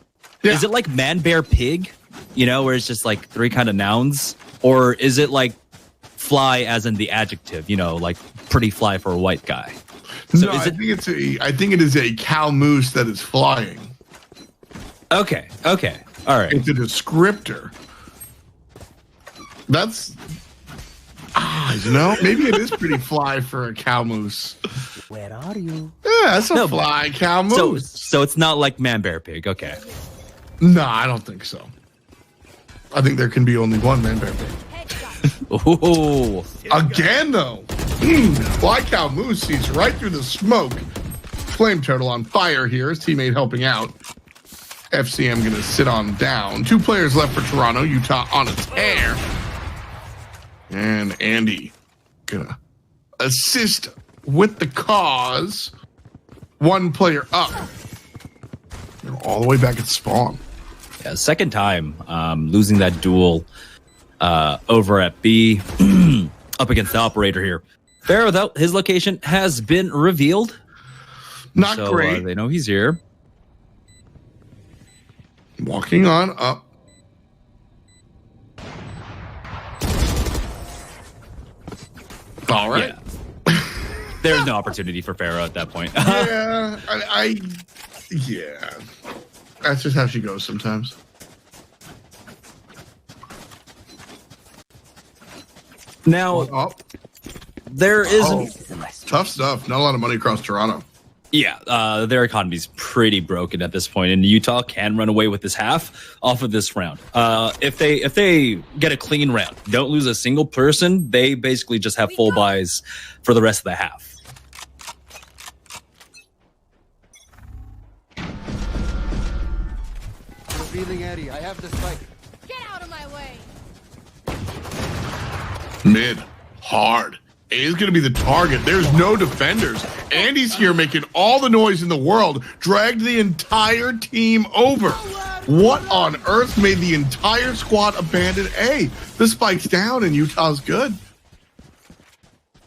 Yeah. Is it like man, bear, pig? You know, where it's just like 3 kind of nouns? Or is it like fly as in the adjective, you know, like pretty fly for a white guy? So no, I think it is a cow moose that is flying. Okay. All right. It's a descriptor. That's maybe it is pretty fly for a cow moose. Where are you? Yeah, that's a fly cow moose. So it's not like man, bear, pig. Okay. No, I don't think so. I think there can be only one man, bear, pig. Ooh. Again, though. Fly cow moose sees right through the smoke. Flame turtle on fire here. His teammate helping out. FCM going to sit on down. 2 players left for Toronto. Utah on a tear. And Andy going to assist with the cause. 1 player up. They're all the way back at spawn. Yeah, second time losing that duel over at B up against the operator here. Pharaoh, though, his location has been revealed. Not great. They know he's here. Walking on up. All right. Yeah. There's no opportunity for Pharaoh at that point. Yeah, yeah. That's just how she goes sometimes. Now, there is tough stuff. Not a lot of money across Toronto. Yeah, their economy's pretty broken at this point, and Utah can run away with this half off of this round. If they get a clean round, don't lose a single person, they basically just have full buys for the rest of the half. Revealing Eddie. I have the spike. Get out of my way. Mid. Hard. A is going to be the target. There's no defenders. Andy's here making all the noise in the world. Dragged the entire team over. What on earth made the entire squad abandon A? The spike's down and Utah's good.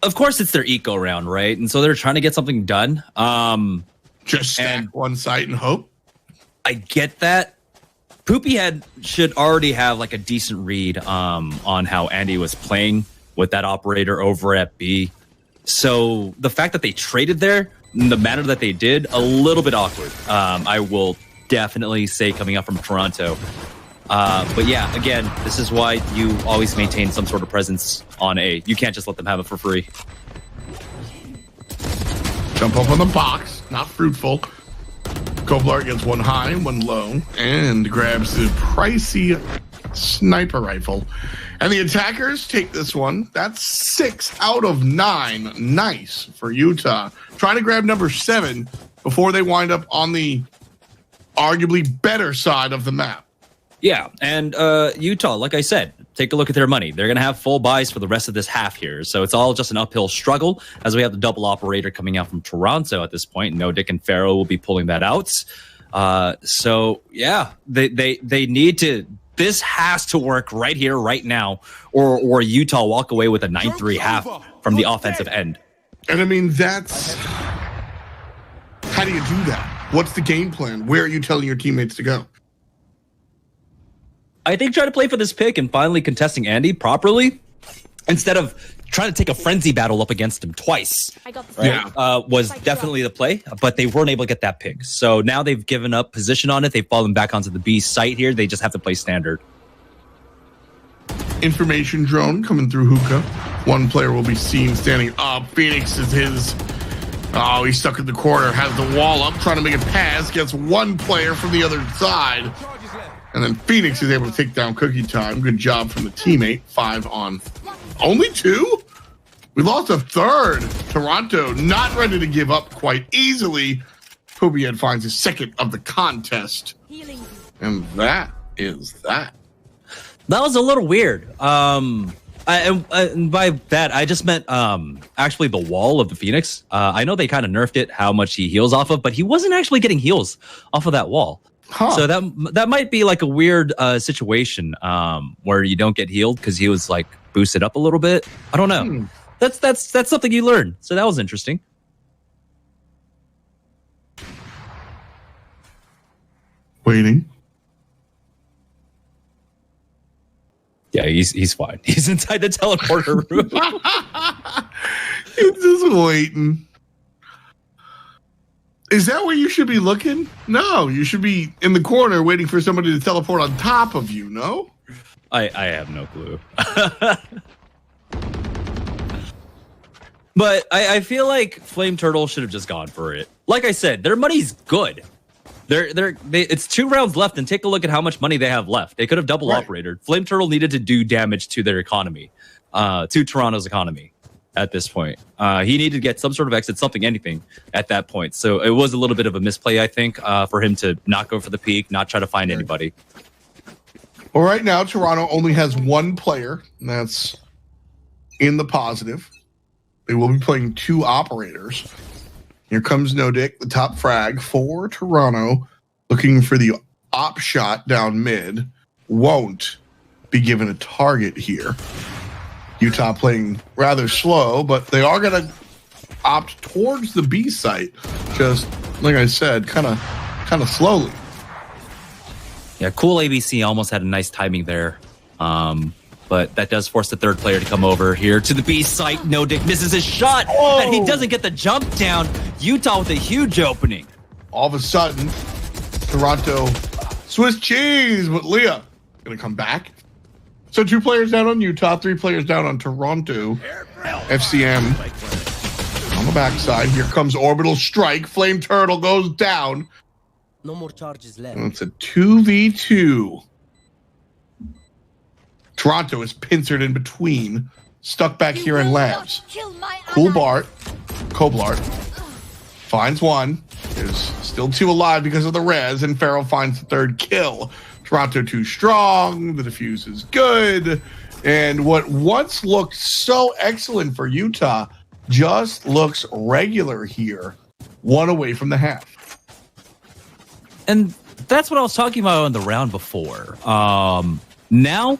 Of course, it's their eco round, right? And so they're trying to get something done. Just stack one site and hope. I get that. Poopy should already have like a decent read on how Andy was playing with that operator over at B. So the fact that they traded there, in the manner that they did, a little bit awkward. I will definitely say coming up from Toronto. But yeah, again, this is why you always maintain some sort of presence on A. You can't just let them have it for free. Jump up on the box, not fruitful. Koblar gets one high, one low, and grabs the pricey sniper rifle. And the attackers take this one. That's 6 out of 9. Nice for Utah. Trying to grab number 7 before they wind up on the arguably better side of the map. Yeah, and Utah, like I said, take a look at their money. They're going to have full buys for the rest of this half here. So it's all just an uphill struggle as we have the double operator coming out from Toronto at this point. No Dick and Pharaoh will be pulling that out. So, yeah, they need to... This has to work right here, right now, or Utah walk away with a 9-3 half from the offensive end. And I mean, that's... How do you do that? What's the game plan? Where are you telling your teammates to go? I think try to play for this pick and finally contesting Andy properly instead of trying to take a frenzy battle up against him twice. I got this. Right? Was definitely the play, but they weren't able to get that pick. So now they've given up position on it. They've fallen back onto the B site here. They just have to play standard. Information drone coming through hookah. One player will be seen standing up. Phoenix is his. Oh, he's stuck in the corner. Has the wall up, trying to make a pass. Gets one player from the other side. And then Phoenix is able to take down Cookie Time. Good job from the teammate. 5 on only 2? We lost a third. Toronto not ready to give up quite easily. Pobiad finds his second of the contest. And that is that. That was a little weird. And by that, I just meant actually the wall of the Phoenix. I know they kind of nerfed it, how much he heals off of, but he wasn't actually getting heals off of that wall. Huh. So that might be like a weird situation where you don't get healed because he was like boosted up a little bit. I don't know. That's something you learn. So that was interesting. Waiting. Yeah, he's fine. He's inside the teleporter room. He's just waiting. Is that where you should be looking? No, you should be in the corner waiting for somebody to teleport on top of you, no? I have no clue. But I feel like Flame Turtle should have just gone for it. Like I said, their money's good. It's 2 rounds left, and take a look at how much money they have left. They could have double operated. Flame Turtle needed to do damage to their economy, to Toronto's economy at this point. He needed to get some sort of exit, something, anything at that point. So it was a little bit of a misplay, I think, for him to not go for the peak, not try to find anybody. Well, right now, Toronto only has 1 player, and that's in the positive. They will be playing 2 operators. Here comes No Dick, the top frag for Toronto, looking for the op shot down mid. Won't be given a target here. Utah playing rather slow, but they are going to opt towards the B site. Just like I said, kind of slowly. Yeah, cool ABC almost had a nice timing there. But that does force the third player to come over here to the B site. No Dick misses his shot, and he doesn't get the jump down. Utah with a huge opening. All of a sudden, Toronto Swiss cheese, but Leah going to come back. So 2 players down on Utah, 3 players down on Toronto. FCM on the backside. Here comes Orbital Strike. Flame Turtle goes down. No more charges left. And it's a 2v2. Toronto is pincered in between, stuck back here in labs. Coolblart finds one. There's still 2 alive because of the res, and Pharaoh finds the 3rd kill. Toronto too strong. The defuse is good. And what once looked so excellent for Utah just looks regular here. 1 away from the half. And that's what I was talking about in the round before. Now,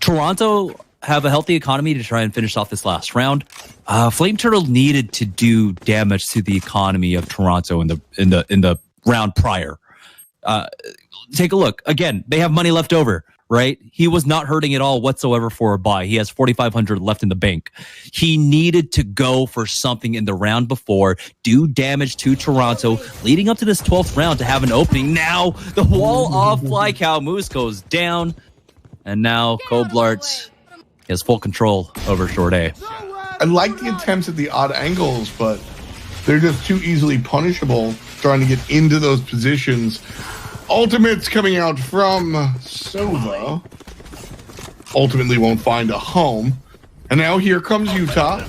Toronto have a healthy economy to try and finish off this last round. Flame Turtle needed to do damage to the economy of Toronto in the round prior. Take a look. Again, they have money left over, right? He was not hurting at all whatsoever for a buy. He has 4,500 left in the bank. He needed to go for something in the round before, do damage to Toronto, leading up to this 12th round to have an opening. Now, the wall off Fly Cow Moose goes down, and now Coblart has full control over Short A. I like the attempts at the odd angles, but they're just too easily punishable trying to get into those positions. Ultimates coming out from Sova. ultimately won't find a home. And now here comes Utah,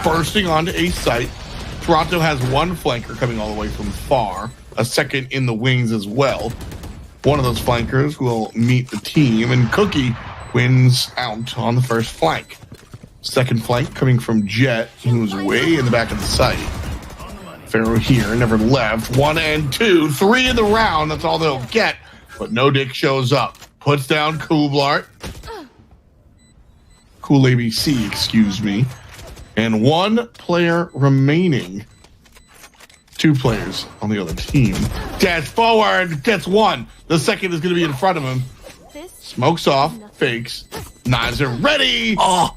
bursting onto a site. Toronto has one flanker coming all the way from far, a second in the wings as well. One of those flankers will meet the team, and Cookie wins out on the first flank. Second flank coming from Jet, who's way in the back of the site. Pharaoh here, never left. 1 and 2, 3 in the round. That's all they'll get. But No Dick shows up. Puts down Kublart. Cool ABC, excuse me. And one player remaining. 2 players on the other team. Dash forward, gets one. The second is going to be in front of him. Smokes off, fakes. Knives are ready. Oh,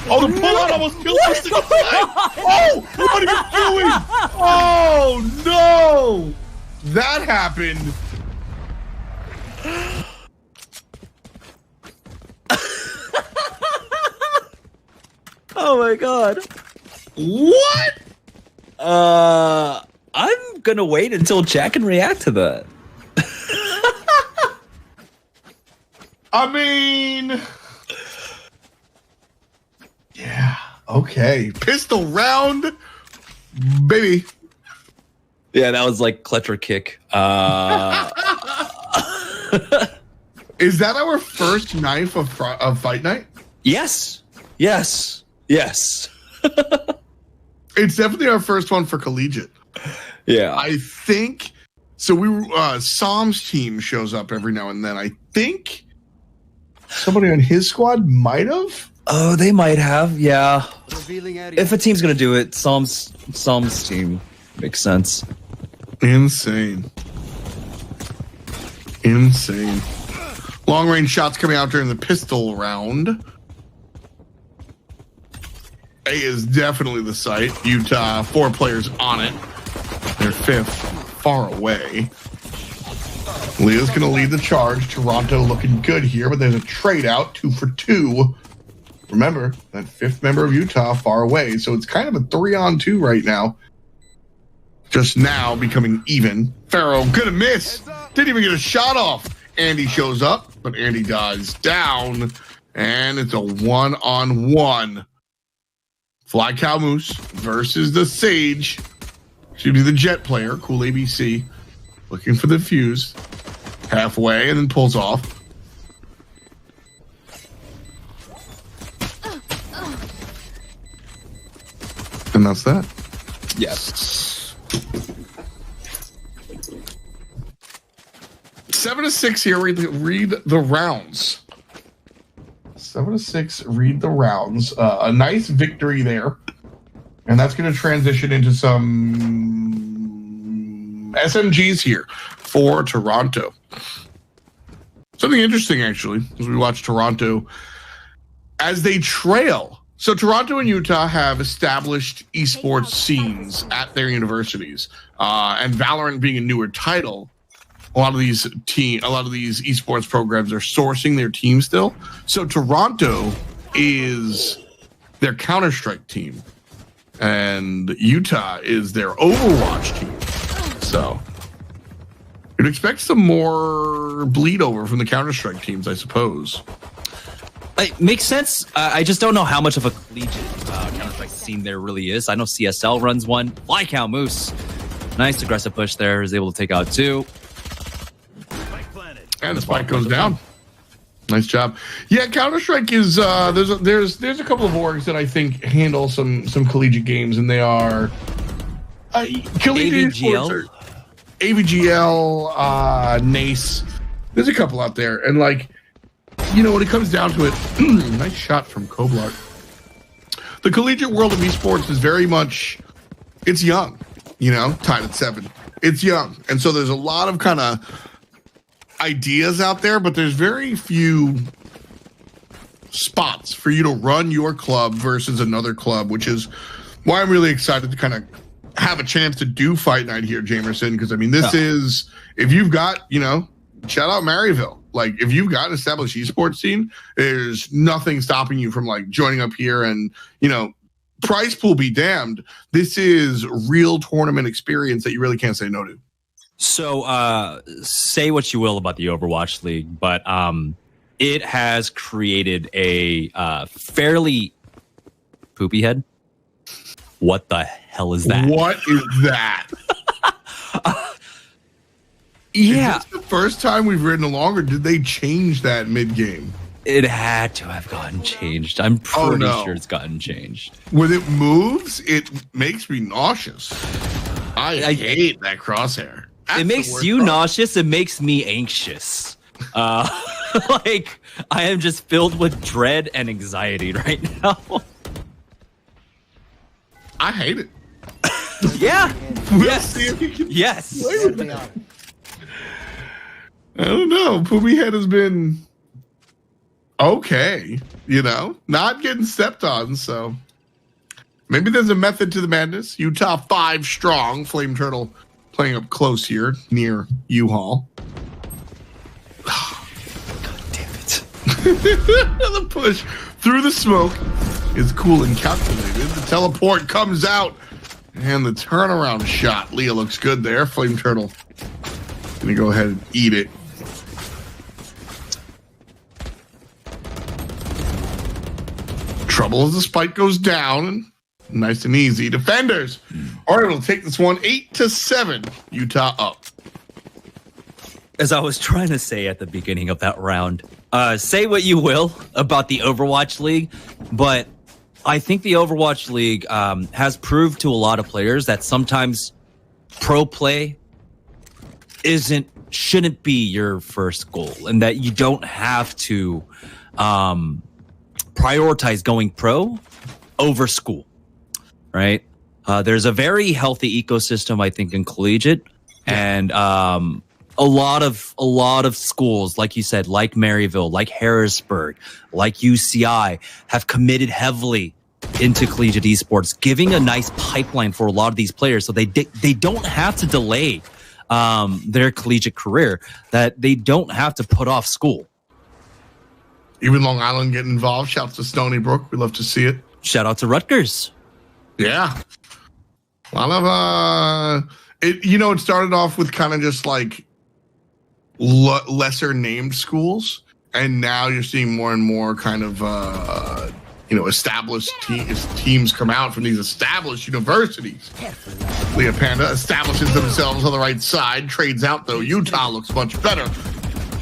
the pullout almost killed us. Oh, what are you doing? Oh, no. That happened. Oh my god. What? I'm gonna wait until Jack can react to that. I mean, yeah, okay. Pistol round, baby. Yeah, that was like clutch or kick. Is that our first knife of fight night? Yes. Yes. Yes. It's definitely our first one for collegiate. Yeah. I think so. Sam's team shows up every now and then. I think somebody on his squad might have. Oh, they might have. Yeah. Revealing area. If a team's gonna do it, Sam's team makes sense. Insane. Long range shots coming out during the pistol round. A is definitely the site. Utah, 4 players on it. They're 5th, far away. Leah's going to lead the charge. Toronto looking good here, but there's a trade out, 2 for 2. Remember, that 5th member of Utah far away, so it's kind of a 3-on-2 right now. Just now becoming even. Pharaoh gonna miss. Didn't even get a shot off. Andy shows up, but Andy dies down, and it's a 1-on-1. Fly Cow Moose versus the Sage. Should be the Jet player, Cool ABC. Looking for the fuse. Halfway and then pulls off. And that's that. Yes. 7-6 here. Read the rounds. 7-6. Read the rounds. A nice victory there, and that's going to transition into some SMGs here for Toronto. Something interesting, actually, as we watch Toronto as they trail. So Toronto and Utah have established esports scenes at their universities, and Valorant being a newer title, a lot of these esports programs are sourcing their team still. So Toronto is their Counter-Strike team, and Utah is their Overwatch team. So you'd expect some more bleed over from the Counter-Strike teams, I suppose. It makes sense. I just don't know how much of a collegiate Counter-Strike scene there really is. I know CSL runs one. Fly Cow Moose. Nice aggressive push there. Is able to take out 2. And the spike goes down. Nice job. Yeah, Counter-Strike is there's a couple of orgs that I think handle some collegiate games, and they are collegiate AVGL, AVGL, NACE. There's a couple out there, and like, you know, when it comes down to it, nice shot from Koblar. The collegiate world of esports is very much, it's young, you know, tied at 7. It's young, and so there's a lot of kind of ideas out there, but there's very few spots for you to run your club versus another club, which is why I'm really excited to kind of have a chance to do Fight Night here, Jamerson, because I mean, this is, if you've got, you know, shout out Maryville, like if you've got an established esports scene, there's nothing stopping you from like joining up here, and you know, prize pool be damned, this is real tournament experience that you really can't say no to. So say what you will about the Overwatch League, but it has created a fairly poopy head. What the hell is that? What is that? Yeah. Is this the first time we've ridden along, or did they change that mid-game? It had to have gotten changed. I'm pretty sure it's gotten changed. When it moves, it makes me nauseous. I hate that crosshair. It makes you nauseous. It makes me anxious. Like, I am just filled with dread and anxiety right now. I hate it. Yeah. Yes. Yes. I don't know. Poopy Head has been okay, you know, not getting stepped on. So maybe there's a method to the madness. Utah 5 strong. Flame Turtle playing up close here near U-Haul. God damn it. The push through the smoke is cool and calculated. The teleport comes out and the turnaround shot. Leah looks good there. Flame Turtle gonna go ahead and eat it. Trouble as the spike goes down. Nice and easy. Defenders are able to take this one 8-7. Utah up. As I was trying to say at the beginning of that round, say what you will about the Overwatch League, but I think the Overwatch League has proved to a lot of players that sometimes pro play shouldn't be your first goal, and that you don't have to prioritize going pro over school, right? There's a very healthy ecosystem, I think, in collegiate, and a lot of schools, like you said, like Maryville, like Harrisburg, like UCI, have committed heavily into collegiate esports, giving a nice pipeline for a lot of these players, so they don't have to delay their collegiate career, that they don't have to put off school. Even Long Island getting involved. Shouts to Stony Brook. We love to see it. Shout out to Rutgers. Yeah. A lot of it. You know, it started off with kind of just like lesser named schools, and now you're seeing more and more kind of established teams come out from these established universities. Leah Panda establishes themselves on the right side, trades out though. Utah looks much better.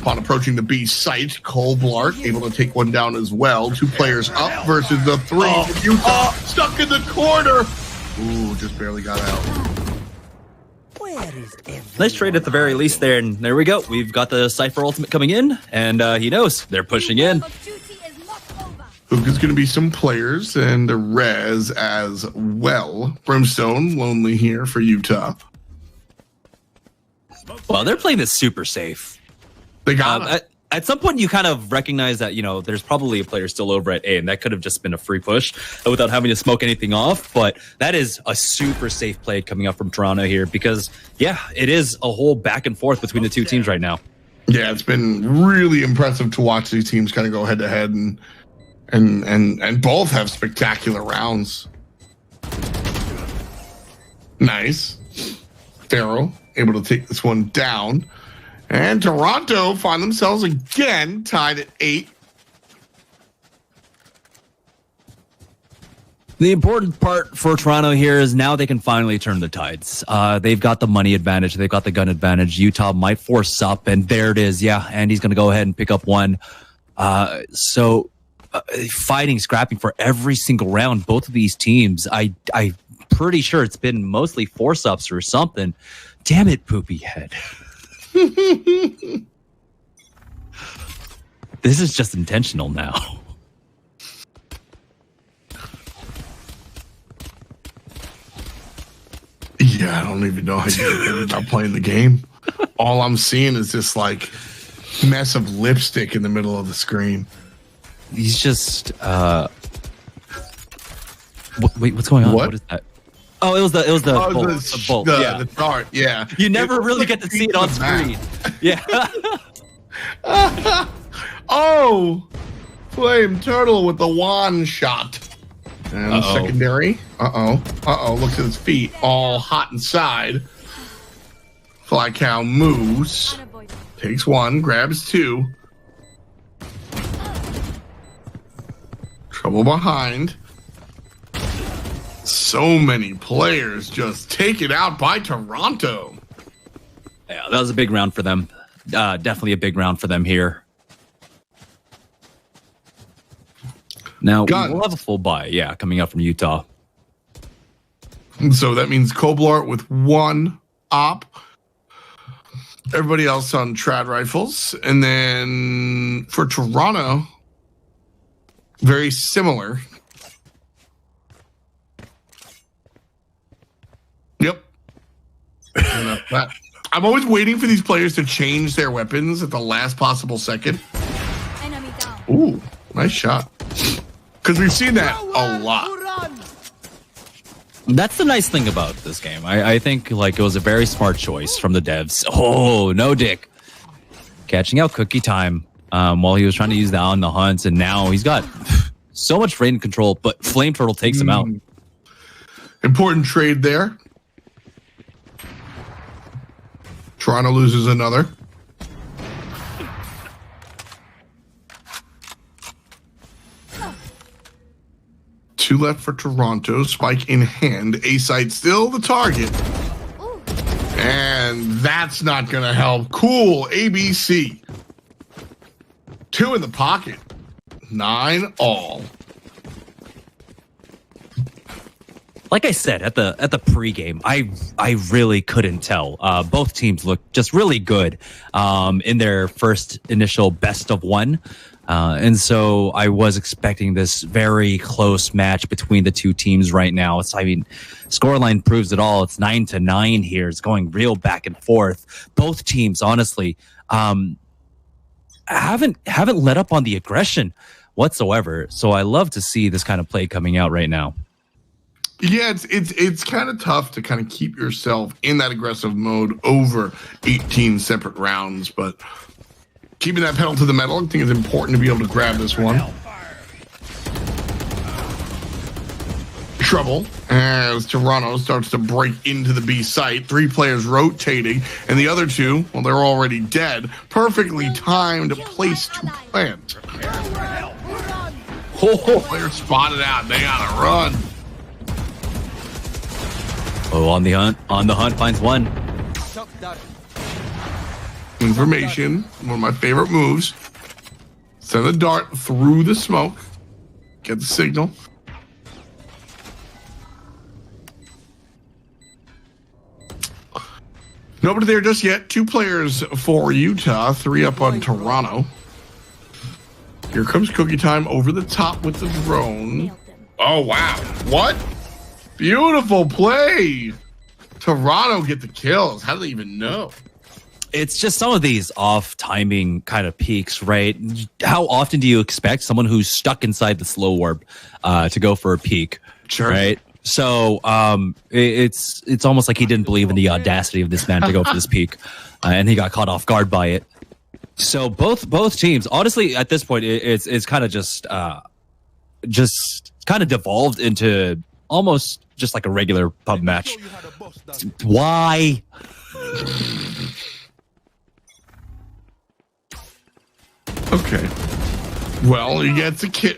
Upon approaching the B site, Cole Blart able to take one down as well. 2 players up versus the 3. Utah stuck in the corner. Ooh, just barely got out. Nice trade at the very least there, and there we go. We've got the Cypher ultimate coming in, and he knows they're pushing in. Look, there's going to be some players and the res as well. Brimstone, lonely here for Utah. Well, they're playing this super safe. They got at some point, you kind of recognize that, you know, there's probably a player still over at A, and that could have just been a free push without having to smoke anything off. But that is a super safe play coming up from Toronto here, because, yeah, it is a whole back and forth between the two teams right now. Yeah, it's been really impressive to watch these teams kind of go head to head, and both have spectacular rounds. Nice. Pharaoh able to take this one down. And Toronto find themselves again tied at 8. The important part for Toronto here is now they can finally turn the tides. They've got the money advantage. They've got the gun advantage. Utah might force up, and there it is. Yeah, Andy's going to go ahead and pick up one. Fighting, scrapping for every single round. Both of these teams, I'm pretty sure it's been mostly force-ups or something. Damn it, Poopy Head. This is just intentional now. Yeah, I don't even know how you're not playing the game. All I'm seeing is this like mess of lipstick in the middle of the screen. He's just wait, what's going on? What is that? Oh, it was the bolt. The dart, yeah. You never really get to see it on screen. Yeah. Oh, Flame Turtle with the wand shot. And secondary. Looks at his feet, all hot inside. Fly Cow moves. Takes one, grabs 2. Couple behind. So many players just taken out by Toronto. Yeah, that was a big round for them. Definitely a big round for them here. Now, we'll have a full buy, yeah, coming up from Utah. And so that means Koblar with 1 op. Everybody else on trad rifles. And then for Toronto, very similar. Yep. I'm always waiting for these players to change their weapons at the last possible second. Enemy down. Ooh, nice shot. Because we've seen that a lot. That's the nice thing about this game. I think like it was a very smart choice from the devs. Oh, no dick. Catching out Cookie Time while he was trying to use that on the hunts, and now he's got so much rain control, but Flame Turtle takes him out. Important trade there. Toronto loses another. Two left for Toronto. Spike in hand. A-side still the target. Ooh. And that's not going to help. Cool. ABC. 2 in the pocket. 9 all. Like I said at the pregame, I really couldn't tell. Both teams looked just really good in their first initial best of 1. And so I was expecting this very close match between the two teams right now. Scoreline proves it all. It's 9-9 here. It's going real back and forth. Both teams, honestly, haven't let up on the aggression whatsoever. So I love to see this kind of play coming out right now. Yeah, it's kind of tough to kind of keep yourself in that aggressive mode over 18 separate rounds, but keeping that pedal to the metal, I think it's important to be able to grab this one. Trouble as Toronto starts to break into the B site. 3 players rotating, and the other 2, well, they're already dead. Perfectly timed place to plant. Player spotted out. They gotta run. Oh, on the hunt finds one. Information, one of my favorite moves. Send a dart through the smoke. Get the signal. Nobody there just yet. 2 players for Utah, 3 up on Toronto. Here comes Cookie Time over the top with the drone. Oh, wow. What? Beautiful play. Toronto get the kills. How do they even know? It's just some of these off timing kind of peaks, right? How often do you expect someone who's stuck inside the slow warp to go for a peak? Sure. Right. So it's almost like he didn't believe in the audacity of this man to go for this peak, and he got caught off guard by it. So both teams, honestly, at this point, it's kind of just kind of devolved into almost just like a regular pub match. Why? Okay. Well, he gets a kill.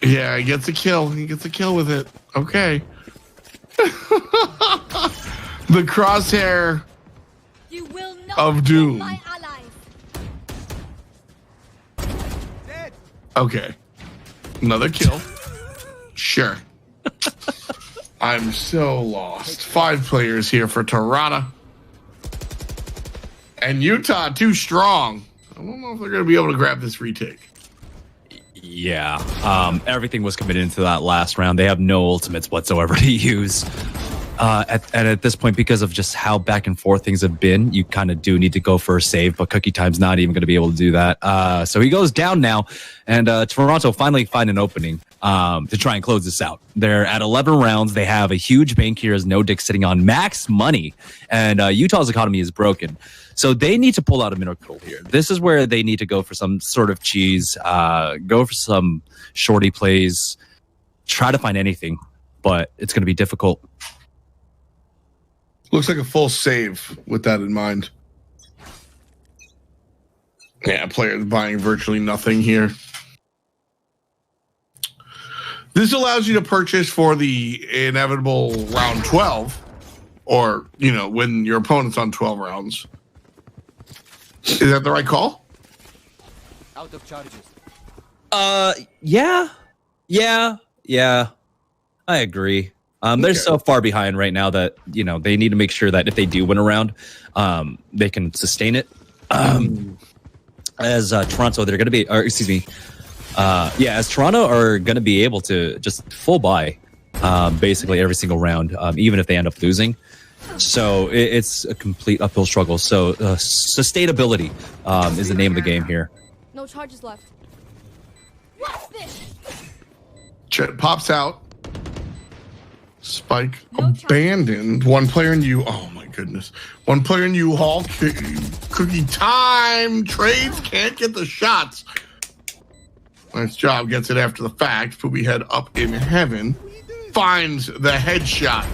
Yeah, he gets a kill. He gets a kill with it. Okay. The crosshair You will not of kill doom. my allies. Okay. Another kill. Sure. I'm so lost. 5 players here for Toronto. And Utah too strong. I don't know if they're going to be able to grab this retake. Yeah. Everything was committed into that last round. They have no ultimates whatsoever to use. At this point, because of just how back and forth things have been, you kind of do need to go for a save, but Cookie Time's not even going to be able to do that. So he goes down now, and Toronto finally find an opening to try and close this out. They're at 11 rounds. They have a huge bank here as No Dick sitting on max money, and Utah's economy is broken. So they need to pull out a miracle here. This is where they need to go for some sort of cheese, go for some shorty plays, try to find anything, but it's going to be difficult. Looks like a full save with that in mind. Yeah, players buying virtually nothing here. This allows you to purchase for the inevitable round 12, or, you know, when your opponent's on 12 rounds. Is that the right call? Out of charges. Yeah. I agree. They're so far behind right now that, you know, they need to make sure that if they do win a round, they can sustain it. As Toronto, they're going to be, or excuse me, as Toronto are going to be able to just full buy basically every single round, even if they end up losing. So it's a complete uphill struggle. So sustainability is the name of the game here. No charges left. What's this? Jet pops out. Spike abandoned. One player in you. Oh my goodness. One player in U-Haul. Cookie time. Trades can't get the shots. Nice job. Gets it after the fact. Poopy head up in heaven. Finds the headshot.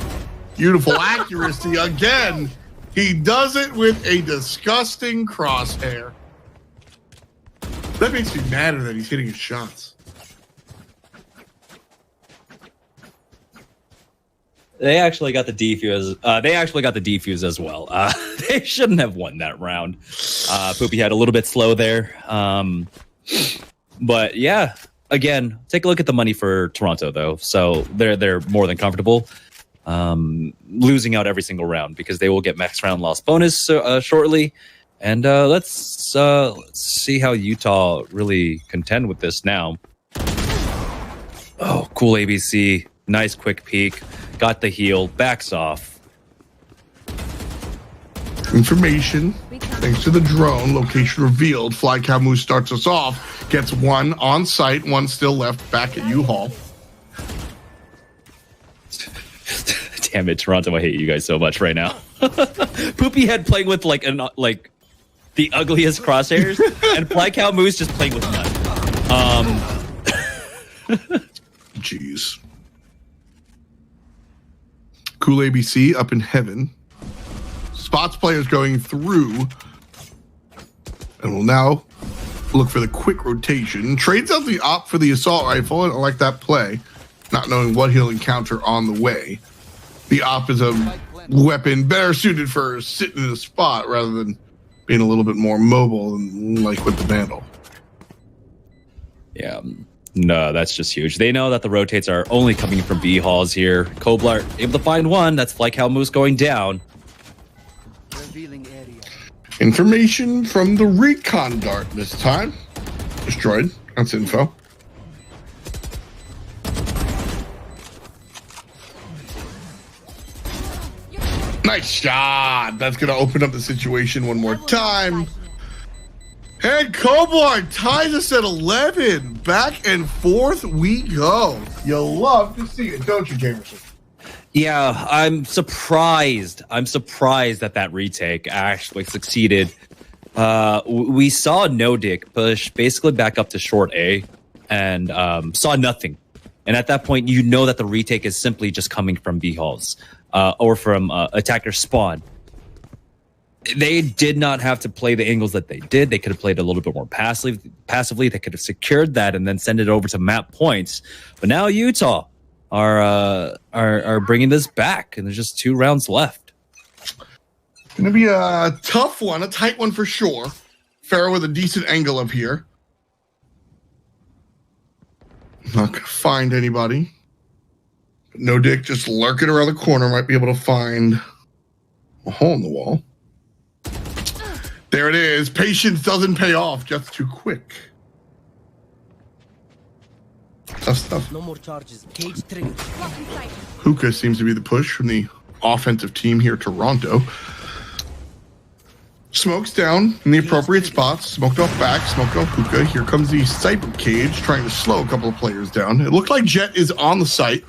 Beautiful accuracy again. He does it with a disgusting crosshair. That makes me madder that he's hitting his shots. They actually got the defuse. As well. They shouldn't have won that round. Poopy had a little bit slow there. But yeah, again, take a look at the money for Toronto though. So they're more than comfortable losing out every single round because they will get max round loss bonus shortly. And let's see how Utah really contend with this now. Oh, cool ABC. Nice quick peek. Got the heal. Backs off. Information. Thanks to the drone. Location revealed. Fly Cow Moose starts us off. Gets one on site. One still left back at U-Haul. Damn it, Toronto! I hate you guys so much right now. Poopy head playing with like the ugliest crosshairs, and Fly Cow Moose just playing with none. Jeez. Cool ABC up in heaven. Spots players going through. And will now look for the quick rotation. Trades out the op for the assault rifle. And I like that play. Not knowing what he'll encounter on the way. The op is a weapon better suited for sitting in a spot rather than being a little bit more mobile and like with the Vandal. Yeah. No, that's just huge. They know that the rotates are only coming from B halls here. Koblar able to find one. That's Fly Cow Moose going down. Revealing area. Information from the recon dart this time. Destroyed. That's info. Nice shot. That's going to open up the situation one more time. And Koblar ties us at 11. Back and forth we go. You love to see it, don't you, Jamerson? Yeah, I'm surprised. That retake actually succeeded. We saw No Dick push basically back up to short A and saw nothing. And at that point, you know that the retake is simply just coming from B halls or from attacker spawn. They did not have to play the angles that they did. They could have played a little bit more passively. They could have secured that and then send it over to map points. But now Utah are bringing this back, and there's just 2 rounds left. Gonna be a tough one, a tight one for sure. Farah with a decent angle up here. Not gonna find anybody. No Dick just lurking around the corner. Might be able to find a hole in the wall. There it is. Patience doesn't pay off just too quick. Tough stuff. No more charges. Cage trigger. Hookah seems to be the push from the offensive team here, Toronto. Smokes down in the appropriate spots. Smoked off back. Smoked off Hookah. Here comes the Cyber Cage trying to slow a couple of players down. It looked like Jet is on the site.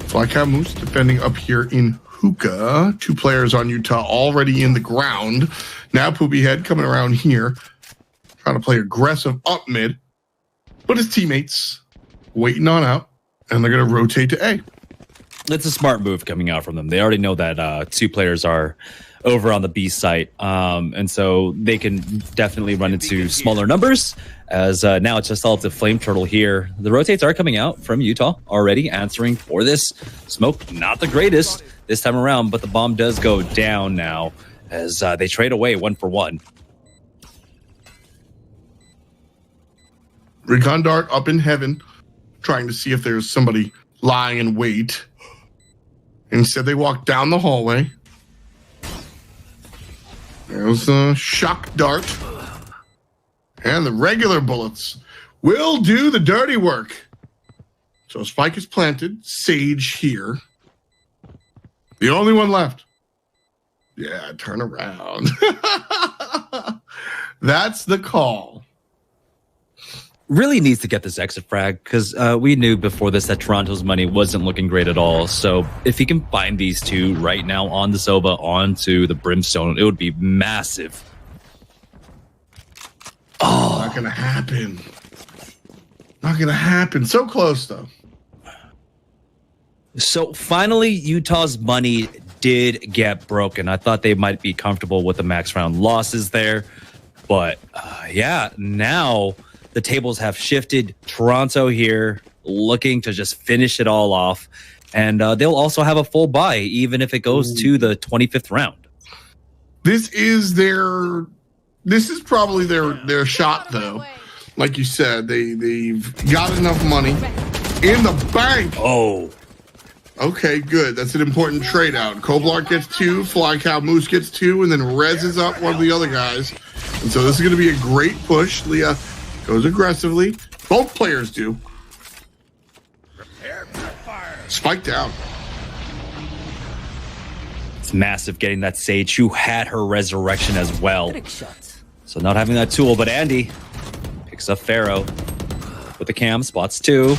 Fly Cow Moose defending up here in Hookah. 2 players on Utah already in the ground. Now Poopy Head coming around here. Trying to play aggressive up mid. But his teammates waiting on out. And they're going to rotate to A. It's a smart move coming out from them. They already know that 2 players are over on the B site. And so they can definitely run into smaller numbers as now it's just all to Flame Turtle here. The rotates are coming out from Utah already, answering for this. Smoke, not the greatest this time around, but the bomb does go down now as they trade away 1 for 1. Recon Dart up in heaven, trying to see if there's somebody lying in wait. Instead, they walk down the hallway. There's a shock dart. And the regular bullets will do the dirty work. So Spike is planted. Sage here. The only one left. Yeah, turn around. That's the call. Really needs to get this exit frag because we knew before this that Toronto's money wasn't looking great at all. So if he can find these two right now on the Sova onto the Brimstone, it would be massive. Oh, not gonna happen. Not gonna happen. So close though. So finally, Utah's money did get broken. I thought they might be comfortable with the max round losses there, but yeah, now the tables have shifted. Toronto here looking to just finish it all off, and they'll also have a full buy even if it goes to the 25th round. This is probably their shot though. Like you said, they've got enough money in the bank. Oh. Okay, good. That's an important trade out. Koblar gets 2, Fly Cow Moose gets 2, and then Rez is up one of the other guys. And so this is going to be a great push. Leah goes aggressively. Both players do. Spike down. It's massive getting that Sage who had her resurrection as well. So not having that tool, but Andy picks up Pharaoh with the cam, spots 2.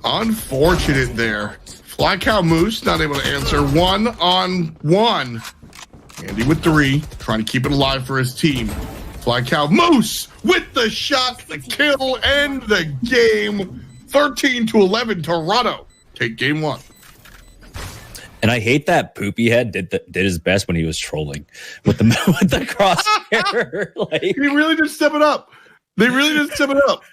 Unfortunate there. Fly Cow Moose not able to answer 1-on-1. Andy with 3, trying to keep it alive for his team. Fly Cow Moose with the shot, the kill, and the game. 13-11, Toronto take game 1. And I hate that Poopy Head did his best when he was trolling with the with the crosshair. Like, he really did step it up. They really did step it up.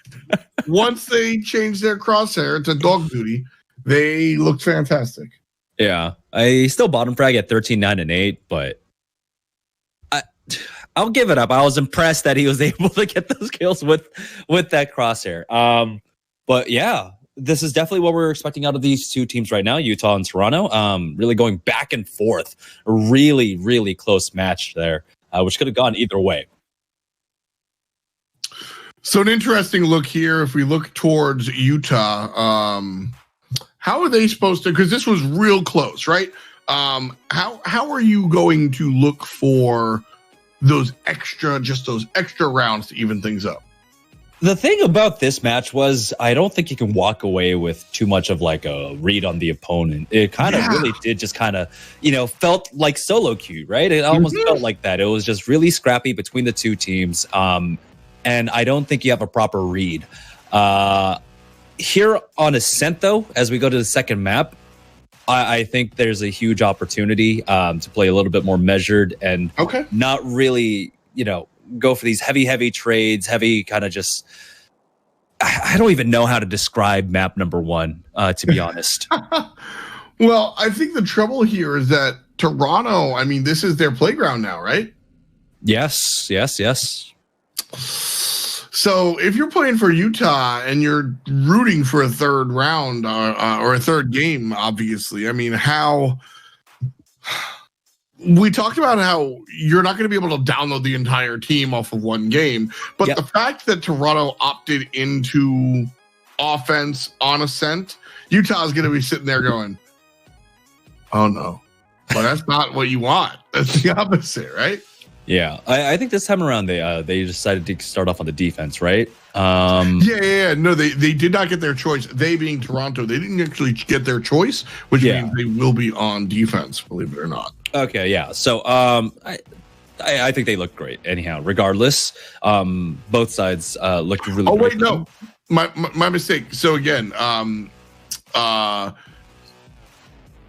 Once they changed their crosshair to dog duty, they looked fantastic. Yeah, I still bottom frag at 13, 9, and 8, but I'll give it up. I was impressed that he was able to get those kills with that crosshair. But yeah, this is definitely what we're expecting out of these two teams right now, Utah and Toronto. Really going back and forth. A really, really close match there, which could have gone either way. So an interesting look here. If we look towards Utah, how are they supposed to? Because this was real close, right? How are you going to look for those extra rounds to even things up? The thing about this match was I don't think you can walk away with too much of like a read on the opponent. It kind of really did just kind of, felt like solo queue, right? It almost felt like that. It was just really scrappy between the two teams. And I don't think you have a proper read. Here on Ascent, though, as we go to the second map, I think there's a huge opportunity to play a little bit more measured and not really, go for these heavy trades, heavy kind of just... I don't even know how to describe map number 1, to be honest. Well, I think the trouble here is that Toronto, I mean, this is their playground now, right? Yes. So if you're playing for Utah and you're rooting for a third round or a third game, obviously, I mean, how we talked about how you're not going to be able to download the entire team off of one game, but the fact that Toronto opted into offense on Ascent, Utah's going to be sitting there going, oh no, but that's not what you want. That's the opposite, right? Yeah, I think this time around they decided to start off on the defense, right? Yeah. No, they did not get their choice. They being Toronto, they didn't actually get their choice, which means they will be on defense, believe it or not. Okay, yeah. So I think they look great. Anyhow, regardless, both sides looked really. Oh great. wait, no, my mistake. So again,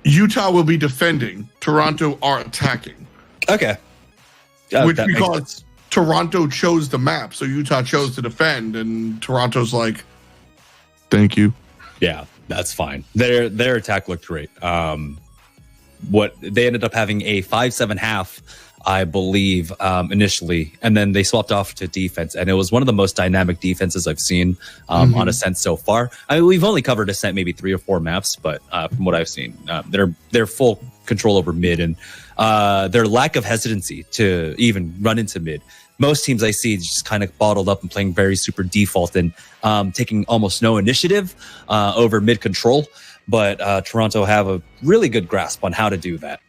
Utah will be defending. Toronto are attacking. Okay. Which we call Toronto chose the map, so Utah chose to defend, and Toronto's like, thank you. Yeah, that's fine. Their attack looked great. What they ended up having a 5-7 I believe, initially, and then they swapped off to defense, and it was one of the most dynamic defenses I've seen on Ascent so far. I mean, we've only covered Ascent maybe 3 or 4 maps, but from what I've seen, they're full control over mid, and their lack of hesitancy to even run into mid. Most teams I see just kind of bottled up and playing very super default and taking almost no initiative over mid control, but Toronto have a really good grasp on how to do that.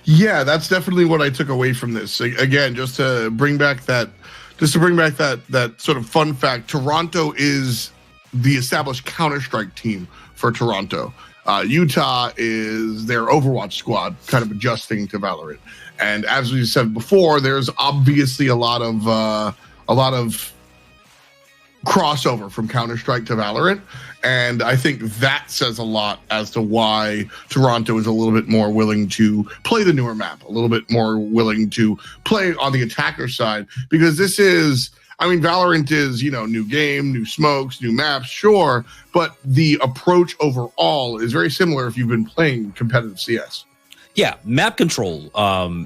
Yeah, that's definitely what I took away from this. Again, just to bring back that sort of fun fact, Toronto is the established Counter-Strike team for Toronto. Utah is their Overwatch squad, kind of adjusting to Valorant. And as we said before, there's obviously a lot of crossover from Counter-Strike to Valorant. And I think that says a lot as to why Toronto is a little bit more willing to play the newer map, a little bit more willing to play on the attacker side, because this is, I mean, Valorant is, new game, new smokes, new maps, sure, but the approach overall is very similar if you've been playing competitive CS. Yeah, map control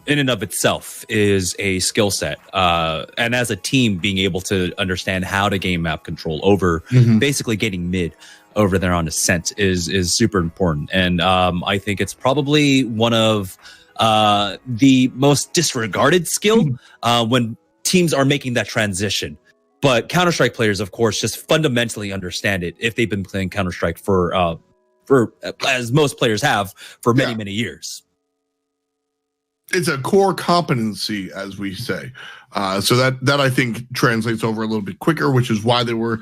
in and of itself is a skill set. And as a team, being able to understand how to gain map control over basically getting mid over there on Ascent is super important. And I think it's probably one of the most disregarded skill when teams are making that transition. But Counter-Strike players, of course, just fundamentally understand it if they've been playing Counter-Strike for as most players have, for many, many years. It's a core competency, as we say. So that I think translates over a little bit quicker, which is why they were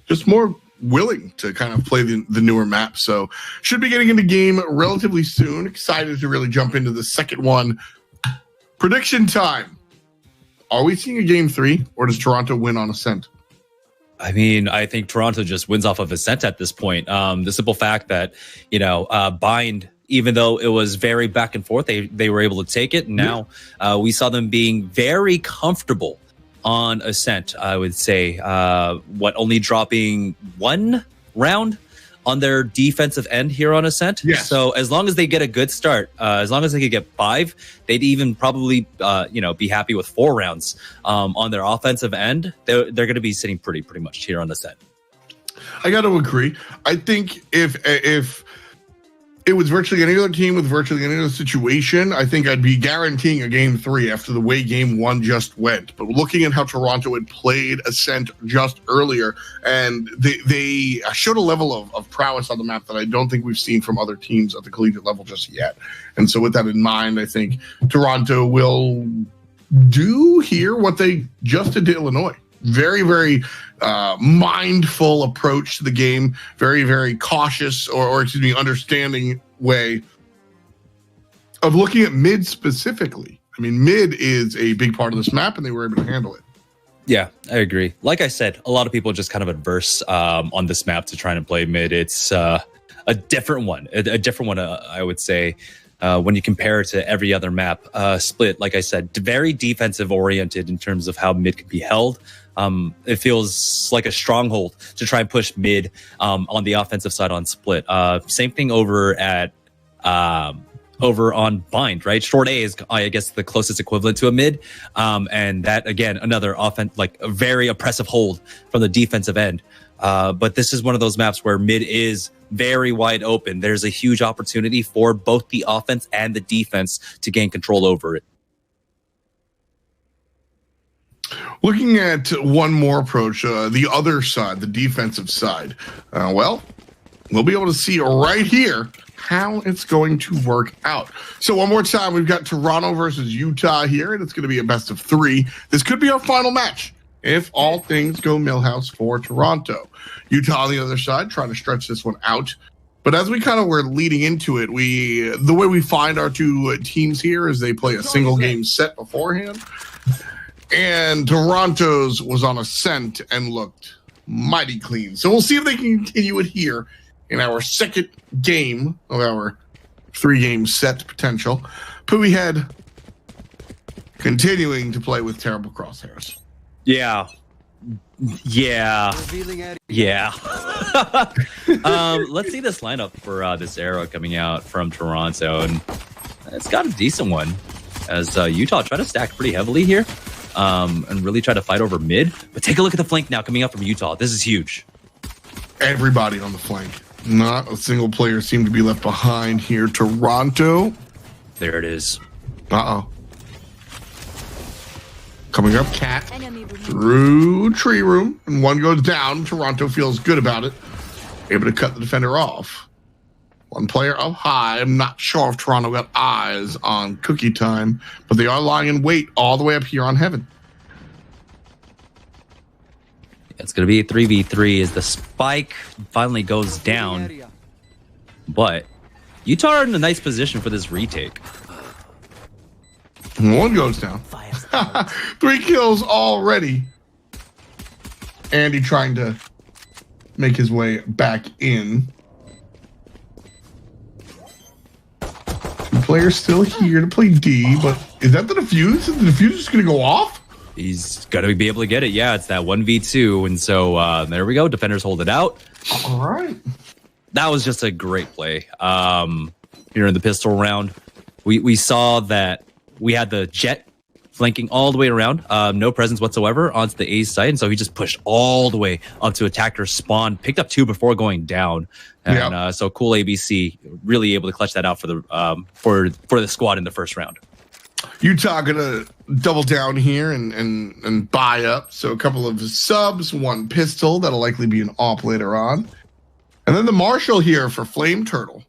just more willing to kind of play the newer map. So should be getting into game relatively soon. Excited to really jump into the second one. Prediction time. Are we seeing a game 3, or does Toronto win on Ascent? I mean, I think Toronto just wins off of Ascent at this point. The simple fact that, Bind, even though it was very back and forth, they were able to take it. And now we saw them being very comfortable on Ascent, I would say. Only dropping 1 round on their defensive end here on Ascent. Yes. So as long as they get a good start, as long as they could get 5, they'd even probably, be happy with 4 rounds on their offensive end. They're going to be sitting pretty much here on Ascent. I got to agree. I think if it was virtually any other team with virtually any other situation, I think I'd be guaranteeing a game 3 after the way game 1 just went. But looking at how Toronto had played Ascent just earlier, and they showed a level of prowess on the map that I don't think we've seen from other teams at the collegiate level just yet. And so with that in mind, I think Toronto will do here what they just did to Illinois. Very, very mindful approach to the game. Very, very cautious or understanding way of looking at mid specifically. I mean, mid is a big part of this map, and they were able to handle it. Yeah, I agree. Like I said, a lot of people just kind of adverse on this map to trying to play mid. It's a different one. A different one, I would say. When you compare it to every other map, Split, like I said, very defensive oriented in terms of how mid can be held. It feels like a stronghold to try and push mid on the offensive side on Split. Same thing over on Bind, right? Short A is, I guess, the closest equivalent to a mid. And that, again, another like a very oppressive hold from the defensive end. But this is one of those maps where mid is very wide open. There's a huge opportunity for both the offense and the defense to gain control over it. Looking at one more approach, the other side, the defensive side, we'll be able to see right here how it's going to work out. So one more time, we've got Toronto versus Utah here, and it's going to be a best of 3. This could be our final match if all things go Millhouse for Toronto. Utah on the other side, trying to stretch this one out. But as we kind of were leading into it, the way we find our 2 teams here is they play a single game set beforehand. And Toronto's was on Ascent and looked mighty clean. So we'll see if they can continue it here in our second game of our 3-game set potential. Pooey Head continuing to play with terrible crosshairs. Yeah. Revealing area. Yeah. Let's see this lineup for this arrow coming out from Toronto, and it's got a decent one as Utah try to stack pretty heavily here and really try to fight over mid. But take a look at the flank now coming up from Utah. This is huge. Everybody on the flank. Not a single player seemed to be left behind here. Toronto. There it is. Uh-oh. Coming up, Cat Enemy removed. through tree room, and one goes down. Toronto feels good about it. Able to cut the defender off. One player up high. I'm not sure if Toronto got eyes on Cookie Time, but they are lying in wait all the way up here on Heaven. It's going to be a 3v3 as the spike finally goes down. Area. But Utah are in a nice position for this retake. One goes down. 3 kills already. Andy trying to make his way back in. 2 players still here to play D, but is that the defuse? Is the defuse just going to go off? He's going to be able to get it. Yeah, it's that 1v2. And so there we go. Defenders hold it out. All right. That was just a great play. Here in the pistol round, we saw that we had the Jet flanking all the way around, no presence whatsoever onto the A side, and so he just pushed all the way up to attacker spawn, picked up 2 before going down, and so cool ABC really able to clutch that out for the for the squad in the first round. Utah gonna double down here and buy up. So a couple of subs, 1 pistol that'll likely be an op later on, and then the Marshall here for Flame Turtle,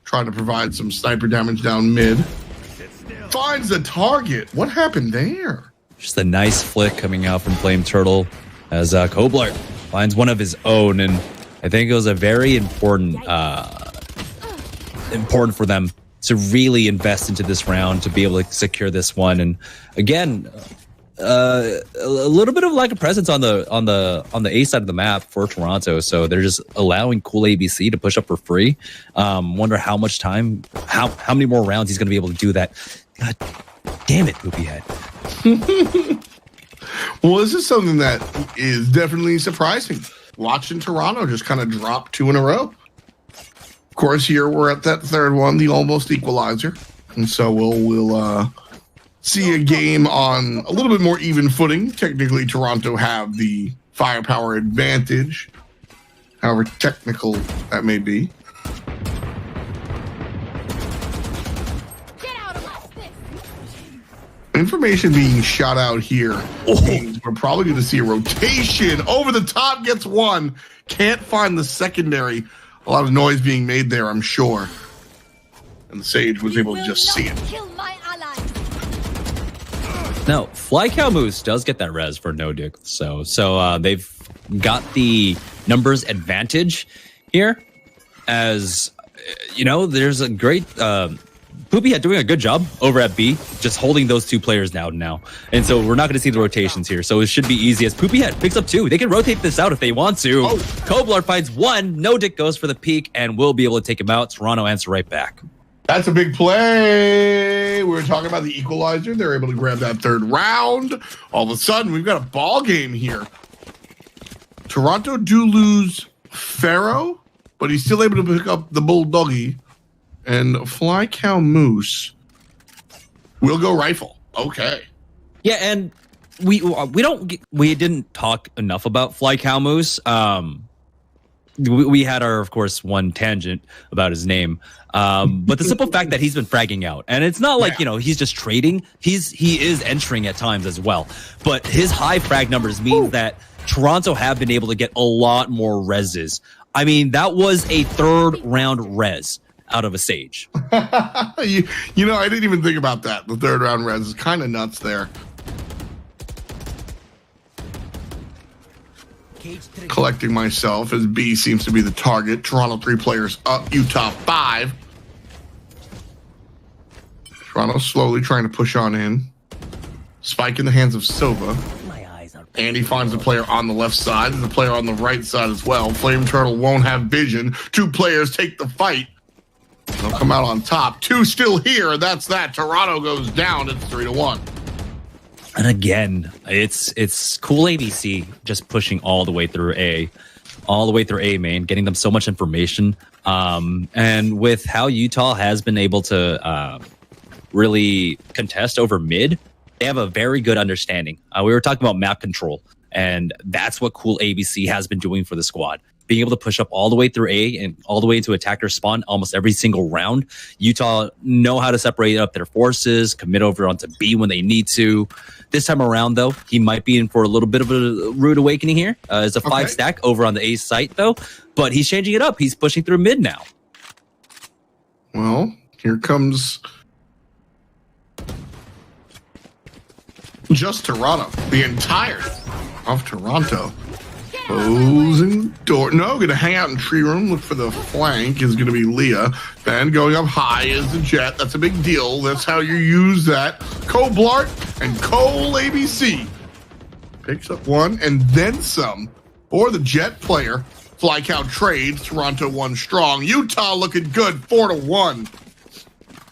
trying to provide some sniper damage down mid. Finds the target. What happened there? Just a nice flick coming out from Flame Turtle as Kobler finds one of his own, and I think it was a very important for them to really invest into this round to be able to secure this one. And again, a little bit of lack of presence on the A side of the map for Toronto, so they're just allowing cool ABC to push up for free. Wonder how much time, how many more rounds he's going to be able to do that. God damn it, Poopy Head. Well, this is something that is definitely surprising. Watching Toronto just kind of drop 2 in a row. Of course, here we're at that 3rd one, the almost equalizer, and so we'll see a game on a little bit more even footing. Technically, Toronto have the firepower advantage, however technical that may be. Get out of my space. Information being shot out here means we're probably going to see a rotation. Over the top gets 1. Can't find the secondary. A lot of noise being made there, I'm sure. And the Sage was able to just see it. Kill my ally. No, Fly Cow Moose does get that res for no dick, so they've got the numbers advantage here. As you know, there's a great Poopy Head doing a good job over at B, just holding those 2 players down now, and so we're not going to see the rotations here. So it should be easy as Poopy Head picks up 2. They can rotate this out if they want to. Kobler finds 1. No dick goes for the peak, and we'll be able to take him out. Toronto answer right back. That's a big play. We were talking about the equalizer. They're able to grab that 3rd round. All of a sudden, we've got a ball game here. Toronto do lose Pharaoh, but he's still able to pick up the Bulldoggy. And Fly Cow Moose will go rifle. Okay. Yeah, and we didn't talk enough about Fly Cow Moose. We had our, of course, one tangent about his name, but the simple fact that he's been fragging out, and it's not like he's just trading. He is entering at times as well, but his high frag numbers means that Toronto have been able to get a lot more reses. I mean, that was a 3rd round res out of a Sage. I didn't even think about that. The 3rd round res is kind of nuts there. Collecting myself as B seems to be the target. Toronto 3 players up, Utah 5. Toronto slowly trying to push on in. Spike in the hands of Sova. And he finds the player on the left side and the player on the right side as well. Flame Turtle won't have vision. 2 players take the fight. They'll come out on top. 2 still here. That's that. Toronto goes down. It's 3-1. And again, it's cool ABC just pushing all the way through A main, getting them so much information. And with how Utah has been able to really contest over mid, they have a very good understanding. We were talking about map control, and that's what cool ABC has been doing for the squad. Being able to push up all the way through A and all the way into attacker spawn almost every single round. Utah know how to separate up their forces, commit over onto B when they need to. This time around, though, he might be in for a little bit of a rude awakening here. It's a 5 stack over on the A site, though, but he's changing it up. He's pushing through mid now. Well, here comes just Toronto. The entirety of Toronto. Closing door. No, going to hang out in tree room. Look for the flank is going to be Leah. Then going up high is the Jet. That's a big deal. That's how you use that. Coblart and Cole ABC. Picks up one and then some for the Jet player. Fly cow trades. Toronto 1 strong. Utah looking good. 4-1.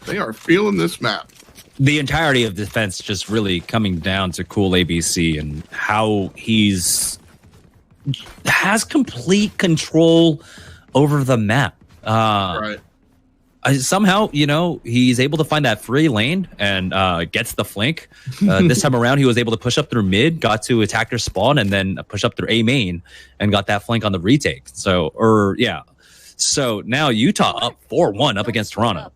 They are feeling this map. The entirety of defense just really coming down to cool ABC and how has complete control over the map. Right. Somehow, he's able to find that free lane and gets the flank. This time around, he was able to push up through mid, got to attacker spawn, and then push up through A main and got that flank on the retake. So now Utah up 4-1 up against Toronto.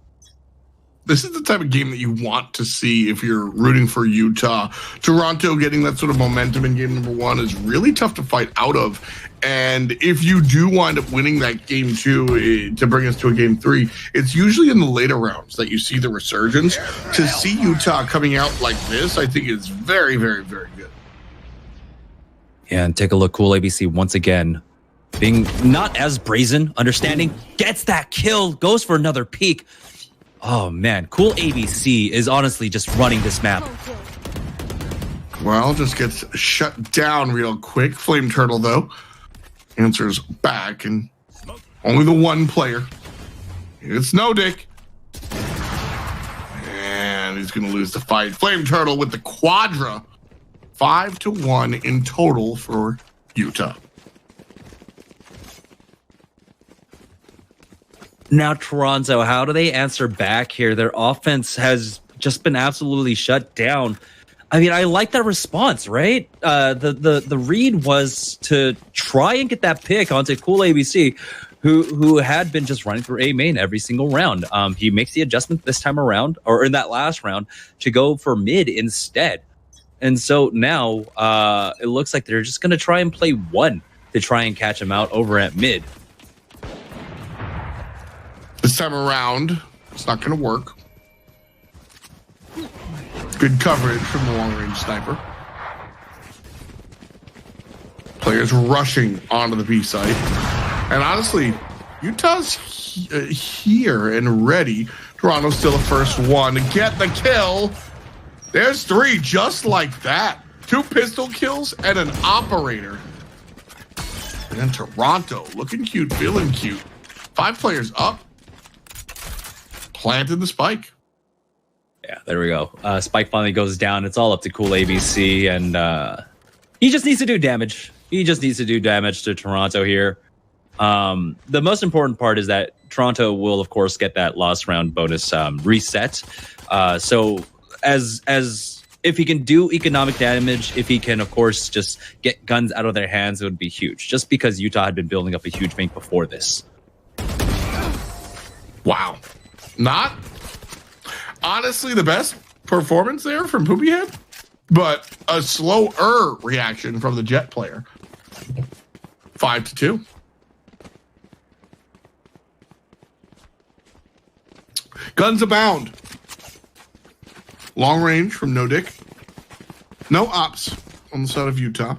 This is the type of game that you want to see if you're rooting for Utah. Toronto getting that sort of momentum in game number 1 is really tough to fight out of. And if you do wind up winning that game 2 to bring us to a game 3, it's usually in the later rounds that you see the resurgence. To see Utah coming out like this, I think is very, very, very good. Yeah, and take a look. Cool ABC once again being not as brazen, understanding, gets that kill, goes for another peek. Oh, man. Cool ABC is honestly just running this map. Well, just gets shut down real quick. Flame Turtle, though, answers back, and only the one player. It's No Dick. And he's going to lose the fight. Flame Turtle with the quadra. 5-1 in total for Utah. Now, Toronto, how do they answer back here? Their offense has just been absolutely shut down. I mean, I like that response, right? The read was to try and get that pick onto Cool ABC, who had been just running through A main every single round. He makes the adjustment this time around, or in that last round, to go for mid instead. And so now it looks like they're just going to try and play 1 to try and catch him out over at mid. This time around, it's not going to work. Good coverage from the long-range sniper. Players rushing onto the B site. And honestly, Utah's here and ready. Toronto's still the first one to get the kill. There's 3 just like that. 2 pistol kills and an operator. And then Toronto looking cute, feeling cute. 5 players up. Planted the spike. Yeah, there we go. Spike finally goes down. It's all up to Cool ABC, and he just needs to do damage. He just needs to do damage to Toronto here. The most important part is that Toronto will, of course, get that last round bonus reset. So as if he can do economic damage, if he can, of course, just get guns out of their hands, it would be huge. Just because Utah had been building up a huge bank before this. Wow. Not honestly the best performance there from Poopyhead, but a slower reaction from the Jet player. 5-2. Guns abound. Long range from No Dick. No ops on the side of Utah.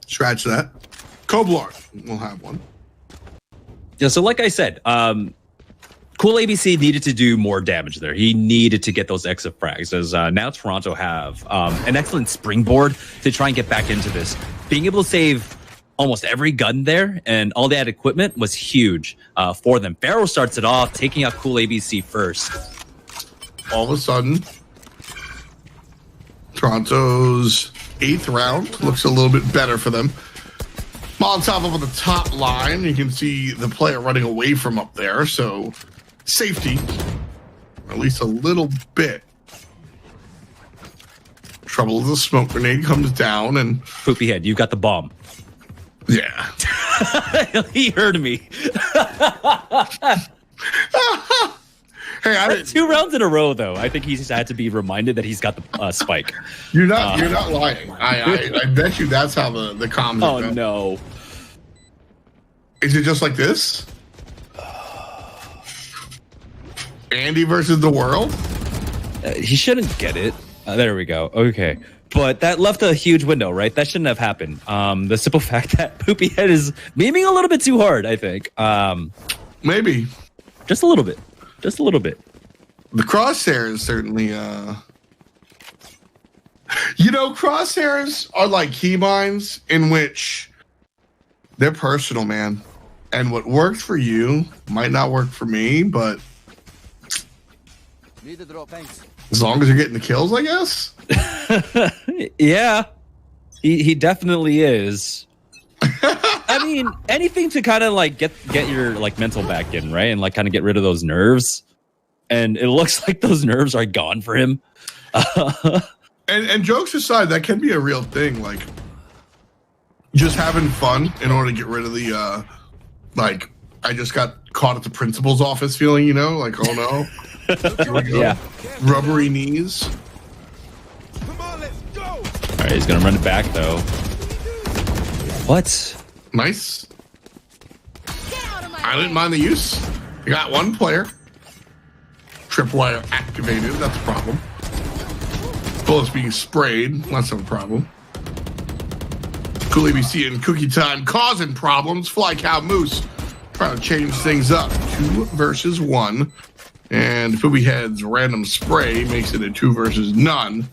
Scratch that. Koblar will have one. Yeah, so like I said, Cool ABC needed to do more damage there. He needed to get those exit frags, as now Toronto have an excellent springboard to try and get back into this. Being able to save almost every gun there, and all that equipment was huge for them. Pharaoh starts it off, taking out Cool ABC first. All of a sudden, Toronto's 8th round looks a little bit better for them. Molotov up on the top line. You can see the player running away from up there, so safety, at least a little bit. Trouble is the smoke grenade comes down, and Poopy head, you got the bomb. yeah. He heard me. Hey, I didn't, 2 rounds in a row, though. I think he's had to be reminded that he's got the spike. you're not lying. I bet you that's how the comms Oh, go. no. Is it just like this? Andy versus the world? He shouldn't get it. There we go. Okay. But that left a huge window, right? That shouldn't have happened. The simple fact that Poopy Head is memeing a little bit too hard, I think. Maybe. Just a little bit. Just a little bit. The crosshairs certainly, crosshairs are like keybinds in which they're personal, man. And what works for you might not work for me, but Need a drop, thanks. as long as you're getting the kills, I guess. Yeah. He definitely is. I mean, anything to kind of like get your like mental back in, right? And like kind of get rid of those nerves. And it looks like those nerves are gone for him. And jokes aside, that can be a real thing. Like just having fun in order to get rid of the like I just got caught at the principal's office feeling, like, oh no. Here we go. Yeah. Rubbery knees. All right, he's gonna run it back though. What? Nice. Get out of my I way. didn't mind the use. You got one player. Tripwire activated. That's a problem. Bullets being sprayed. Less of a problem. Cool ABC and Cookie Time causing problems. Fly Cow Moose trying to change things up. 2 versus 1. And Poopy Head's random spray makes it a 2 versus none.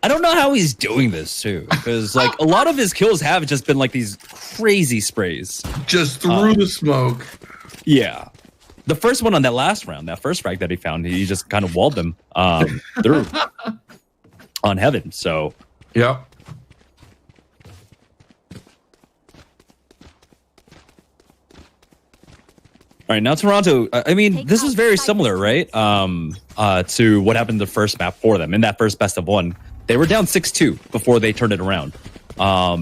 I don't know how he's doing this too, because like a lot of his kills have just been like these crazy sprays. Just through the smoke. Yeah. The first one on that last round, that first frag that he found, he just kind of walled them through on heaven. So, Yep. all right, now Toronto. I mean, this is very similar, right? To what happened the first map for them in that first best of 1. They were down 6-2 before they turned it around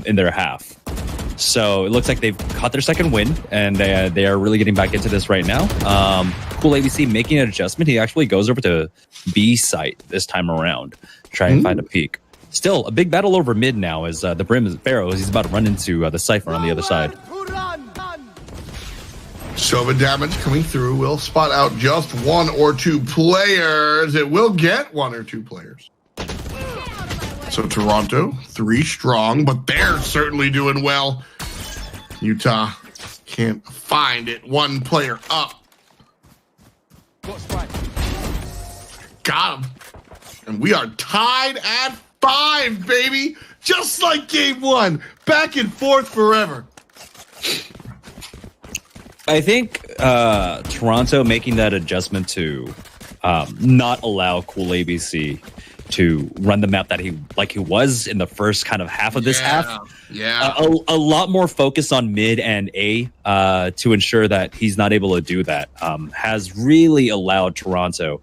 in their half. So it looks like they've caught their second win, and they are really getting back into this right now. Cool ABC making an adjustment. He actually goes over to B site this time around, try and find a peak. Still, a big battle over mid now as the Brim is Pharaoh. He's about to run into the Cypher on the other side. Sova damage coming through will spot out just 1 or 2 players. It will get 1 or 2 players. So Toronto, 3 strong, but they're certainly doing well. Utah can't find it. 1 player up. Got him. And we are tied at 5, baby. Just like game 1. Back and forth forever. I think Toronto making that adjustment to not allow Cool ABC to run the map that he was in the first kind of half of this half. Yeah. A lot more focus on mid and A to ensure that he's not able to do that has really allowed Toronto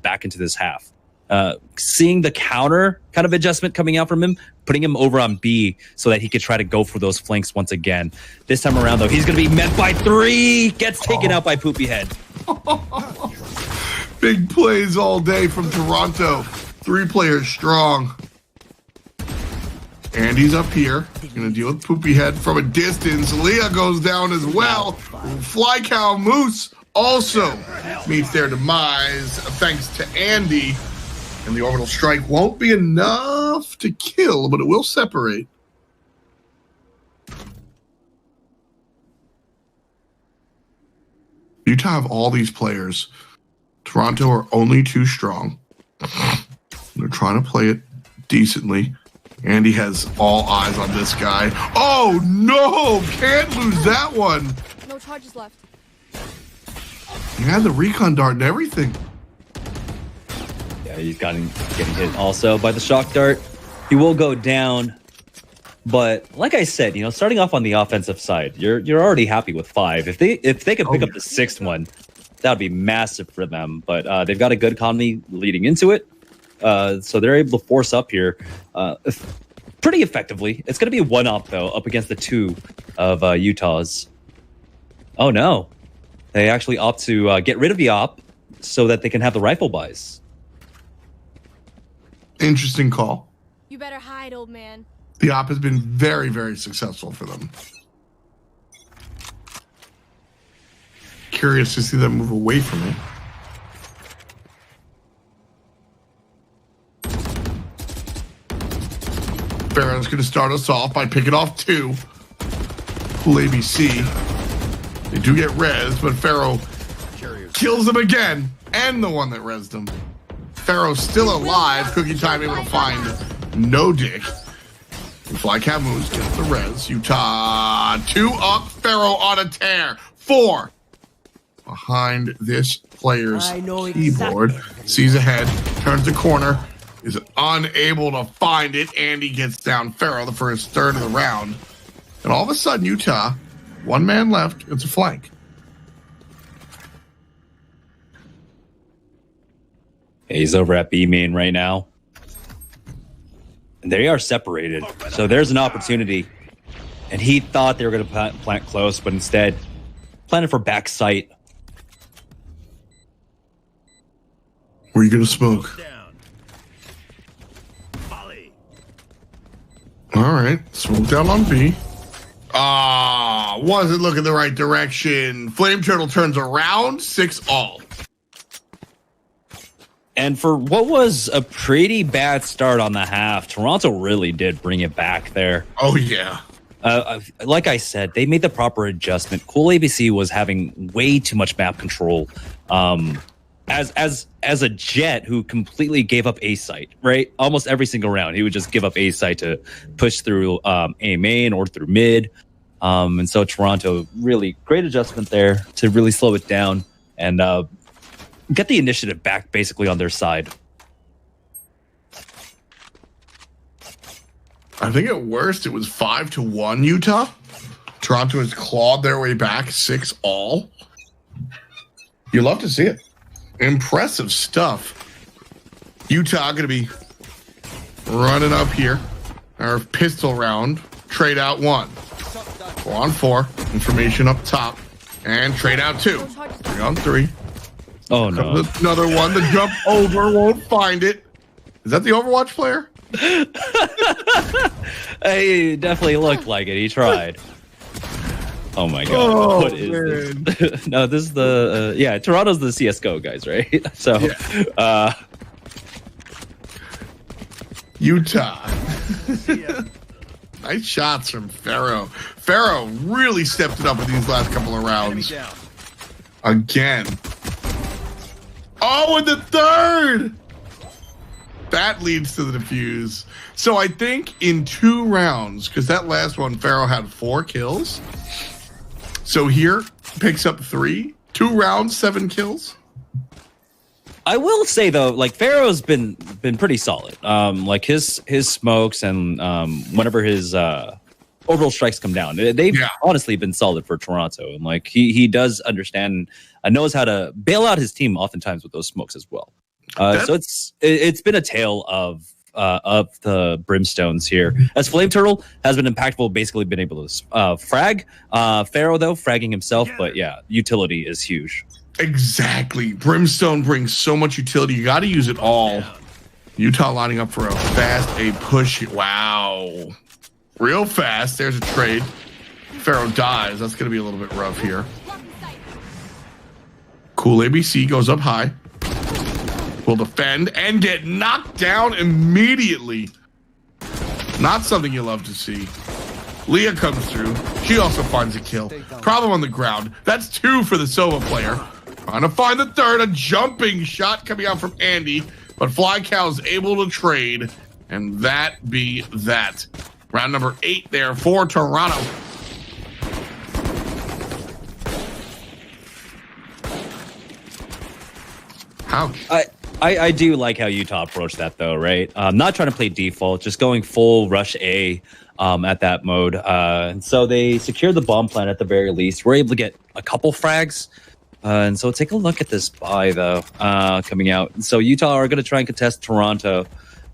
back into this half. Seeing the counter kind of adjustment coming out from him, putting him over on B so that he could try to go for those flanks once again. This time around, though, he's going to be met by 3. Gets taken out by Poopy Head. Big plays all day from Toronto. 3 players strong. Andy's up here. Going to deal with Poopy Head from a distance. Leah goes down as well. Fly Cow Moose also meets their demise thanks to Andy. And the orbital strike won't be enough to kill, but it will separate. Utah have all these players. Toronto are only 2 strong. They're trying to play it decently. Andy has all eyes on this guy. Oh no! Can't lose that one. No charges left. He had the recon dart and everything. Yeah, he's getting hit also by the shock dart. He will go down. But like I said, you know, starting off on the offensive side, you're already happy with 5. If they could pick up the 6th one, that would be massive for them. But they've got a good economy leading into it, so they're able to force up here pretty effectively. It's going to be a 1-op though, up against the 2 of Utah's. Oh no, they actually opt to get rid of the op so that they can have the rifle buys. Interesting call. You better hide, old man. The op has been very, very successful for them. Curious to see them move away from it. Baron's going to start us off by picking off 2. Cool ABC. They do get rezzed, but Pharaoh kills him again, and the one that rezzed him. Pharaoh's still alive. Cookie Time able to find no dick. Flycat moves, gets the res. Utah 2 up. Pharaoh on a tear. 4 behind this player's keyboard. Sees ahead, turns the corner, is unable to find it. Andy gets down Pharaoh the first third of the round. And all of a sudden, Utah, 1 man left. It's a flank. He's over at B main right now. And they are separated, so there's an opportunity. And he thought they were going to plant close, but instead planted for back sight. Where are you going to smoke? All right, smoke down on B. Wasn't looking the right direction. Flame Turtle turns around, 6 all. And for what was a pretty bad start on the half, Toronto really did bring it back there. Oh, yeah. Like I said, they made the proper adjustment. Cool ABC was having way too much map control. As a Jet who completely gave up A site, right? Almost every single round, he would just give up A site to push through A main or through mid. And so Toronto, really great adjustment there to really slow it down and get the initiative back basically on their side. I think at worst it was 5-1 Utah. Toronto has clawed their way back 6 all. You love to see it. Impressive stuff. Utah going to be running up here. Our pistol round. Trade out 1. 4 on 4. Information up top. And trade out 2. 3 on 3. Oh, no. Another one. The jump over won't find it. Is that the Overwatch player? He definitely looked like it. He tried. Oh, my God. Oh, what is this? No, this is the... yeah, Toronto's the CSGO guys, right? So, yeah. Utah. Nice shots from Pharaoh. Pharaoh really stepped it up in these last couple of rounds. Again. Oh, and the third! That leads to the defuse. So I think in 2 rounds, because that last one, Pharaoh had 4 kills. So here, picks up 3. 2 rounds, 7 kills. I will say, though, like, Pharaoh's been pretty solid. Like, his smokes and whenever his overall strikes come down, they've honestly been solid for Toronto. And, like, he does understand and knows how to bail out his team oftentimes with those smokes as well. So it's been a tale of the Brimstones here. As Flame Turtle has been impactful, basically been able to frag. Pharaoh, though, fragging himself. But, yeah, utility is huge. Exactly. Brimstone brings so much utility. You got to use it all. Utah lining up for a fast A push. Wow. Real fast. There's a trade. Pharaoh dies. That's going to be a little bit rough here. Cool ABC goes up high. Will defend and get knocked down immediately. Not something you love to see. Leah comes through. She also finds a kill. Problem on the ground. That's 2 for the Sova player. Trying to find the third. A jumping shot coming out from Andy. But Fly Cow's able to trade. And that be that. Round number 8 there for Toronto. Ouch. I do like how Utah approached that though, right? Not trying to play default, just going full rush A at that mode. And so they secured the bomb plant at the very least. We're able to get a couple frags. And so take a look at this buy though, coming out. And so Utah are going to try and contest Toronto,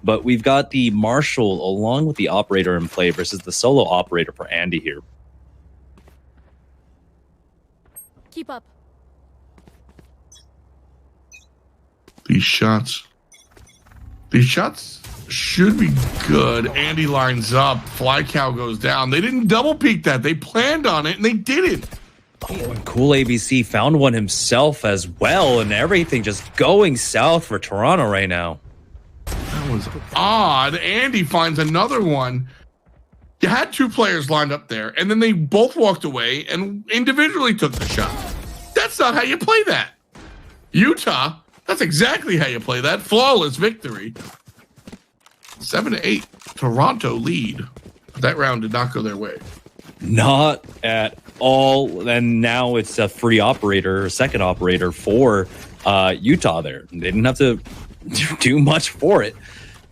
but we've got the Marshal along with the operator in play versus the solo operator for Andy here. Keep up. These shots should be good. Andy lines up. Fly Cow goes down. They didn't double peek that. They planned on it and they didn't. Oh, and Cool ABC found one himself as well, and everything just going south for Toronto right now. That was odd. Andy finds another one. You had 2 players lined up there, and then they both walked away and individually took the shot. That's not how you play that. Utah, that's exactly how you play that. Flawless victory. 7-8. Toronto lead. That round did not go their way. Not at all. And now it's a free operator, or second operator for Utah there. They didn't have to do much for it.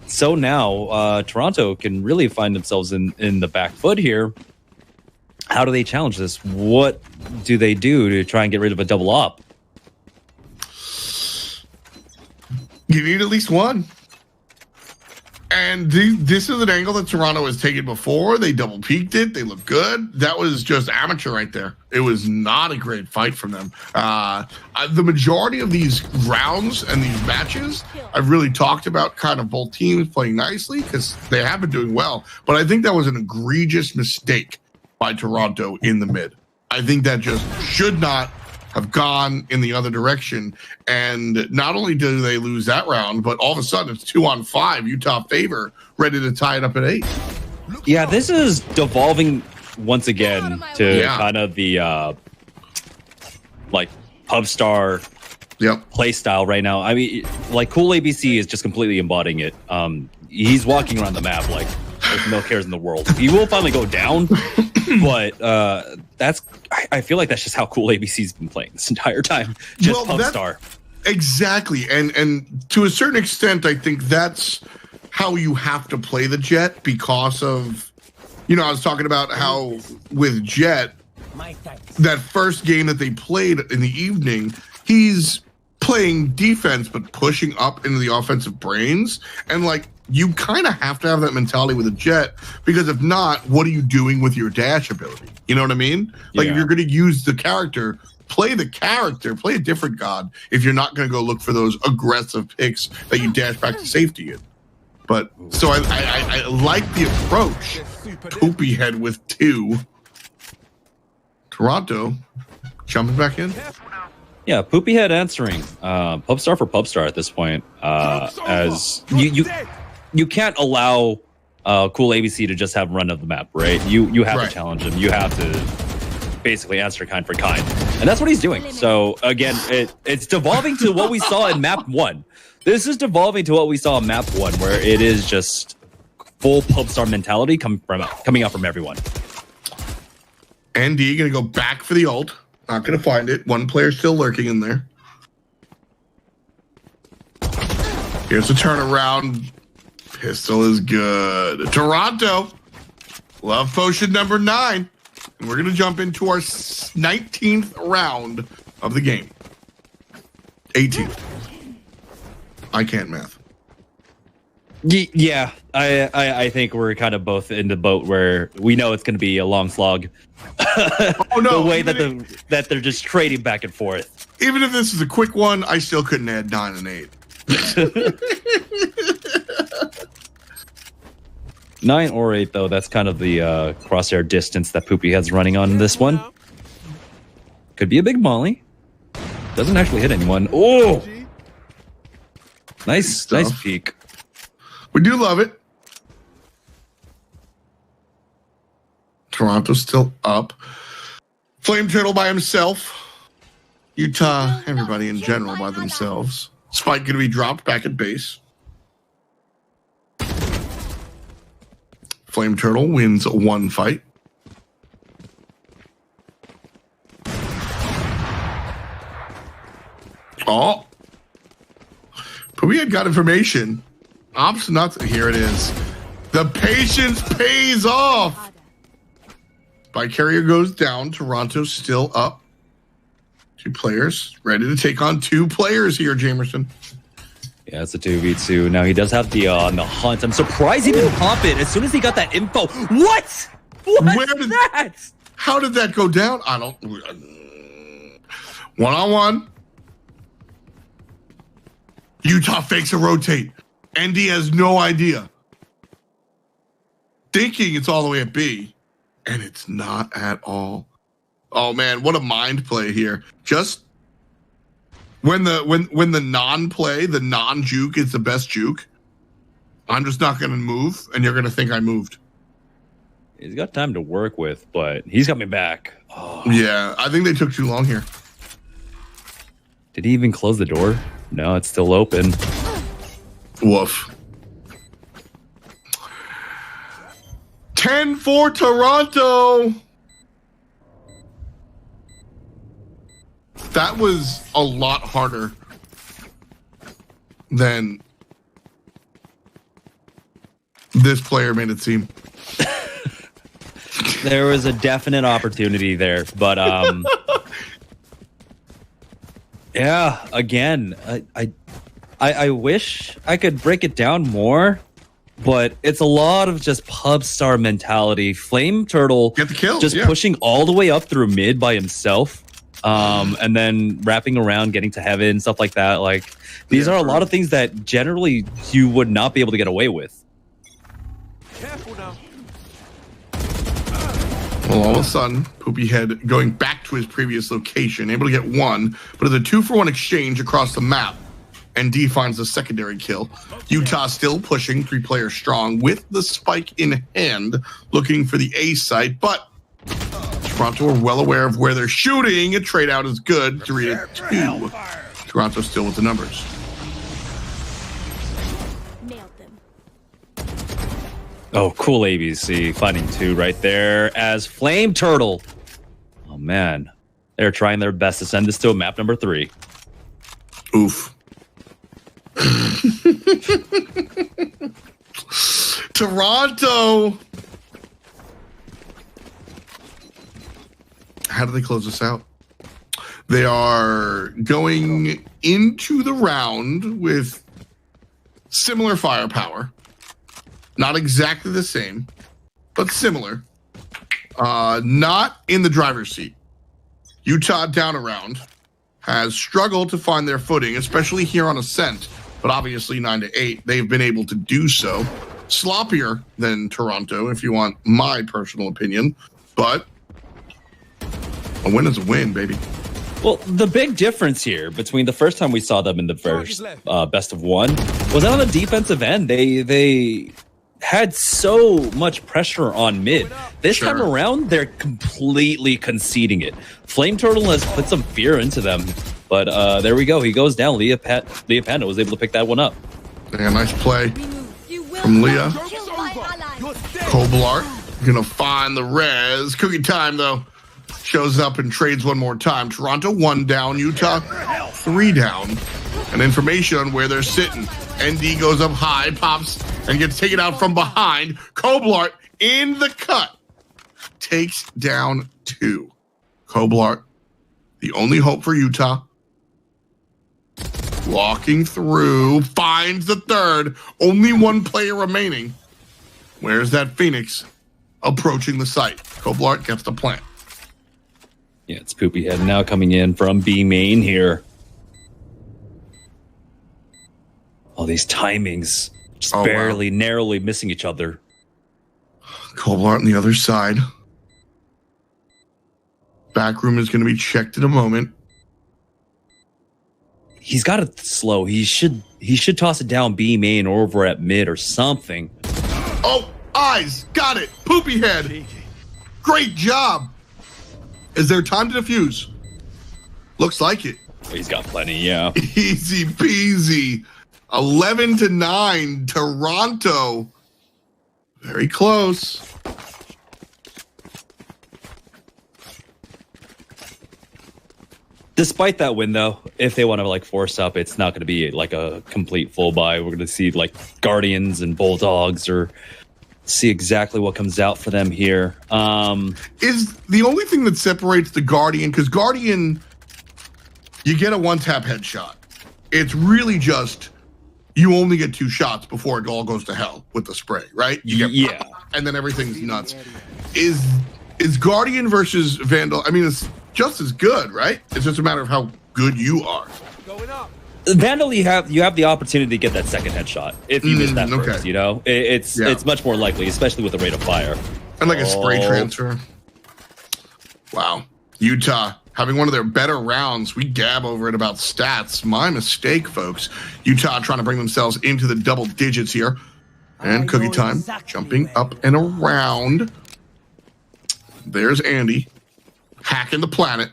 So now Toronto can really find themselves in the back foot here. How do they challenge this? What do they do to try and get rid of a double op? You need at least one. And this is an angle that Toronto has taken before. They double peaked it. They look good. That was just amateur right there. It was not a great fight from them. The majority of these rounds and these matches, I've really talked about kind of both teams playing nicely because they have been doing well. But I think that was an egregious mistake by Toronto in the mid. I think that just should not have gone in the other direction. And not only do they lose that round, but all of a sudden it's 2-on-5, Utah favor, ready to tie it up at 8. Yeah, this is devolving once again to kind of the like pub star play style right now. I mean, like Cool ABC is just completely embodying it. He's walking around the map like there's no cares in the world. He will finally go down, but that's I feel like that's just how Cool ABC's been playing this entire time. Just pub star. Exactly. And to a certain extent, I think that's how you have to play the Jet because of, you know, I was talking about how with Jet, that first game that they played in the evening, he's playing defense but pushing up into the offensive brains. And like, you kind of have to have that mentality with a Jet because if not, what are you doing with your dash ability? You know what I mean? Like if you're going to use the character, play a different god if you're not going to go look for those aggressive picks that you dash back to safety in. But so I like the approach. Poopy head with 2. Toronto jumping back in. Yeah, Poopy head answering. Pub star for pub star at this point. As you can't allow Cool ABC to just have run of the map, right? You have to challenge him. You have to basically answer kind for kind, and that's what he's doing. So again, it's devolving to what we saw in map 1. This is devolving to what we saw in map 1, where it is just full pub star mentality coming out from everyone. ND gonna go back for the ult. Not gonna find it. One player still lurking in there. Here's the turnaround. Pistol is good. Toronto, love potion number 9. And we're going to jump into our 19th round of the game. 18th. I can't math. Yeah, I think we're kind of both in the boat where we know it's going to be a long slog. Oh, no. The way that they're just trading back and forth. Even if this is a quick one, I still couldn't add 9 and 8. 9 or 8, though, that's kind of the crosshair distance that Poopy has running on this one. Could be a big molly. Doesn't actually hit anyone. Oh! Nice peek. We do love it. Toronto's still up. Flame Turtle by himself. Utah, everybody in general by themselves. Spike going to be dropped back at base. Flame Turtle wins one fight. Oh. Poopy had got information. Ops nuts. Here it is. The patience pays off. Spy carrier goes down. Toronto still up. 2 players ready to take on 2 players here, Jamerson. Yeah, it's a 2v2. Now he does have the on the hunt. I'm surprised he didn't pop it as soon as he got that info. What? Where did that? How did that go down? I don't. 1-on-1. Utah fakes a rotate. ND has no idea. Thinking it's all the way at B, and it's not at all. Oh man, what a mind play here. Just when the non-play, the non-juke is the best juke, I'm just not going to move, and you're going to think I moved. He's got time to work with, but he's coming back. Oh. Yeah, I think they took too long here. Did he even close the door? No, it's still open. Woof. 10 for Toronto. That was a lot harder than this player made it seem. There was a definite opportunity there, but yeah, again, I wish I could break it down more, but it's a lot of just pub star mentality. Flame Turtle get the kill, just pushing all the way up through mid by himself, and then wrapping around, getting to heaven, stuff like that. Like these are a lot of things that generally you would not be able to get away with. Careful now. Well, all of a sudden, Poopy Head going back to his previous location, able to get one, but it's a 2-for-1 exchange across the map. And D finds the secondary kill. Utah still pushing, 3 players strong with the spike in hand, looking for the A site, but Toronto are well aware of where they're shooting. A trade out is good, 3-2. Toronto still with the numbers. Oh, cool ABC, finding 2 right there as Flame Turtle. Oh, man. They're trying their best to send this to a map number 3. Oof. Toronto. How do they close this out? They are going into the round with similar firepower. Not exactly the same, but similar. Not in the driver's seat. Utah down around has struggled to find their footing, especially here on Ascent. But obviously 9-8, they've been able to do so. Sloppier than Toronto, if you want my personal opinion. But a win is a win, baby. Well, the big difference here between the first time we saw them in the first best of 1 was that on the defensive end, they had so much pressure on mid. This time around, they're completely conceding it. Flame Turtle has put some fear into them, but there we go. He goes down. Leah Panda was able to pick that one up. Yeah, nice play from Leah. Koblart gonna find the res. Cookie time though. Shows up and trades one more time. Toronto 1 down, Utah 3 down. And information on where they're sitting. ND goes up high, pops, and gets taken out from behind. Koblart in the cut. Takes down 2. Koblart, the only hope for Utah. Walking through, finds the 3rd. Only 1 player remaining. Where's that Phoenix? Approaching the site. Koblart gets the plant. Yeah, it's Poopy Head now coming in from B main here. All these timings just barely, narrowly missing each other. Koblart on the other side. Back room is going to be checked in a moment. He's got it slow. He should toss it down B main or over at mid or something. Oh, eyes. Got it. Poopy Head. Great job. Is there time to defuse? Looks like it. He's got plenty, yeah. Easy peasy. 11-9, Toronto. Very close. Despite that win, though, if they want to like force up, it's not going to be like a complete full buy. We're going to see like Guardians and Bulldogs, or see exactly what comes out for them here. Is the only thing that separates the Guardian, because Guardian, you get a one-tap headshot. It's really just you only get 2 shots before it all goes to hell with the spray, right? You get and then everything's nuts. Is Guardian versus Vandal? I mean, it's just as good, right? It's just a matter of how good you are. Going up. Vandal, you have the opportunity to get that second headshot if you miss that first. You know, it's much more likely, especially with the rate of fire and like a spray transfer. Wow, Utah having one of their better rounds. We gab over it about stats. My mistake, folks. Utah trying to bring themselves into the double digits here, and Cookie Time jumping up and around. There's Andy hacking the planet.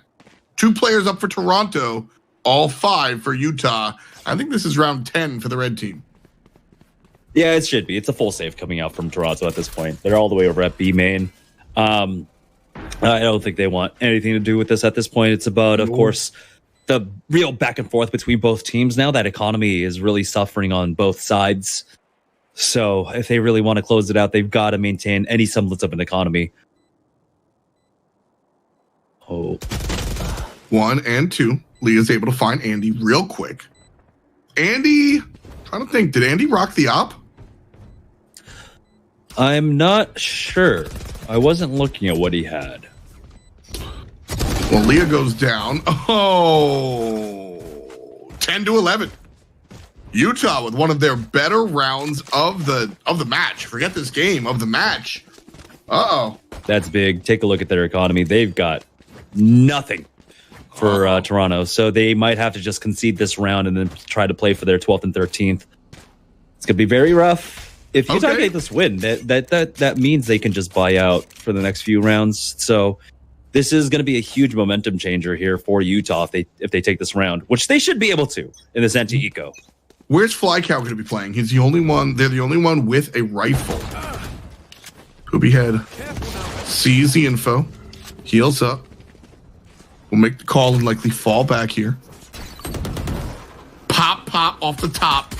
2 players up for Toronto. All 5 for Utah. I think this is round 10 for the red team. Yeah, it should be. It's a full save coming out from Toronto at this point. They're all the way over at B main. I don't think they want anything to do with this at this point. It's about, of course, the real back and forth between both teams now. That economy is really suffering on both sides. So if they really want to close it out, they've got to maintain any semblance of an economy. Oh. 1 and 2. Leah's able to find Andy real quick. Andy, trying to think, did Andy rock the op? I'm not sure. I wasn't looking at what he had. Well, Leah goes down. Oh, 10-11. Utah with one of their better rounds of the match. Forget this game, of the match. Uh-oh. That's big. Take a look at their economy. They've got nothing for Toronto, so they might have to just concede this round and then try to play for their 12th and 13th. It's gonna be very rough. If Utah get this win, that means they can just buy out for the next few rounds. So this is going to be a huge momentum changer here for Utah if they take this round, which they should be able to in this anti-eco. Where's Flycow going to be playing? He's the only one. They're the only one with a rifle. Poopyhead sees the info, heals up. We'll make the call and likely fall back here. Pop off the top.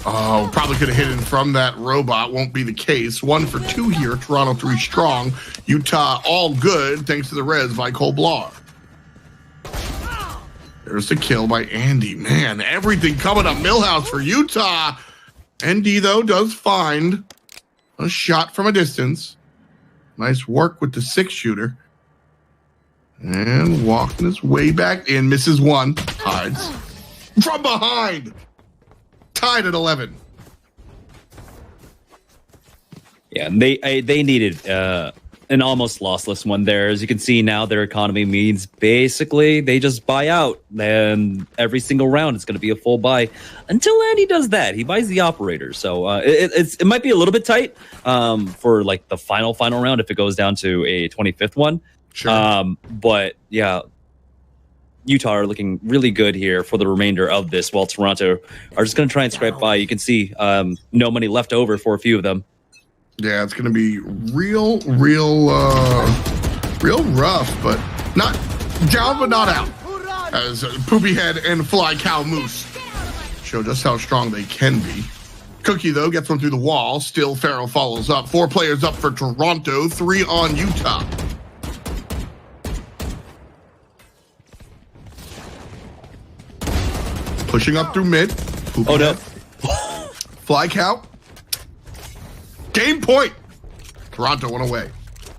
Oh, probably could have hit it from that robot. Won't be the case. 1 for 2 here. Toronto 3 strong. Utah all good thanks to the res by Colblar. There's the kill by Andy. Man, everything coming up Millhouse for Utah. ND, though, does find a shot from a distance. Nice work with the 6-shooter. And walking his way back in. Misses 1. Hides. From behind. Tied at 11. Yeah, and they needed an almost lossless one there. As you can see now, their economy means basically they just buy out, and every single round is going to be a full buy until Andy does that. He buys the operator, so it might be a little bit tight for like the final round if it goes down to a 25th one. Sure. But yeah, Utah are looking really good here for the remainder of this, while Toronto are just going to try and scrape by. You can see no money left over for a few of them. Yeah, it's going to be real rough, but not down, but not out. As Poopyhead and Fly Cow Moose show just how strong they can be. Cookie, though, gets one through the wall. Still, Farrell follows up. 4 players up for Toronto, 3 on Utah. Pushing up through mid. Poopyhead. Oh, no. Fly Cow. Game point. Toronto went away.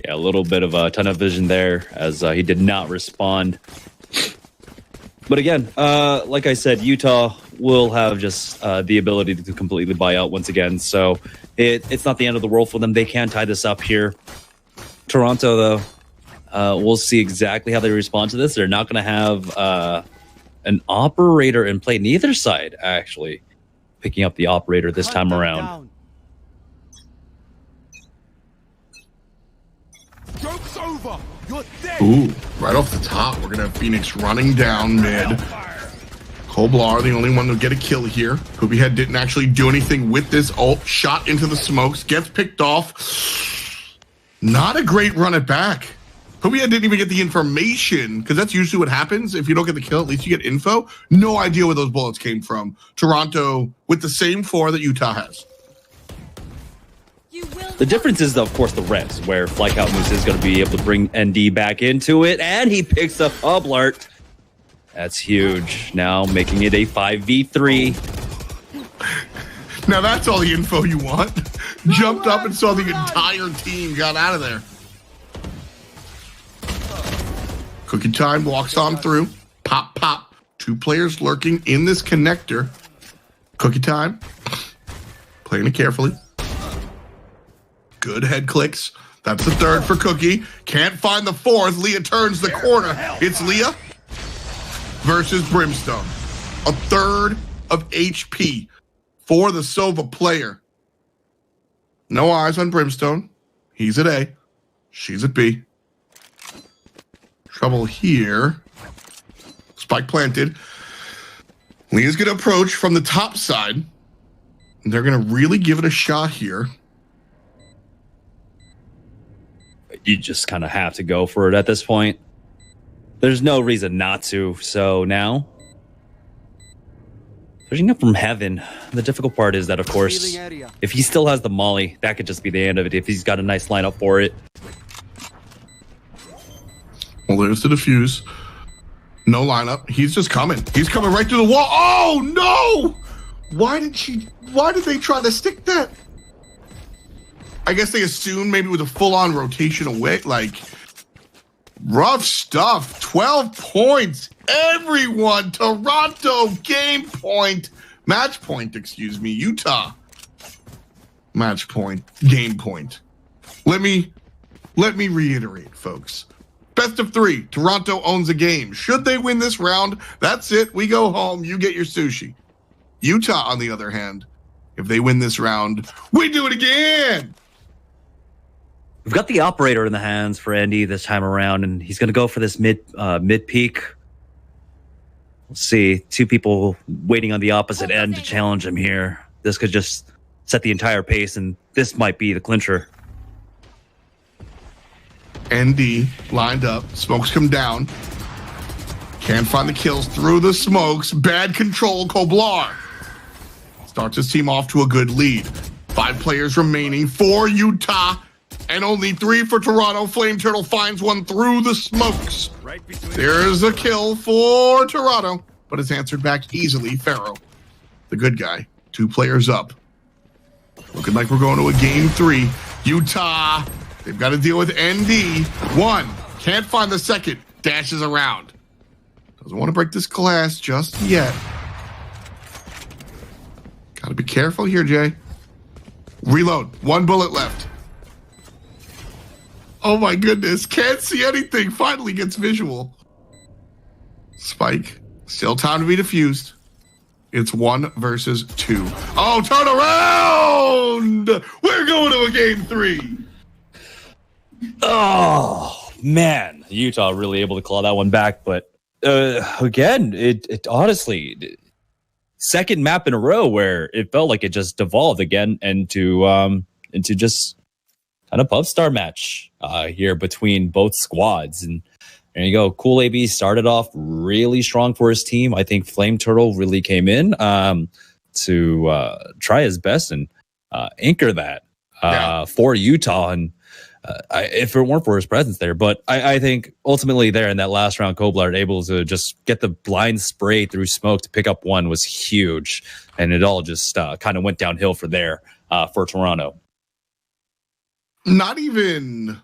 Yeah, a little bit of a ton of vision there as he did not respond. But again, like I said, Utah will have just the ability to completely buy out once again. So it's not the end of the world for them. They can tie this up here. Toronto, though, we'll see exactly how they respond to this. They're not going to have an operator in play. Neither side, actually, picking up the operator this time around. Joke's over. You're dead. Ooh, right off the top, we're going to have Phoenix running down mid. Koblar, the only one to get a kill here. Poopyhead didn't actually do anything with this ult. Shot into the smokes, gets picked off. Not a great run it back. Poopyhead didn't even get the information, because that's usually what happens. If you don't get the kill, at least you get info. No idea where those bullets came from. Toronto with the same 4 that Utah has. The difference is, of course, the res, where Flycout Moose is going to be able to bring ND back into it, and he picks up Hublart. That's huge. Now making it a 5v3. Now that's all the info you want. Jumped up and saw the entire team got out of there. Cookie time walks on through. Pop, pop. 2 players lurking in this connector. Cookie time. Playing it carefully. Good head clicks. That's the 3rd for Cookie. Can't find the 4th. Leah turns the corner. It's Leah versus Brimstone. A 3rd of HP for the Sova player. No eyes on Brimstone. He's at A. She's at B. Trouble here. Spike planted. Leah's going to approach from the top side. They're going to really give it a shot here. You just kind of have to go for it at this point. There's no reason not to. So now, pushing up from heaven. The difficult part is that, of course, if he still has the molly, that could just be the end of it. If he's got a nice lineup for it. Well, there's the defuse. No lineup. He's just coming. He's coming right through the wall. Oh, no! Why did they try to stick that? I guess they assumed maybe with a full-on rotation away. Like, rough stuff. 12 points. Everyone. Toronto game point. Match point, excuse me. Utah. Match point. Game point. Let me reiterate, folks. Best of 3. Toronto owns the game. Should they win this round, that's it. We go home. You get your sushi. Utah, on the other hand, if they win this round, we do it again. We've got the operator in the hands for Andy this time around, and he's going to go for this mid peak. We'll see. 2 people waiting on the opposite end to challenge him here. This could just set the entire pace, and this might be the clincher. ND lined up. Smokes come down. Can't find the kills through the smokes. Bad control. Koblar starts his team off to a good lead. 5 players remaining for Utah and only 3 for Toronto. Flame Turtle finds one through the smokes. There's a kill for Toronto, but it's answered back easily. Pharaoh, the good guy. 2 players up. Looking like we're going to a game 3. Utah, they've got to deal with ND. 1, can't find the 2nd. Dashes around. Doesn't want to break this glass just yet. Got to be careful here, Jay. Reload. 1 bullet left. Oh my goodness. Can't see anything. Finally gets visual. Spike. Still time to be defused. It's 1 versus 2. Oh, turn around! We're going to a game 3. Oh, man. Utah really able to claw that one back. But again, it honestly, 2nd map in a row where it felt like it just devolved again into just kind of pub star match here between both squads. And there you go. Cool AB started off really strong for his team. I think Flame Turtle really came in to try his best and anchor that for Utah. And if it weren't for his presence there, but I think ultimately there in that last round, Koblar able to just get the blind spray through smoke to pick up 1 was huge. And it all just kind of went downhill for there for Toronto. Not even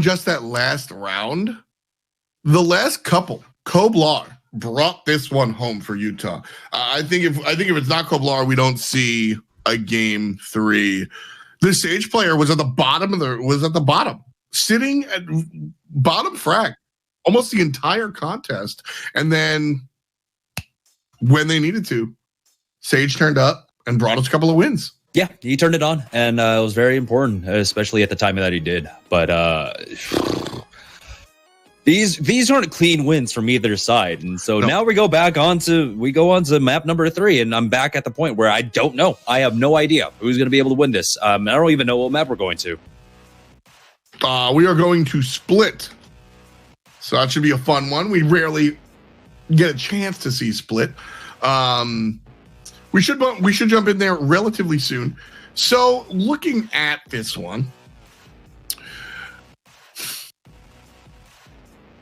just that last round. The last couple, Koblar brought this one home for Utah. I think if it's not Koblar, we don't see a game 3. The Sage player was at the bottom, sitting at bottom frag almost the entire contest. And then when they needed to, Sage turned up and brought us a couple of wins. Yeah, he turned it on, and it was very important, especially at the time that he did. But These aren't clean wins from either side, and so now we go on to map number 3, and I'm back at the point where I don't know. I have no idea who's going to be able to win this. I don't even know what map we're going to. We are going to Split, so that should be a fun one. We rarely get a chance to see Split. We should jump in there relatively soon. So looking at this one,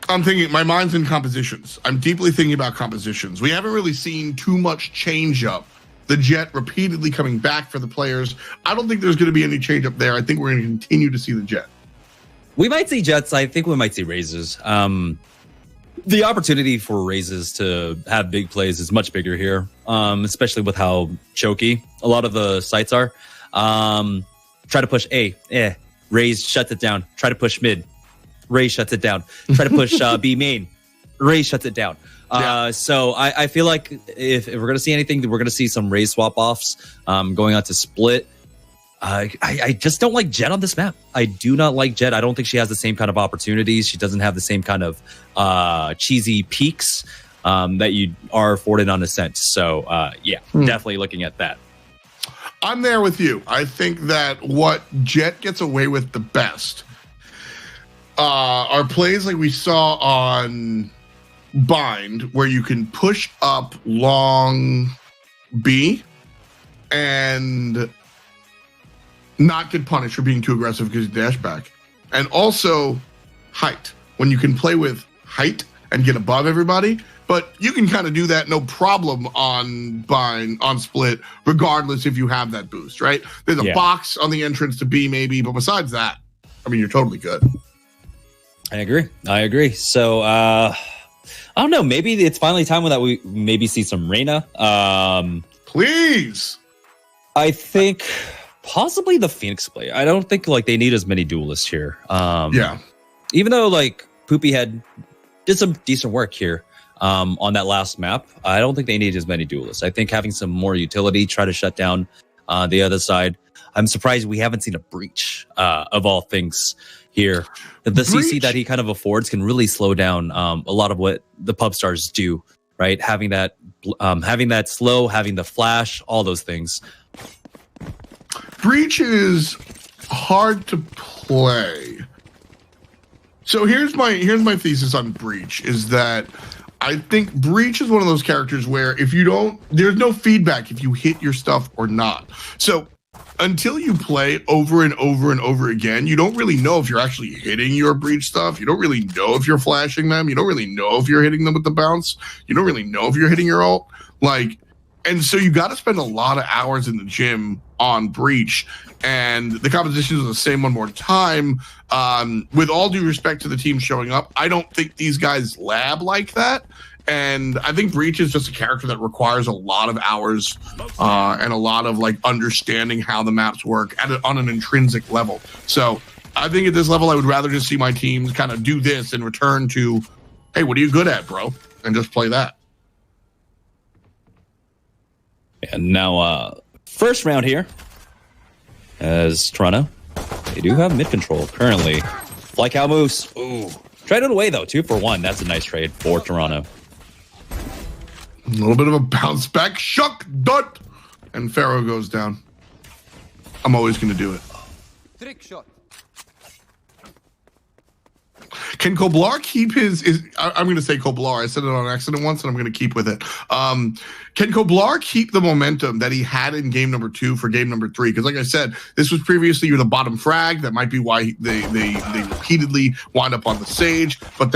I'm thinking, my mind's in compositions. I'm deeply thinking about compositions. We haven't really seen too much change up. The Jet repeatedly coming back for the players. I don't think there's going to be any change up there. I think we're going to continue to see the Jet. We might see Jets. I think we might see Raises. The opportunity for Raises to have big plays is much bigger here, especially with how choky a lot of the sites are. Try to push A, Raise shuts it down. Try to push mid, Raise shuts it down. Try to push B main, Raise shuts it down. So I feel like if we're going to see anything, we're going to see some Raise swap offs going on to Split. I just don't like Jet on this map. I do not like Jet. I don't think she has the same kind of opportunities. She doesn't have the same kind of cheesy peaks that you are afforded on Ascent. So definitely looking at that. I'm there with you. I think that what Jet gets away with the best are plays like we saw on Bind, where you can push up long B and not get punished for being too aggressive because you dash back. And also height, when you can play with height and get above everybody. But you can kind of do that no problem on Bind, on Split, regardless if you have that boost, right? There's a box on the entrance to B maybe, but besides that, I mean, you're totally good. I agree. So I don't know, maybe it's finally time that we maybe see some Reyna. Please. I think possibly the Phoenix play. I don't think like they need as many duelists here. Even though like Poopy Head did some decent work here on that last map, I don't think they need as many duelists. I think having some more utility, try to shut down the other side. I'm surprised we haven't seen a breach of all things here. The CC that he kind of affords can really slow down a lot of what the pub stars do, right? Having that slow, having the flash, all those things. Breach is hard to play. So here's my thesis on Breach is that I think Breach is one of those characters where if you don't, there's no feedback if you hit your stuff or not. So until you play over and over and over again, you don't really know if you're actually hitting your Breach stuff. You don't really know if you're flashing them. You don't really know if you're hitting them with the bounce. You don't really know if you're hitting your ult. And so you got to spend a lot of hours in the gym on Breach, and the composition is the same one more time. With all due respect to the team showing up, I don't think these guys lab like that. And I think Breach is just a character that requires a lot of hours and a lot of like understanding how the maps work on an intrinsic level. So I think at this level, I would rather just see my teams kind of do this and return to, hey, what are you good at, bro? And just play that. And now, first round here, as Toronto, they do have mid control currently. Fly cow moves. Ooh. Trade it away, though. 2 for 1. That's a nice trade for Toronto. A little bit of a bounce back. Shuck, dot. And Pharaoh goes down. I'm always going to do it. Trick shot. Can Koblar keep I'm going to say Koblar. I said it on accident once, and I'm going to keep with it. Can Koblar keep the momentum that he had in game number 2 for game number 3? Because like I said, this was previously the bottom frag. That might be why they repeatedly wind up on the Sage. But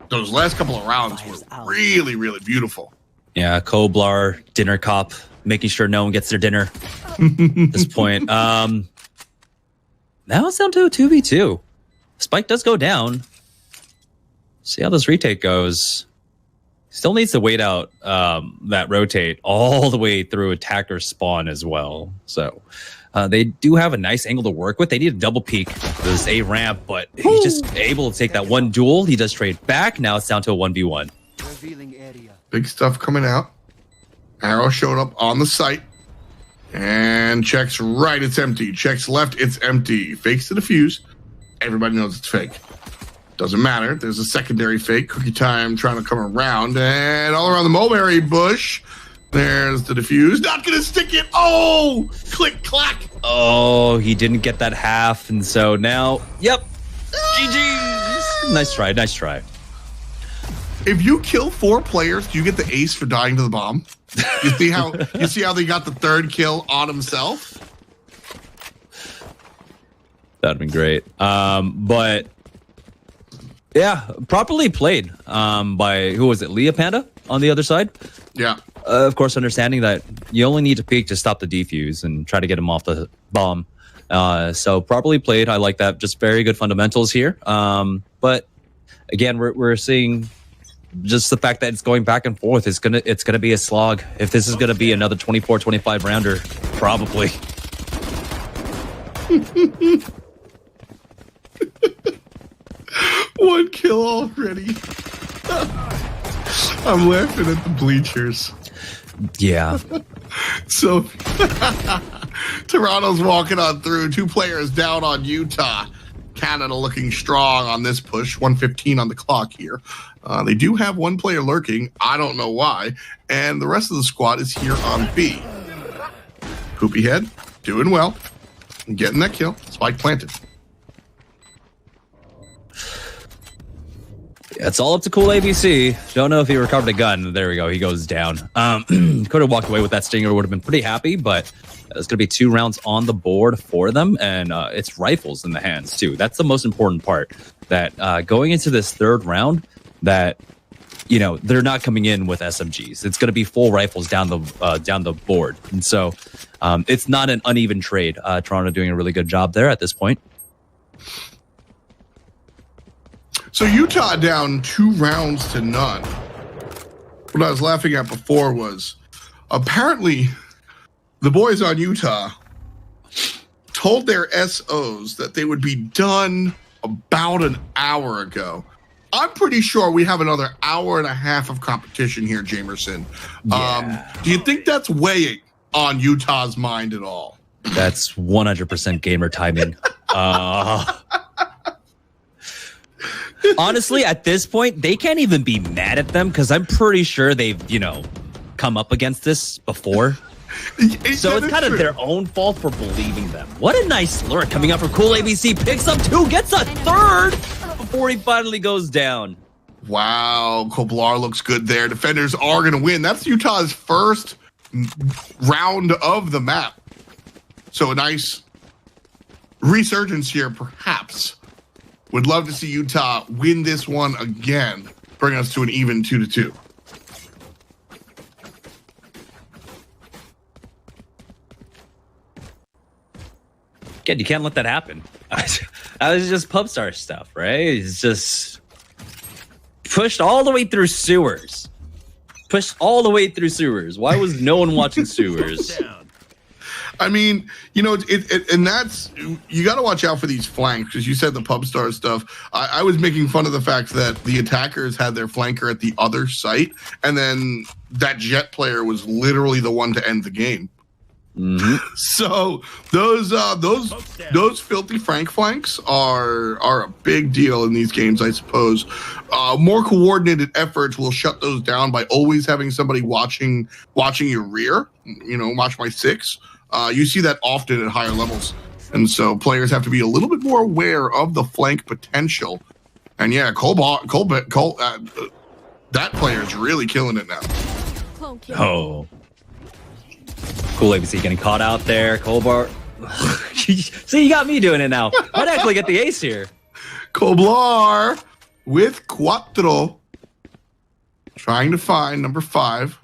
those last couple of rounds were really, really beautiful. Yeah, Koblar, dinner cop, making sure no one gets their dinner at this point. Now it's down to a 2v2. Spike does go down. See how this retake goes. Still needs to wait out that rotate all the way through attacker spawn as well. So they do have a nice angle to work with. They need a double peek. There's a ramp, but he's just able to take that one duel. He does trade back. Now it's down to a 1v1. Big stuff coming out. Arrow showed up on the site. And checks right, it's empty. Checks left, it's empty. Fakes the defuse. Everybody knows it's fake. Doesn't matter. There's a secondary fake. Cookie Time trying to come around. And all around the mulberry bush, there's the defuse. Not going to stick it. Oh, click, clack. Oh, he didn't get that half. And so now, yep. GG's. Nice try. Nice try. If you kill 4 players, do you get the ace for dying to the bomb? You see how they got the 3rd kill on himself? That'd been great. But yeah, properly played by, who was it, Leah Panda on the other side? Yeah. Of course, understanding that you only need to peek to stop the defuse and try to get him off the bomb. So properly played. I like that. Just very good fundamentals here. But again, we're seeing just the fact that it's going back and forth. It's gonna be a slog. If this is gonna be another 24-25 rounder, probably. One kill already. I'm laughing at the bleachers. Yeah. So Toronto's walking on through. 2 players down on Utah. Canada looking strong on this push. 1:15 on the clock here. They do have 1 player lurking. I don't know why. And the rest of the squad is here on B. Poopy Head doing well. Getting that kill. Spike planted. It's all up to Cool ABC. Don't know if he recovered a gun. There we go. He goes down. Could have walked away with that stinger. Would have been pretty happy, but there's going to be 2 rounds on the board for them, and it's rifles in the hands too. That's the most important part. That going into this 3rd round, that they're not coming in with SMGs. It's going to be full rifles down the board, and so it's not an uneven trade. Toronto doing a really good job there at this point. So Utah down 2 rounds to none. What I was laughing at before was apparently the boys on Utah told their SOs that they would be done about an hour ago. I'm pretty sure we have another hour and a half of competition here, Jamerson. Yeah. Do you think that's weighing on Utah's mind at all? That's 100% gamer timing. Honestly, at this point, they can't even be mad at them because I'm pretty sure they've, come up against this before. So it's kind of their own fault for believing them. What a nice lure coming up from Cool ABC. Picks up 2, gets a 3rd before he finally goes down. Wow, Koblar looks good there. Defenders are going to win. That's Utah's first round of the map. So a nice resurgence here, perhaps. Would love to see Utah win this one again, bring us to an even 2-2. Again, you can't let that happen. That was just Pubstar stuff, right? It's just pushed all the way through sewers. Pushed all the way through sewers. Why was no one watching sewers? I mean, and that's, you got to watch out for these flanks, because you said the Pubstar stuff. I was making fun of the fact that the attackers had their flanker at the other site, and then that Jet player was literally the one to end the game. Mm-hmm. So those filthy Frank flanks are a big deal in these games, I suppose. More coordinated efforts will shut those down by always having somebody watching your rear. Watch my 6. You see that often at higher levels, and so players have to be a little bit more aware of the flank potential. And yeah, that player is really killing it now. Oh. Cool ABC getting caught out there. Colbar. See, you got me doing it now. Might actually get the ace here. Koblar with Cuatro. Trying to find number 5.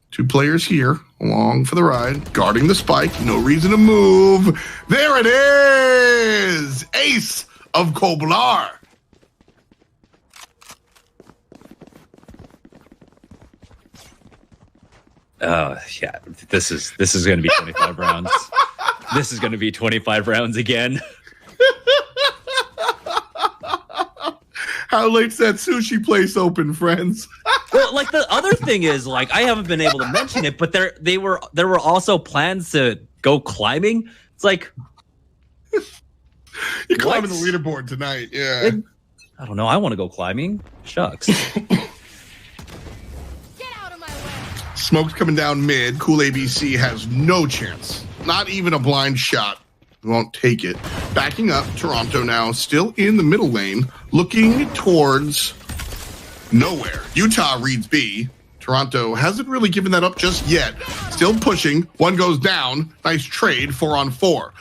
2 players here along for the ride. Guarding the spike. No reason to move. There it is. Ace of Koblar. Yeah, this is going to be 25 rounds. This is going to be 25 rounds again. How late's that sushi place open, friends? Well, like the other thing is, like, I haven't been able to mention it, but there were also plans to go climbing. It's like, You're climbing What? the leaderboard tonight. Yeah. I don't know. I want to go climbing. Shucks. Get out of my way. Smoke's coming down mid. Cool ABC has no chance. Not even a blind shot. Won't take it. Backing up, Toronto now still in the middle lane, looking towards nowhere. Utah reads B. Toronto hasn't really given that up just yet. Still pushing. One goes down. Nice trade. 4-on-4.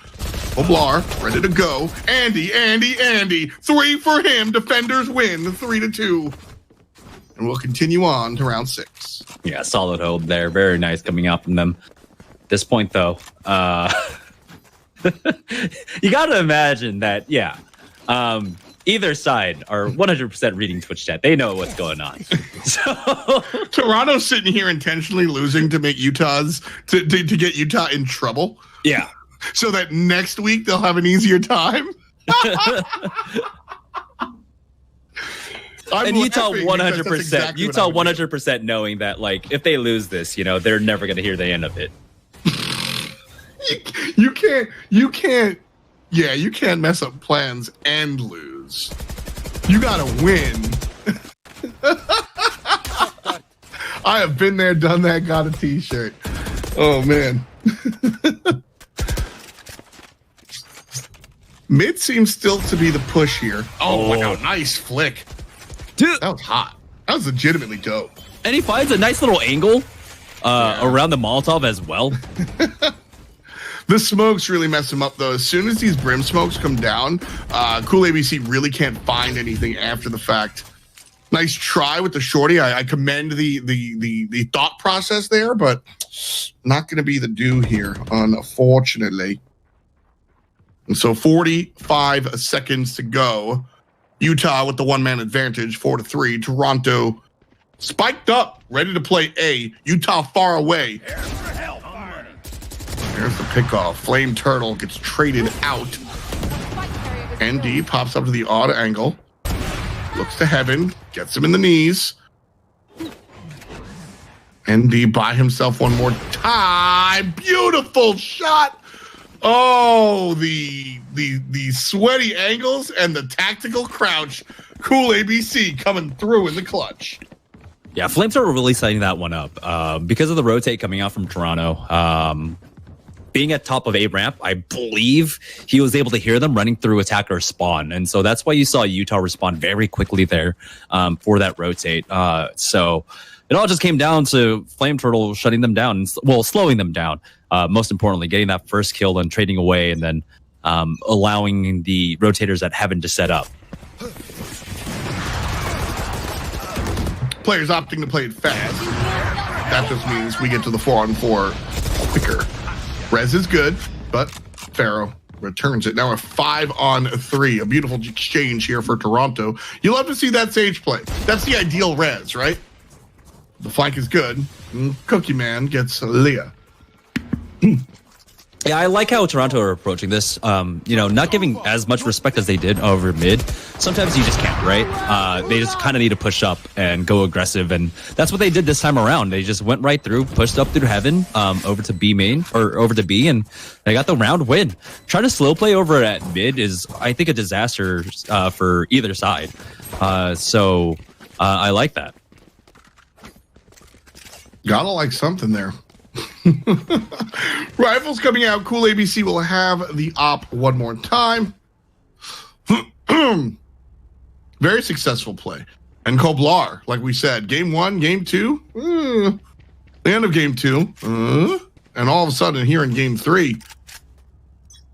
Oblar ready to go. Andy. 3 for him. Defenders win 3-2. And we'll continue on to round 6. Yeah, solid hold there. Very nice coming out from them. At this point, though, you got to imagine that, either side are 100% reading Twitch chat. They know what's going on. So Toronto's sitting here intentionally losing to make to get Utah in trouble. yeah. So that next week they'll have an easier time. And Utah 100%. Exactly Utah 100% knowing that, like, if they lose this, they're never going to hear the end of it. You can't mess up plans and lose. You gotta win. I have been there, done that, got a t-shirt. Oh man. Mid seems still to be the push here. Oh wow, nice flick. Dude, That was hot. That was legitimately dope. and he finds a nice little angle around the Molotov as well. The smokes really mess him up, though. As soon as these brim smokes come down, Cool ABC really can't find anything after the fact. Nice try with the shorty. I commend the thought process there, but not going to be the do here, unfortunately. And so 45 seconds to go. Utah with the one-man advantage, 4-3. Toronto spiked up, ready to play A. Utah far away. There's the pickoff. Flame Turtle gets traded out. ND pops up to the odd angle. Looks to heaven. Gets him in the knees. ND by himself one more time. Beautiful shot. Oh, the sweaty angles and the tactical crouch. Cool ABC coming through in the clutch. Yeah, Flames are really setting that one up because of the rotate coming out from Toronto. Being at top of A ramp, I believe he was able to hear them running through attacker spawn. And so that's why you saw Utah respond very quickly there for that rotate. So it all just came down to Flame Turtle shutting them down, slowing them down. Most importantly, getting that first kill and trading away, and then allowing the rotators at heaven to set up. Players opting to play it fast. That just means we get to the 4-on-4 quicker. Rez is good, but Pharaoh returns it. Now a 5-on-3. A beautiful exchange here for Toronto. You love to see that Sage play. That's the ideal Rez, right? The flank is good. Cookie Man gets Leah. Yeah, I like how Toronto are approaching this. Not giving as much respect as they did over mid. Sometimes you just can't, right? They just kind of need to push up and go aggressive, and that's what they did this time around. They just went right through, pushed up through heaven, over to B main or over to B, and they got the round win. Trying to slow play over at mid is, I think, a disaster for either side. So I like that. Gotta like something there. Rifles coming out. Cool ABC will have the op one more time. Very successful play. And Koblar, like we said, game 1, game 2, the end of game 2, and all of a sudden here in game 3,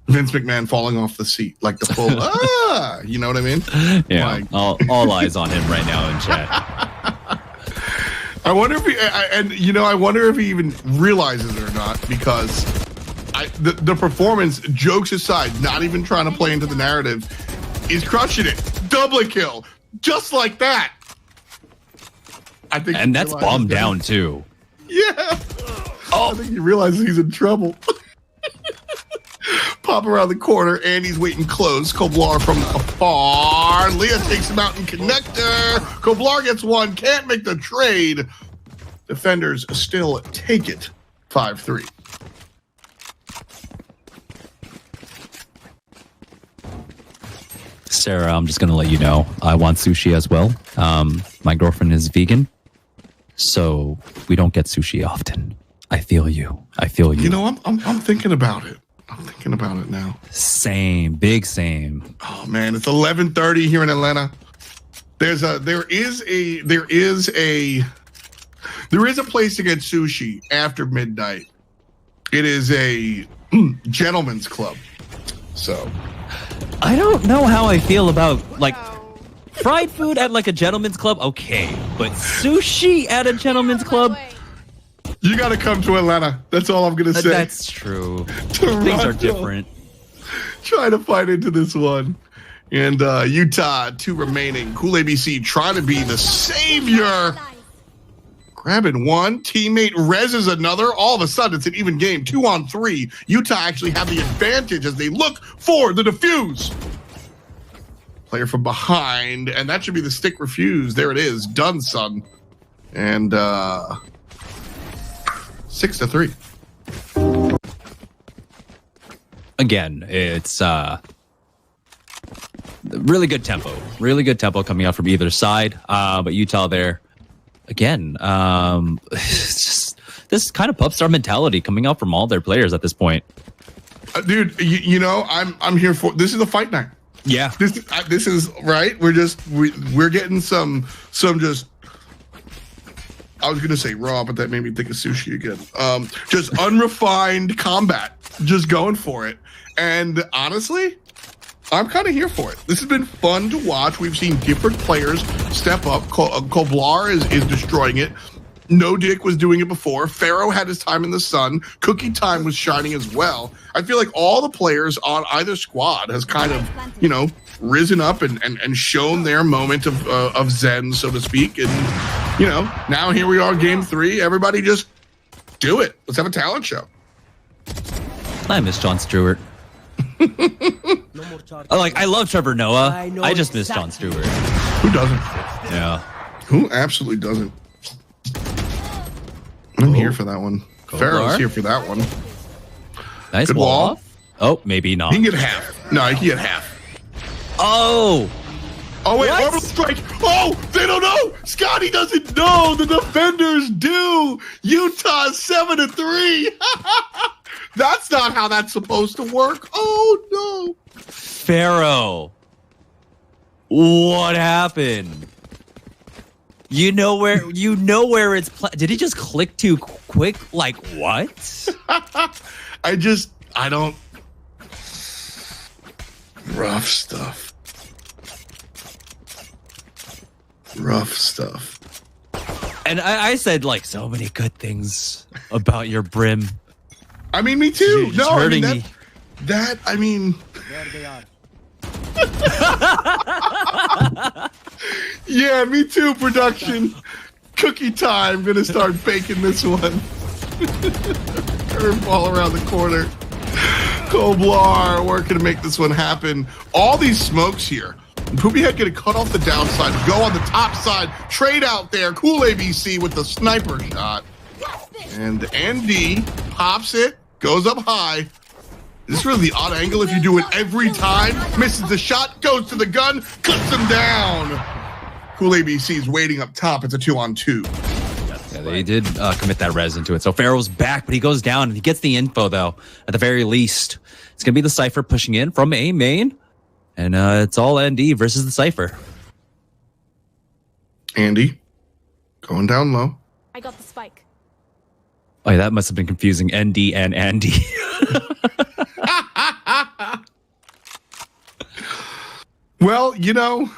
Vince McMahon falling off the seat like the full you know what I mean? Yeah, like, all eyes on him right now in chat. I wonder if I wonder if he even realizes it or not, because the performance, jokes aside, not even trying to play into the narrative, is crushing it. Double kill, just like that. I think, and that's bomb down too. Yeah. Oh, I think he realizes he's in trouble. Pop around the corner, and he's waiting close. Koblar from afar. Leah takes him out in connector. Koblar gets one, can't make the trade. Defenders still take it. 5-3. Sarah, I'm just gonna let you know I want sushi as well. My girlfriend is vegan, so we don't get sushi often. I feel you. I feel you. You know, I'm thinking about it. I'm thinking about it now. Same, big same. Oh man, it's 11:30 here in Atlanta. There is a place to get sushi after midnight. It is a gentleman's club. So I don't know how I feel about like fried food at like a gentleman's club. Okay, but sushi at a gentleman's club. you got to come to Atlanta. That's all I'm gonna say. That's true. Toronto. Things are different. Trying to fight into this one. And Utah, 2 remaining. Cool ABC trying to be the savior. Grabbing one. Teammate reses another. All of a sudden, it's an even game. 2 on 3. Utah actually have the advantage as they look for the defuse. Player from behind. And that should be the stick refuse. There it is. Done, son. And 6-3. Again, it's really good tempo coming out from either side. But Utah there again, it's just this kind of pub star mentality coming out from all their players at this point. Dude, you know, I'm here for this. Is a fight night. Yeah, This is right. We're getting some just. I was gonna say raw, but that made me think of sushi again. Just unrefined combat, just going for it. And honestly, I'm kind of here for it. This has been fun to watch. We've seen different players step up. Koblar is destroying it. No Dick was doing it before. Pharaoh had his time in the sun. Cookie Time was shining as well. I feel like all the players on either squad has kind of, you know, risen up and shown their moment of zen, so to speak. And, you know, now here we are, game 3. Everybody just do it. Let's have a talent show. I miss John Stewart. I love Trevor Noah. I just miss John Stewart. Who doesn't? Yeah. Who absolutely doesn't? I'm here for that one. Pharaoh's here for that one. Nice Good wall. wall. Oh, maybe not. He can get half. No, he can get half. Oh, Oh, wait, What? orbital strike. Oh, they don't know. Scotty doesn't know. The defenders do. Utah 7-3. That's not how that's supposed to work. Oh, no. Pharaoh. What happened? You know where it's did he just click too quick? Like what? I don't. Rough stuff. Rough stuff. And I said like so many good things about your brim. I mean, me too. It's No, I mean, hurting me. I mean. There they are. Yeah, me too, production. Cookie time. Gonna start baking this one. Curveball around the corner. Koblar working to make this one happen. All these smokes here. Poopy Head gonna cut off the downside, go on the top side, trade out there. Cool ABC with the sniper shot. And Andy pops it, goes up high. This is really the odd angle if you do it every time. Misses the shot, goes to the gun, cuts him down. Cool ABC is waiting up top. It's a 2-on-2. Yeah, they did commit that res into it. So Pharaoh's back, but he goes down and he gets the info though. At the very least, it's gonna be the Cypher pushing in from A main, and it's all ND versus the Cypher. Andy, going down low. I got the spike. Oh, yeah, that must have been confusing. ND and Andy. Well, you know,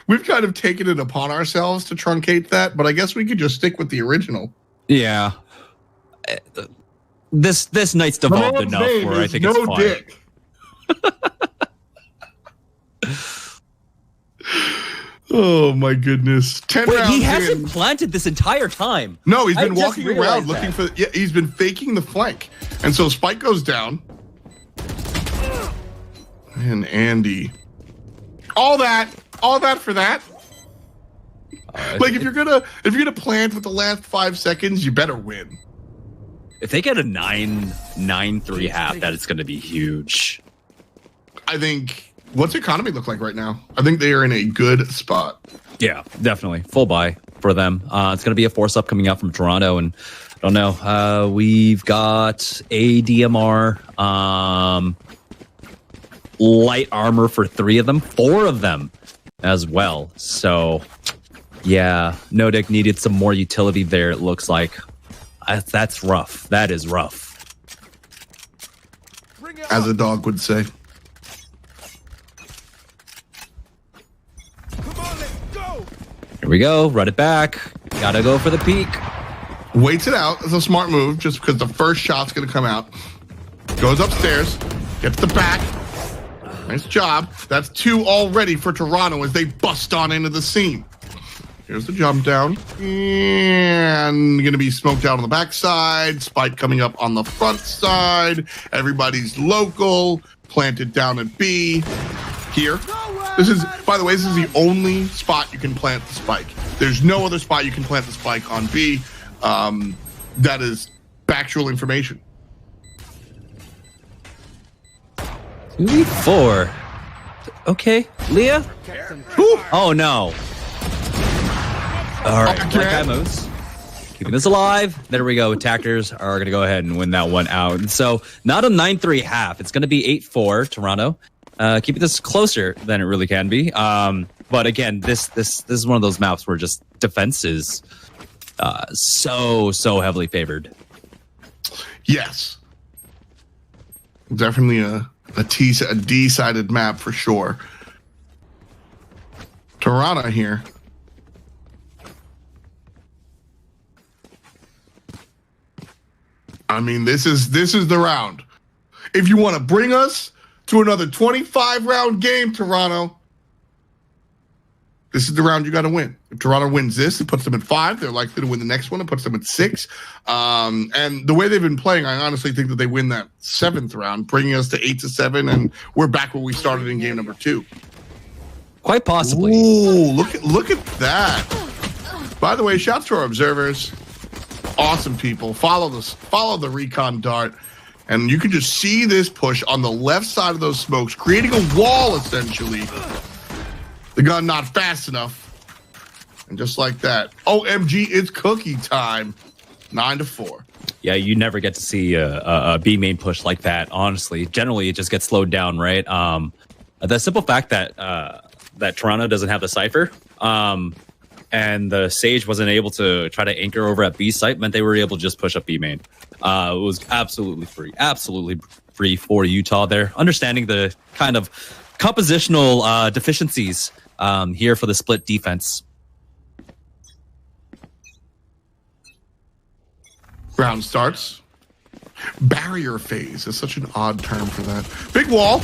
we've kind of taken it upon ourselves to truncate that, but I guess we could just stick with the original. Yeah. This night's devolved man's enough name where I is think No it's fine. Dick. Oh my goodness! 10 Wait, rounds he hasn't in. planted this entire time. No, he's I been just walking realized around looking that. for. Yeah, he's been faking the flank, and so Spike goes down. And Andy, all that for that. Like if you're gonna plant with the last 5 seconds, you better win. If they get a 9-3 half, that is going to be huge. I think What's economy look like right now? I think they are in a good spot. Yeah, definitely. Full buy for them. It's going to be a force up coming out from Toronto. And I don't know. We've got ADMR, light armor for 3 of them, 4 of them as well. So, yeah, Nodic needed some more utility there, it looks like. That's rough. That is rough. As a dog would say. Here we go. Run it back. Gotta go for the peak. Waits it out. It's a smart move just because the first shot's going to come out. Goes upstairs. Gets the back. Nice job. That's 2 already for Toronto as they bust on into the scene. Here's the jump down. And going to be smoked out on the backside. Spike coming up on the front side. Everybody's local. Planted down at B. Here. This is, by the way, this is the only spot you can plant the spike. There's no other spot you can plant the spike on B. That is factual information. 2v4. Okay, Leah? Ooh. Oh, no. All right, Black Moose. Keeping this alive. There we go. Attackers are going to go ahead and win that one out. And so, not a 9-3 half. It's going to be 8-4, Toronto. Keeping this closer than it really can be. But again, this is one of those maps where just defense is so heavily favored. Yes. Definitely a D-sided map for sure. Toronto here. I mean, this is the round. If you want to bring us to another 25-round game, Toronto, this is the round you got to win. If Toronto wins this, it puts them at 5. They're likely to win the next one. It puts them at 6. And the way they've been playing, I honestly think that they win that 7th round, bringing us to 8-7, and we're back where we started in game number 2. Quite possibly. Ooh, look at that. By the way, shouts to our observers. Awesome people. Follow the recon dart. And you can just see this push on the left side of those smokes, creating a wall, essentially. The gun not fast enough. And just like that, OMG, it's cookie time. 9-4. Yeah, you never get to see a B main push like that, honestly. Generally, it just gets slowed down, right? The simple fact that that Toronto doesn't have the Cypher, and the Sage wasn't able to try to anchor over at B site meant they were able to just push up B main. It was absolutely free for Utah there. Understanding the kind of compositional deficiencies here for the split defense. Round starts. Barrier phase is such an odd term for that. Big wall.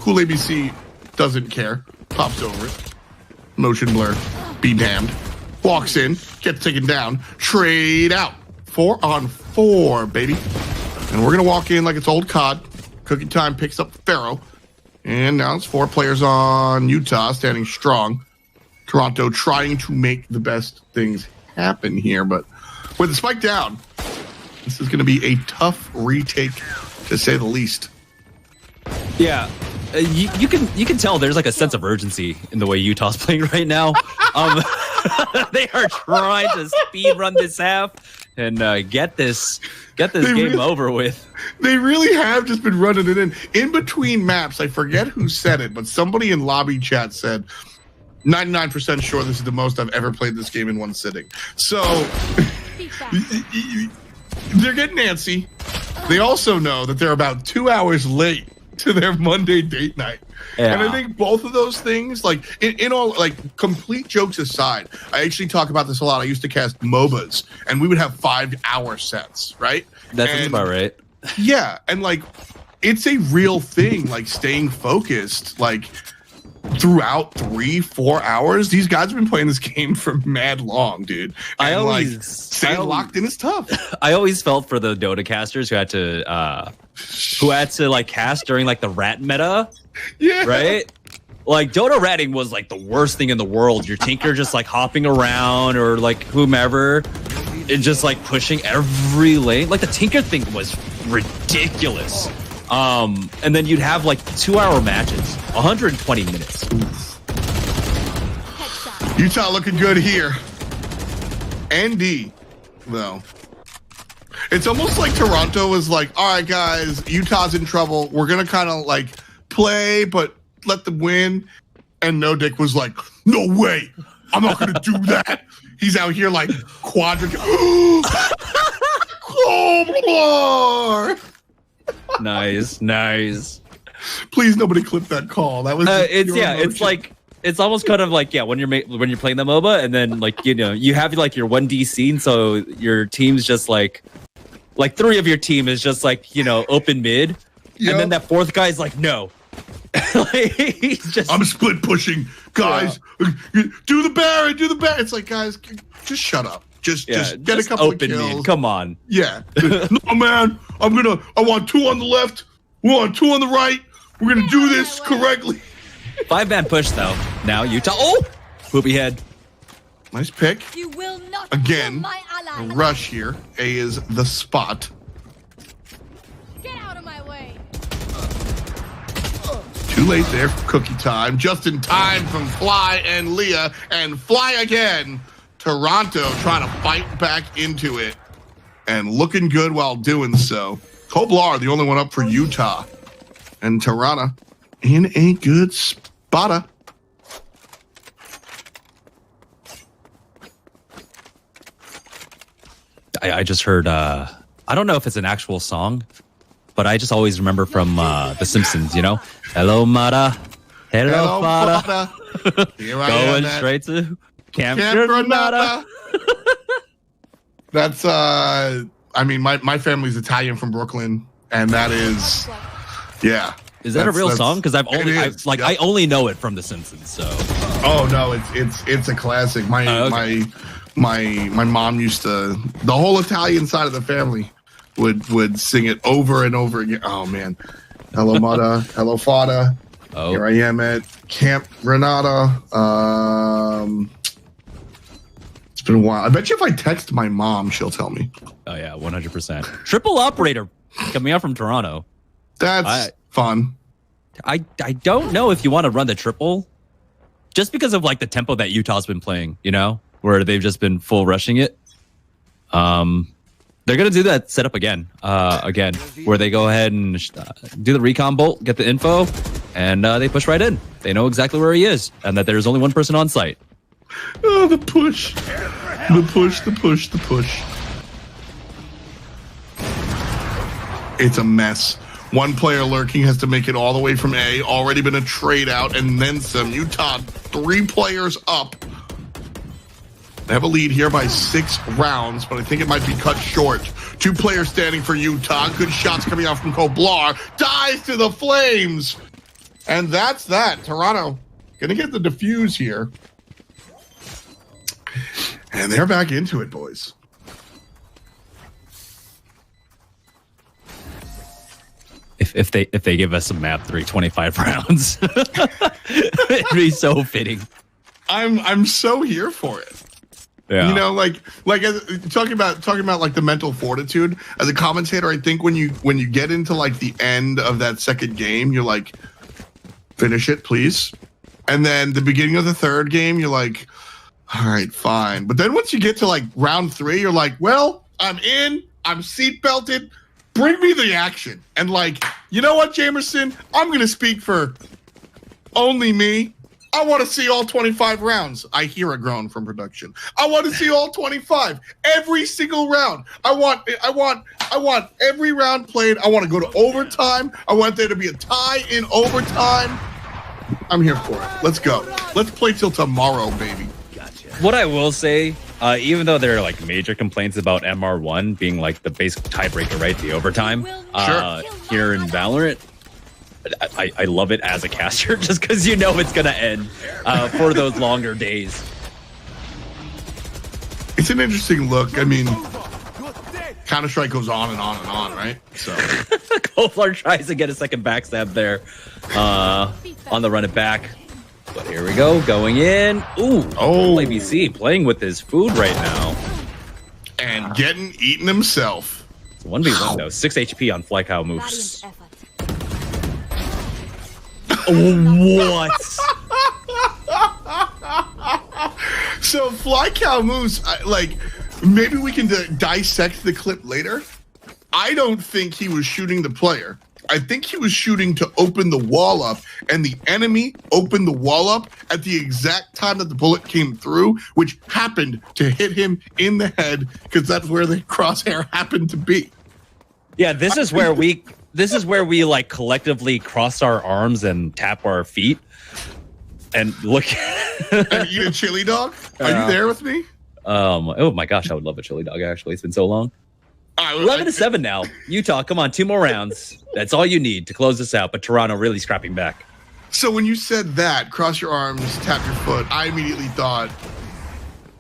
Cool ABC doesn't care. Pops over it. Motion blur. Be damned. Walks in. Gets taken down. Trade out. 4-on-4, baby. And we're going to walk in like it's old COD. Cookie time picks up Pharaoh. And now it's 4 players on Utah standing strong. Toronto trying to make the best things happen here. But with the spike down, this is going to be a tough retake, to say the least. Yeah, you can tell there's like a sense of urgency in the way Utah's playing right now. They are trying to speed run this half and get this game over with. They really have just been running it in between maps. I forget who said it, but somebody in lobby chat said 99% sure this is the most I've ever played this game in one sitting. So they're getting antsy. They also know that they're about 2 hours late to their Monday date night. Yeah. And I think both of those things, like in all, like complete jokes aside, I actually talk about this a lot. I used to cast MOBAs and we would have 5-hour sets, right? That's about right. Yeah. And like, it's a real thing, like staying focused, like throughout 3-4 hours. These guys have been playing this game for mad long, dude. And staying locked in is tough. I always felt for the Dota casters who had to like cast during like the rat meta. Yeah. Right? Like Dota ratting was like the worst thing in the world. Your tinker just like hopping around or like whomever and just like pushing every lane. Like the tinker thing was ridiculous. And then you'd have like 2-hour matches, 120 minutes. Headshot. Utah looking good here. And D, though. It's almost like Toronto was like, all right, guys, Utah's in trouble. We're going to kind of like play, but let them win. And No Dick was like, no way. I'm not going to do that. He's out here like quadrant. Oh, Nice. please, nobody clip that call. That was It's almost kind of like when you're playing the MOBA, and then like you have like your 1D scene, so your team's just like 3 of your team is just like open mid, and then that 4th guy's like no. He's just, I'm split pushing, guys. Do the Baron. It's like, guys, just shut up. Just get a couple of kills. Mid. Come on. Yeah. No, man. I want 2 on the left. We want 2 on the right. We're gonna do this correctly. 5-man push though. Now Utah. Oh, poopy head. Nice pick. You will not Again, kill my ally. rush here. A is the spot. Get out of my way. Too late there for cookie time. Just in time from Fly and Leah, and Fly again. Toronto trying to fight back into it and looking good while doing so. Koblar, the only one up for Utah. And Toronto in a good spotter. I just heard, I don't know if it's an actual song, but I just always remember from The Simpsons, Hello, Mata. Hello, Fada. Here I Going am straight to Camp Granada. That's, my family's Italian from Brooklyn, and that is, yeah. Is that a real song? Because I only know it from The Simpsons. So. Oh no, it's a classic. My mom used to. The whole Italian side of the family would sing it over and over again. Oh man, hello Mata, hello Fada. Oh. Here I am at Camp Granada. It's been a while. I bet you if I text my mom, she'll tell me. Oh yeah, 100%. Triple operator coming out from Toronto. That's fun. I don't know if you want to run the triple, just because of like the tempo that Utah's been playing, where they've just been full rushing it. They're gonna do that setup again, where they go ahead and do the recon bolt, get the info, and they push right in. They know exactly where he is, and that there's only one person on site. Oh, the push, the push, the push, the push. It's a mess. One player lurking has to make it all the way from A. Already been a trade out and then some. Utah 3 players up. They have a lead here by 6 rounds, but I think it might be cut short. 2 players standing for Utah. Good shots coming out from Koblar. Dies to the flames. And that's that. Toronto gonna get the defuse here. And they're back into it, boys. If they give us a map 325 rounds, it'd be so fitting. I'm so here for it. Yeah. Talking about like the mental fortitude as a commentator, I think when you get into like the end of that second game, you're like, finish it, please. And then the beginning of the third game, you're like, all right, fine. But then once you get to like round 3, you're like, well, I'm in, I'm seat belted. Bring me the action. And like, you know what, Jamerson? I'm going to speak for only me. I want to see all 25 rounds. I hear a groan from production. I want to see all 25. Every single round. I want every round played. I want to go to overtime. I want there to be a tie in overtime. I'm here for it. Let's go. Let's play till tomorrow, baby. Gotcha. What I will say, even though there are like major complaints about MR1 being like the basic tiebreaker, right? The overtime here in Valorant, I love it as a caster just because it's going to end for those longer days. It's an interesting look. I mean, Counter-Strike goes on and on and on, right? So Koblar tries to get a second backstab there on the run it back. But here we go, going in. Ooh, ABC playing with his food right now. And getting eaten himself. It's 1v1 though, 6 HP on Fly Cow moves. What? So Fly Cow Moose, like, maybe we can dissect the clip later. I don't think he was shooting the player. I think he was shooting to open the wall up, and the enemy opened the wall up at the exact time that the bullet came through, which happened to hit him in the head because that's where the crosshair happened to be. Yeah, this is where we like collectively cross our arms and tap our feet and look. And eat a chili dog? Are you there with me? Oh my gosh, I would love a chili dog. Actually, it's been so long. 11-7 now. Utah, come on, 2 more rounds. That's all you need to close this out. But Toronto really scrapping back. So when you said that, cross your arms, tap your foot, I immediately thought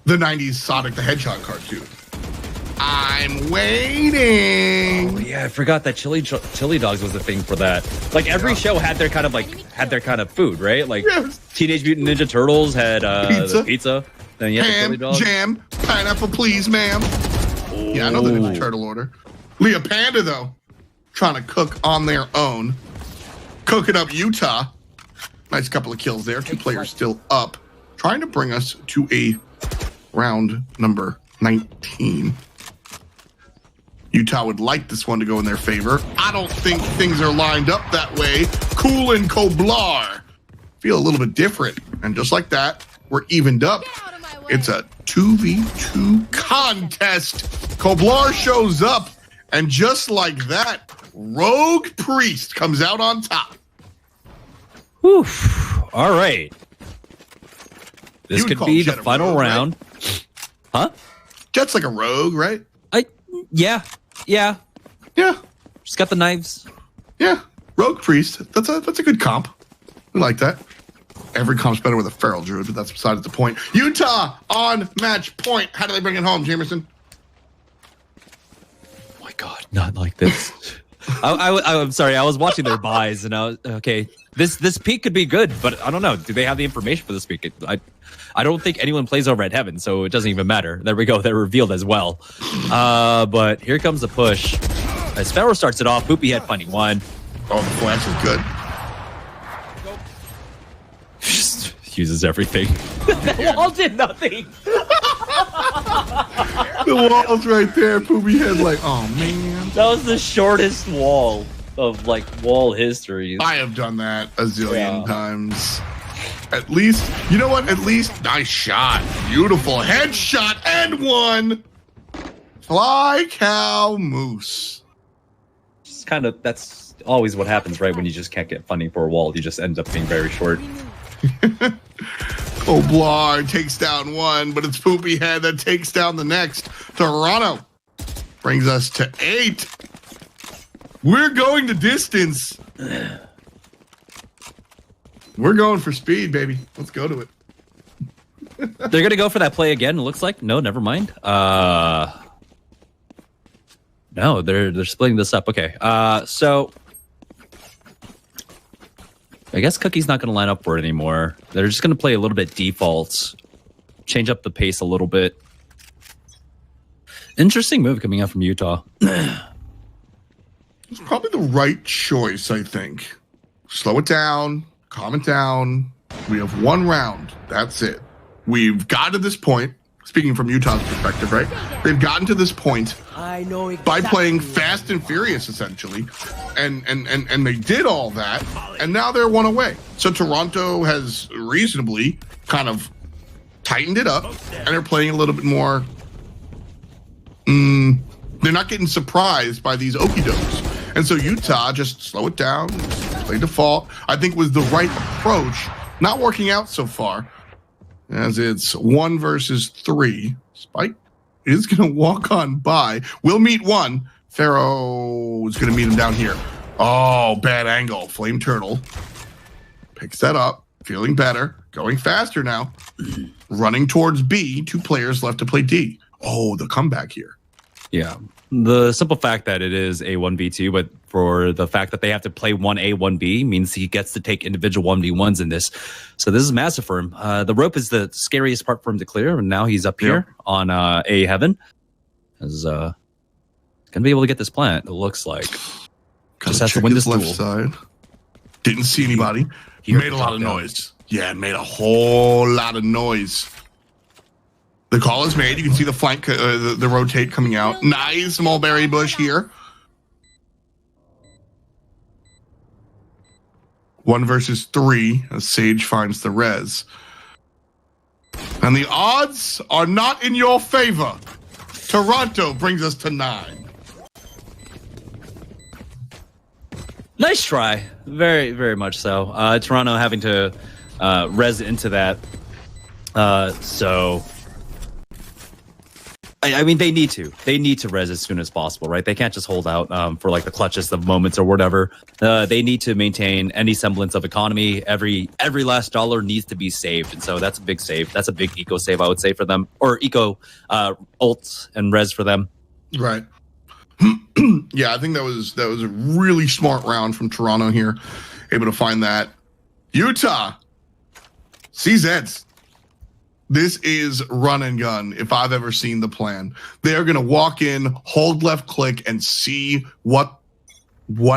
the 90s Sonic the Hedgehog cartoon. I'm waiting. Oh, yeah, I forgot that chili dogs was a thing for that. Like every show had their kind of food, right? Like Teenage Mutant Ninja Turtles had the pizza. Then you had the chili dog. Jam, pineapple, please, ma'am. Yeah, I know the Ninja Turtle order. Leah Panda, though, trying to cook on their own. Cooking up Utah. Nice couple of kills there. 2 players still up. Trying to bring us to a round number 19. Utah would like this one to go in their favor. I don't think things are lined up that way. Cool and Koblar feel a little bit different. And just like that, we're evened up. It's a 2v2 contest. Koblar shows up, and just like that, Rogue Priest comes out on top. Whew. All right. This could be the final round. Right? Huh? Jet's like a rogue, right? Yeah. Just got the knives. Yeah. Rogue Priest. That's a good comp. We like that. Every comp's better with a feral druid, but that's besides the point. Utah on match point. How do they bring it home, Jamerson? Oh my God, not like this. I'm sorry. I was watching their buys, and I was okay. This peak could be good, but I don't know. Do they have the information for this peak? I don't think anyone plays over at Heaven, so it doesn't even matter. There we go. They're revealed as well. But here comes the push. As Pharaoh starts it off, Poopy Head finding one. Oh, the flash is good. Just uses everything. The wall did nothing. The wall's right there. Poopy Head like, oh man. That was the shortest wall of like wall history. I have done that a zillion times. At least, you know what? At least, nice shot. Beautiful headshot and one. Fly Cow Moose. It's that's always what happens, right? When you just can't get funding for a wall, you just end up being very short. Koblar takes down one, but it's Poopy Head that takes down the next. Toronto brings us to 8. We're going to distance. We're going for speed, baby. Let's go to it. They're going to go for that play again, it looks like. No, never mind. No, they're splitting this up. Okay. So I guess Cookie's not going to line up for it anymore. They're just going to play a little bit default, change up the pace a little bit. Interesting move coming out from Utah. It's probably the right choice, I think. Slow it down, calm it down. We have 1 round. That's it. We've got to this point. Speaking from Utah's perspective, right? They've gotten to this point by playing fast and furious, essentially, and they did all that, and now they're 1 away. So Toronto has reasonably kind of tightened it up, and they're playing a little bit more. They're not getting surprised by these okie dokes, and so Utah just slow it down, play default. I think was the right approach. Not working out so far. As it's 1 versus 3. Spike is going to walk on by. We'll meet 1. Pharaoh is going to meet him down here. Oh, bad angle. Flame Turtle picks that up. Feeling better. Going faster now. Running towards B. 2 players left to play D. Oh, the comeback here. Yeah. The simple fact that it is a 1v2, but for the fact that they have to play 1A, 1B means he gets to take individual 1v1s in this. So this is massive for him. The rope is the scariest part for him to clear, and now he's up here on A Heaven. Is going to be able to get this plant, it looks like. Just has to win this left duel. side. Didn't see anybody. hear Made a lot of noise. Yeah, it made a whole lot of noise. The call is made. You can see the flank, the rotate coming out. Nice mulberry bush here. 1 versus 3 as Sage finds the res. And the odds are not in your favor. Toronto brings us to 9. Nice try. Very, very much so. Toronto having to res into that. So, I mean, they need to. They need to res as soon as possible, right? They can't just hold out for like the clutchest of moments or whatever. They need to maintain any semblance of economy. Every last dollar needs to be saved, and so that's a big save. That's a big eco save, I would say, for them, or eco ult and res for them. Right. Yeah, I think that was a really smart round from Toronto here, able to find that. Utah, CZs. This is run and gun. If I've ever seen the plan, they are going to walk in, hold left click, and see what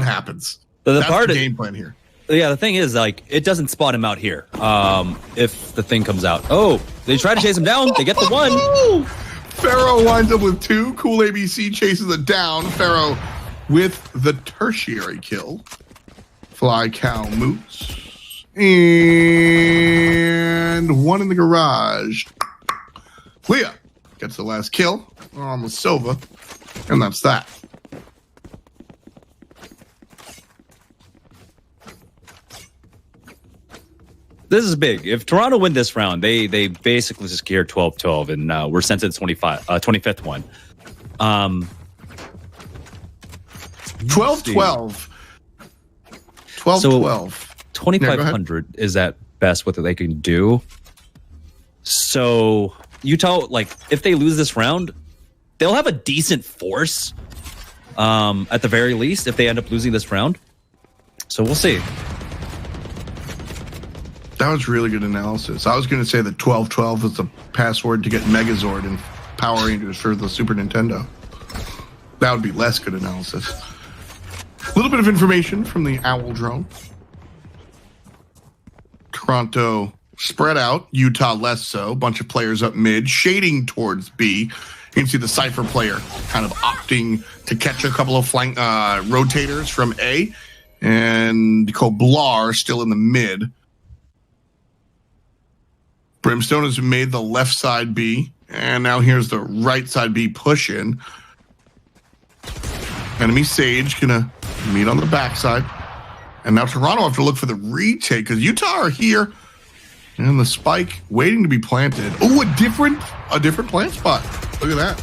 happens. So that's the game plan here. Yeah, the thing is, like, it doesn't spot him out here. If the thing comes out, oh, they try to chase him down. They get the 1. Pharaoh winds up with 2. Cool ABC chases it down. Pharaoh with the tertiary kill. Fly cow moots. And 1 in the garage. Leah gets the last kill on the Silva. And that's that. This is big. If Toronto win this round, they basically secure 12-12, and we're sent to the 25th one. 12-12. 12-12. 2,500 is at best what they can do. So Utah, like, if they lose this round, they'll have a decent force at the very least if they end up losing this round. So we'll see. That was really good analysis. I was going to say that 12-12 was the password to get Megazord and Power Rangers for the Super Nintendo. That would be less good analysis. A little bit of information from the Owl drone. Toronto spread out, Utah less so. Bunch of players up mid, shading towards B. You can see the Cypher player kind of opting to catch a couple of flank rotators from A. And Koblar still in the mid. Brimstone has made the left side B, and now here's the right side B push in. Enemy Sage gonna meet on the backside. And now Toronto have to look for the retake because Utah are here. And the spike waiting to be planted. Oh, a different plant spot. Look at that.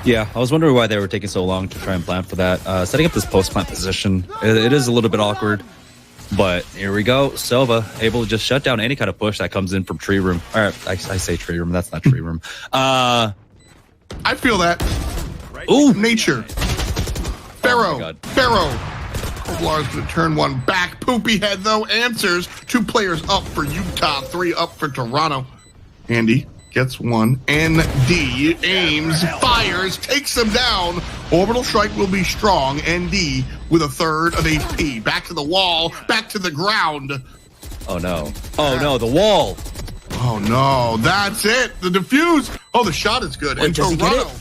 Yeah, I was wondering why they were taking so long to try and plan for that. Setting up this post-plant position, it is a little bit awkward. But here we go. Silva able to just shut down any kind of push that comes in from tree room. Or I say tree room. That's not tree room. I feel that. Ooh, nature. Pharaoh. Oh Pharaoh. Koblar's going to turn 1 back. Poopy head, though, answers. 2 players up for Utah. 3 up for Toronto. Andy gets 1. ND aims, fires, takes him down. Orbital strike will be strong. ND with 1/3 of HP. Back to the wall, back to the ground. Oh no. Oh no, the wall. Oh no, that's it. The defuse. Oh, the shot is good. Wait, and does he get Toronto. it?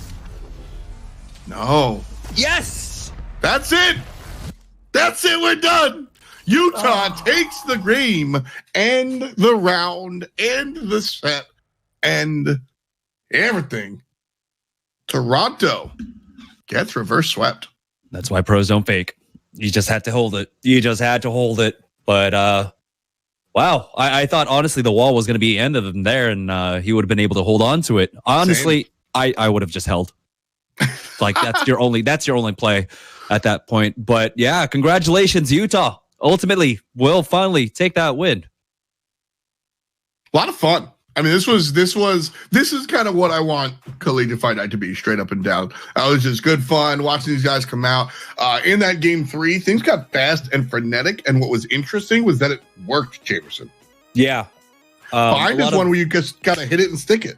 No. Yes. That's it. That's it. We're done. Utah takes the game and the round and the set and everything. Toronto gets reverse swept. That's why pros don't fake. You just had to hold it. You just had to hold it. But wow, I thought honestly the wall was going to be end of them there, and he would have been able to hold on to it. Honestly, I would have just held. Like that's your only play at that point. But yeah, congratulations, Utah. Ultimately, will finally take that win. A lot of fun. I mean, this is kind of what I want Collegiate Fight Night to be, straight up and down. It was just good fun watching these guys come out. In that game 3, things got fast and frenetic, and what was interesting was that it worked, Jamerson. Yeah. Bind is one where you just gotta hit it and stick it.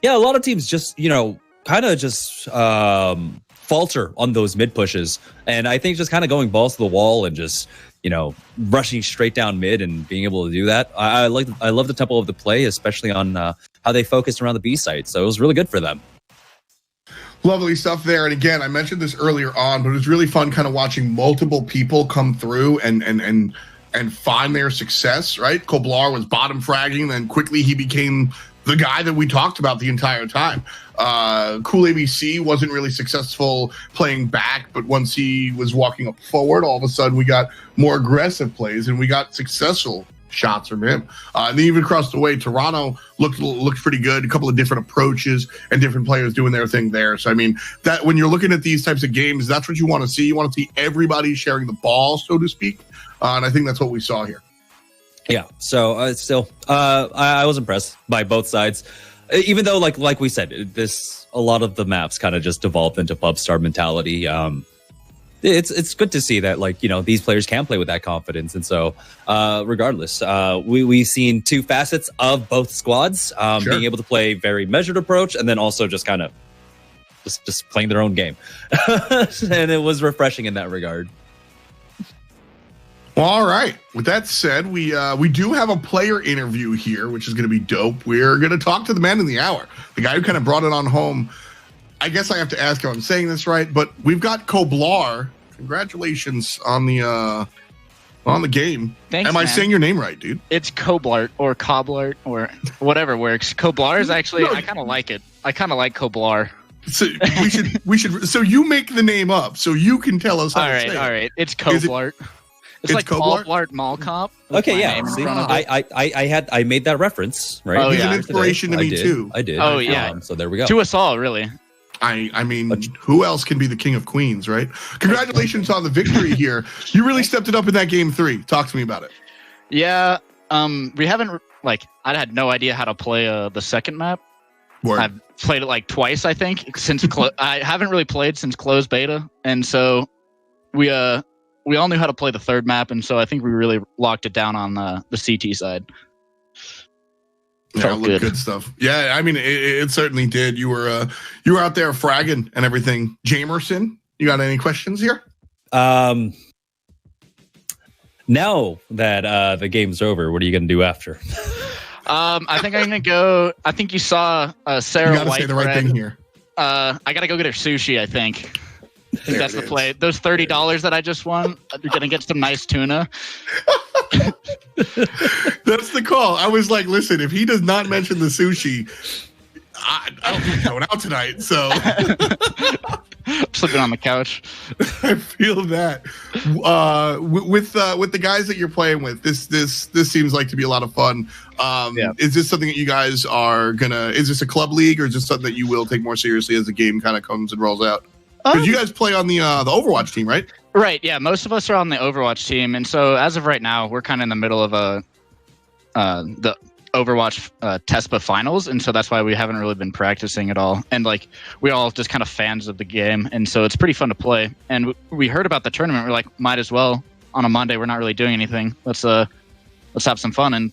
Yeah, a lot of teams just, kind of just falter on those mid pushes. And I think just kind of going balls to the wall and just, rushing straight down mid and being able to do that. I love the tempo of the play, especially on how they focused around the B site. So it was really good for them. Lovely stuff there. And again, I mentioned this earlier on, but it was really fun kind of watching multiple people come through and find their success, right? Koblar was bottom fragging, then quickly he became the guy that we talked about the entire time. Cool ABC wasn't really successful playing back, but once he was walking up forward, all of a sudden we got more aggressive plays and we got successful shots from him. And then even across the way, Toronto looked pretty good. A couple of different approaches and different players doing their thing there. So I mean, that when you're looking at these types of games, that's what you want to see. You want to see everybody sharing the ball, so to speak. And I think that's what we saw here. Yeah. So I was impressed by both sides, even though like we said, a lot of the maps kind of just devolved into pub star mentality. It's good to see that these players can play with that confidence. And so regardless, we've seen two facets of both squads, being able to play very measured approach and then also just kind of just playing their own game. And it was refreshing in that regard. Well, all right. With that said, we do have a player interview here, which is going to be dope. We're going to talk to the man in the hour, the guy who kind of brought it on home. I guess I have to ask if I'm saying this right, but we've got Koblar. Congratulations on the game. Thanks, Am I saying your name right, dude? It's Koblart or Coblart or whatever works. Koblar is actually, I kind of like it. I kind of like Koblar. So we should. So you make the name up, so you can tell us how to say it. All right. It's Koblart. It's like Koblart Mall Cop. Okay, yeah. See, I made that reference, right? Oh, he's an inspiration to me too. I did. Oh yeah. So there we go. To us all, really. I mean, who else can be the king of queens, right? Congratulations on the victory here. You really stepped it up in that game 3. Talk to me about it. Yeah. We haven't I had no idea how to play the second map. Word. I've played it twice, I think, since I haven't really played since closed beta, and so we all knew how to play the third map, and so I think we really locked it down on the CT side. Yeah, good stuff. Yeah, I mean, it certainly did. You were out there fragging and everything. Jamerson, you got any questions here? Now that the game's over, what are you going to do after? I think I'm going to go. I think you saw Sarah You got to White say the right thing here. I got to go get her sushi, I think. I think that's the play. Those $30 that I just won, you're going to get some nice tuna. That's the call. I was like, listen, if he does not mention the sushi, I don't think he's going out tonight. So sleeping on the couch. I feel that. With the guys that you're playing with, this seems like to be a lot of fun. Is this something that you guys are gonna? Is this a club league, or is this something that you will take more seriously as the game kind of comes and rolls out? Because you guys play on the Overwatch team, right? Right. Yeah. Most of us are on the Overwatch team, and so as of right now, we're kind of in the middle of the Overwatch TESPA finals, and so that's why we haven't really been practicing at all. And we're all just kind of fans of the game, and so it's pretty fun to play. And we heard about the tournament. We're like, might as well on a Monday. We're not really doing anything. Let's have some fun. And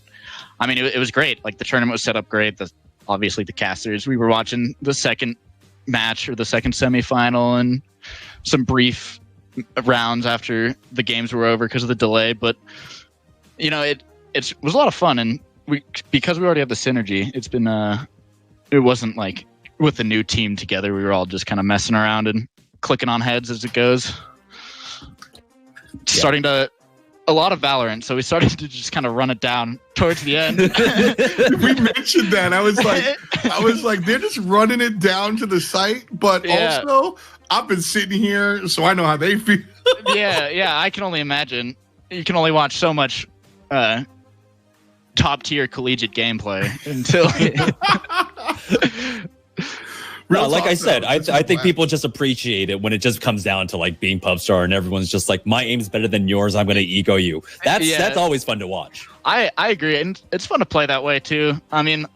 I mean, it was great. The tournament was set up great. Obviously, the casters. We were watching the second match or the second semifinal and some brief rounds after the games were over because of the delay. But it was a lot of fun, and because we already have the synergy, it's been it wasn't like with the new team together. We were all just kind of messing around and clicking on heads as it goes. Starting to a lot of Valorant, so we started to just kind of run it down towards the end. We mentioned that. I was like, they're just running it down to the site, but also I've been sitting here, so I know how they feel. yeah, I can only imagine. You can only watch so much top tier collegiate gameplay until. Like I said, I think people just appreciate it when it just comes down to being pub star and everyone's just like, my aim's better than yours, I'm going to ego you. That's always fun to watch. I agree, and it's fun to play that way too. I mean,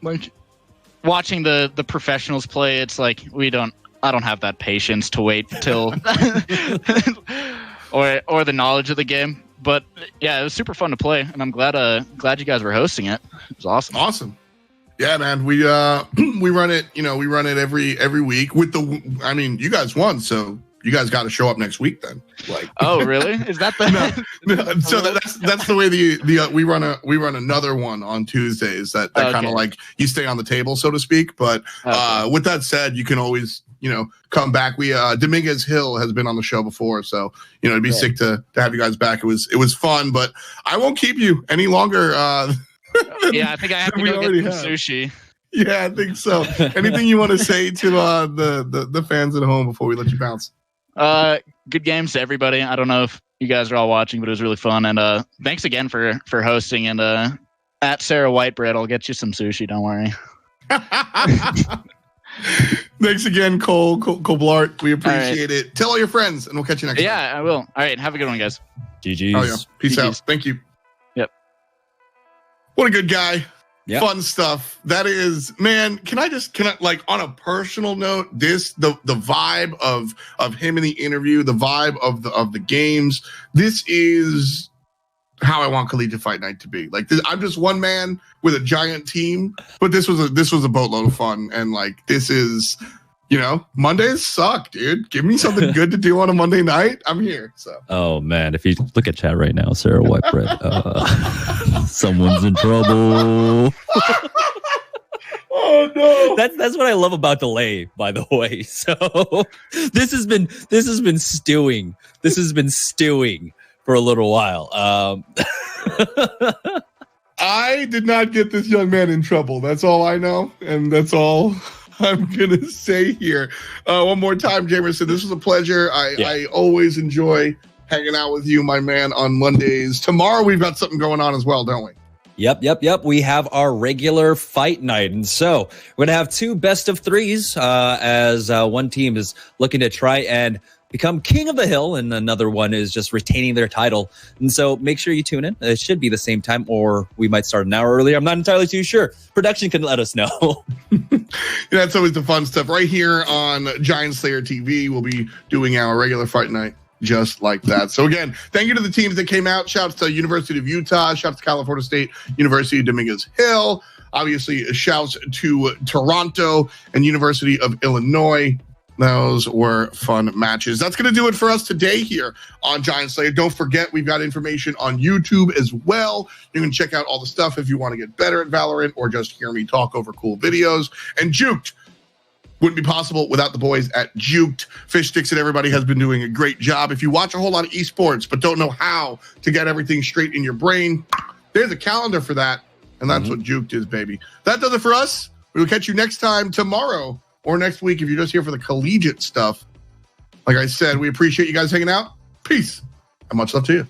watching the professionals play, it's like I don't have that patience to wait till or the knowledge of the game. But yeah, it was super fun to play, and I'm glad you guys were hosting it. It was awesome. Awesome. Yeah, man. We run it, we run it every week with you guys won, so you guys got to show up next week then. Like, Oh, really? Is that the? no, so that's the way we run another one on Tuesdays that kind of Okay. like you stay on the table, so to speak. But with that said, you can always come back. We Dominguez Hill has been on the show before, so it'd be sick to have you guys back. It was fun, but I won't keep you any longer. Yeah, I think I have to we go already get some have. sushi. Yeah, I think so. Anything you want to say to the fans at home before we let you bounce? Good games to everybody. I don't know if you guys are all watching, but it was really fun. And thanks again for hosting. And at Sarah Whitebread, I'll get you some sushi. Don't worry. Thanks again, Cole Blart. We appreciate it. Tell all your friends, and we'll catch you next time. Yeah, I will. All right, have a good one, guys. GG's. Oh yeah, peace GG's. out. Thank you. Yep. What a good guy. Yep. Fun stuff. That is, man. Can I like on a personal note, the vibe of him in the interview, the vibe of the games. This is how I want Collegiate Fight Night to be. Like, I'm just one man with a giant team, but this was a boatload of fun, and like this is, Mondays suck, dude. Give me something good to do on a Monday night. I'm here. So. Oh man, if you look at chat right now, Sarah Whitebread, someone's in trouble. Oh no. That's what I love about delay, by the way. So this has been stewing. This has been stewing for a little while. I did not get this young man in trouble. That's all I know, and that's all I'm gonna say here. One more time, Jamerson, this was a pleasure. I always enjoy hanging out with you, my man, on Mondays. Tomorrow we've got something going on as well, don't we? Yep. We have our regular fight night. And so we're going to have 2 best of 3s as one team is looking to try and become king of the hill, and another one is just retaining their title. And so make sure you tune in. It should be the same time, or we might start an hour earlier. I'm not entirely too sure. Production can let us know. That's always the fun stuff. Right here on GiantSlayerTV, we'll be doing our regular fight night just like that. So again, thank you to the teams that came out. Shouts to University of Utah, shouts to California State, University of Dominguez Hill, obviously shouts to Toronto and University of Illinois. Those were fun matches. That's going to do it for us today here on Giant Slayer. Don't forget, we've got information on YouTube as well. You can check out all the stuff if you want to get better at Valorant or just hear me talk over cool videos. And Juked wouldn't be possible without the boys at Juked. Fish Sticks and everybody has been doing a great job. If you watch a whole lot of esports but don't know how to get everything straight in your brain, there's a calendar for that, and that's what Juked is, baby. That does it for us. We will catch you next time tomorrow or next week if you're just here for the collegiate stuff. Like I said, we appreciate you guys hanging out. Peace and much love to you.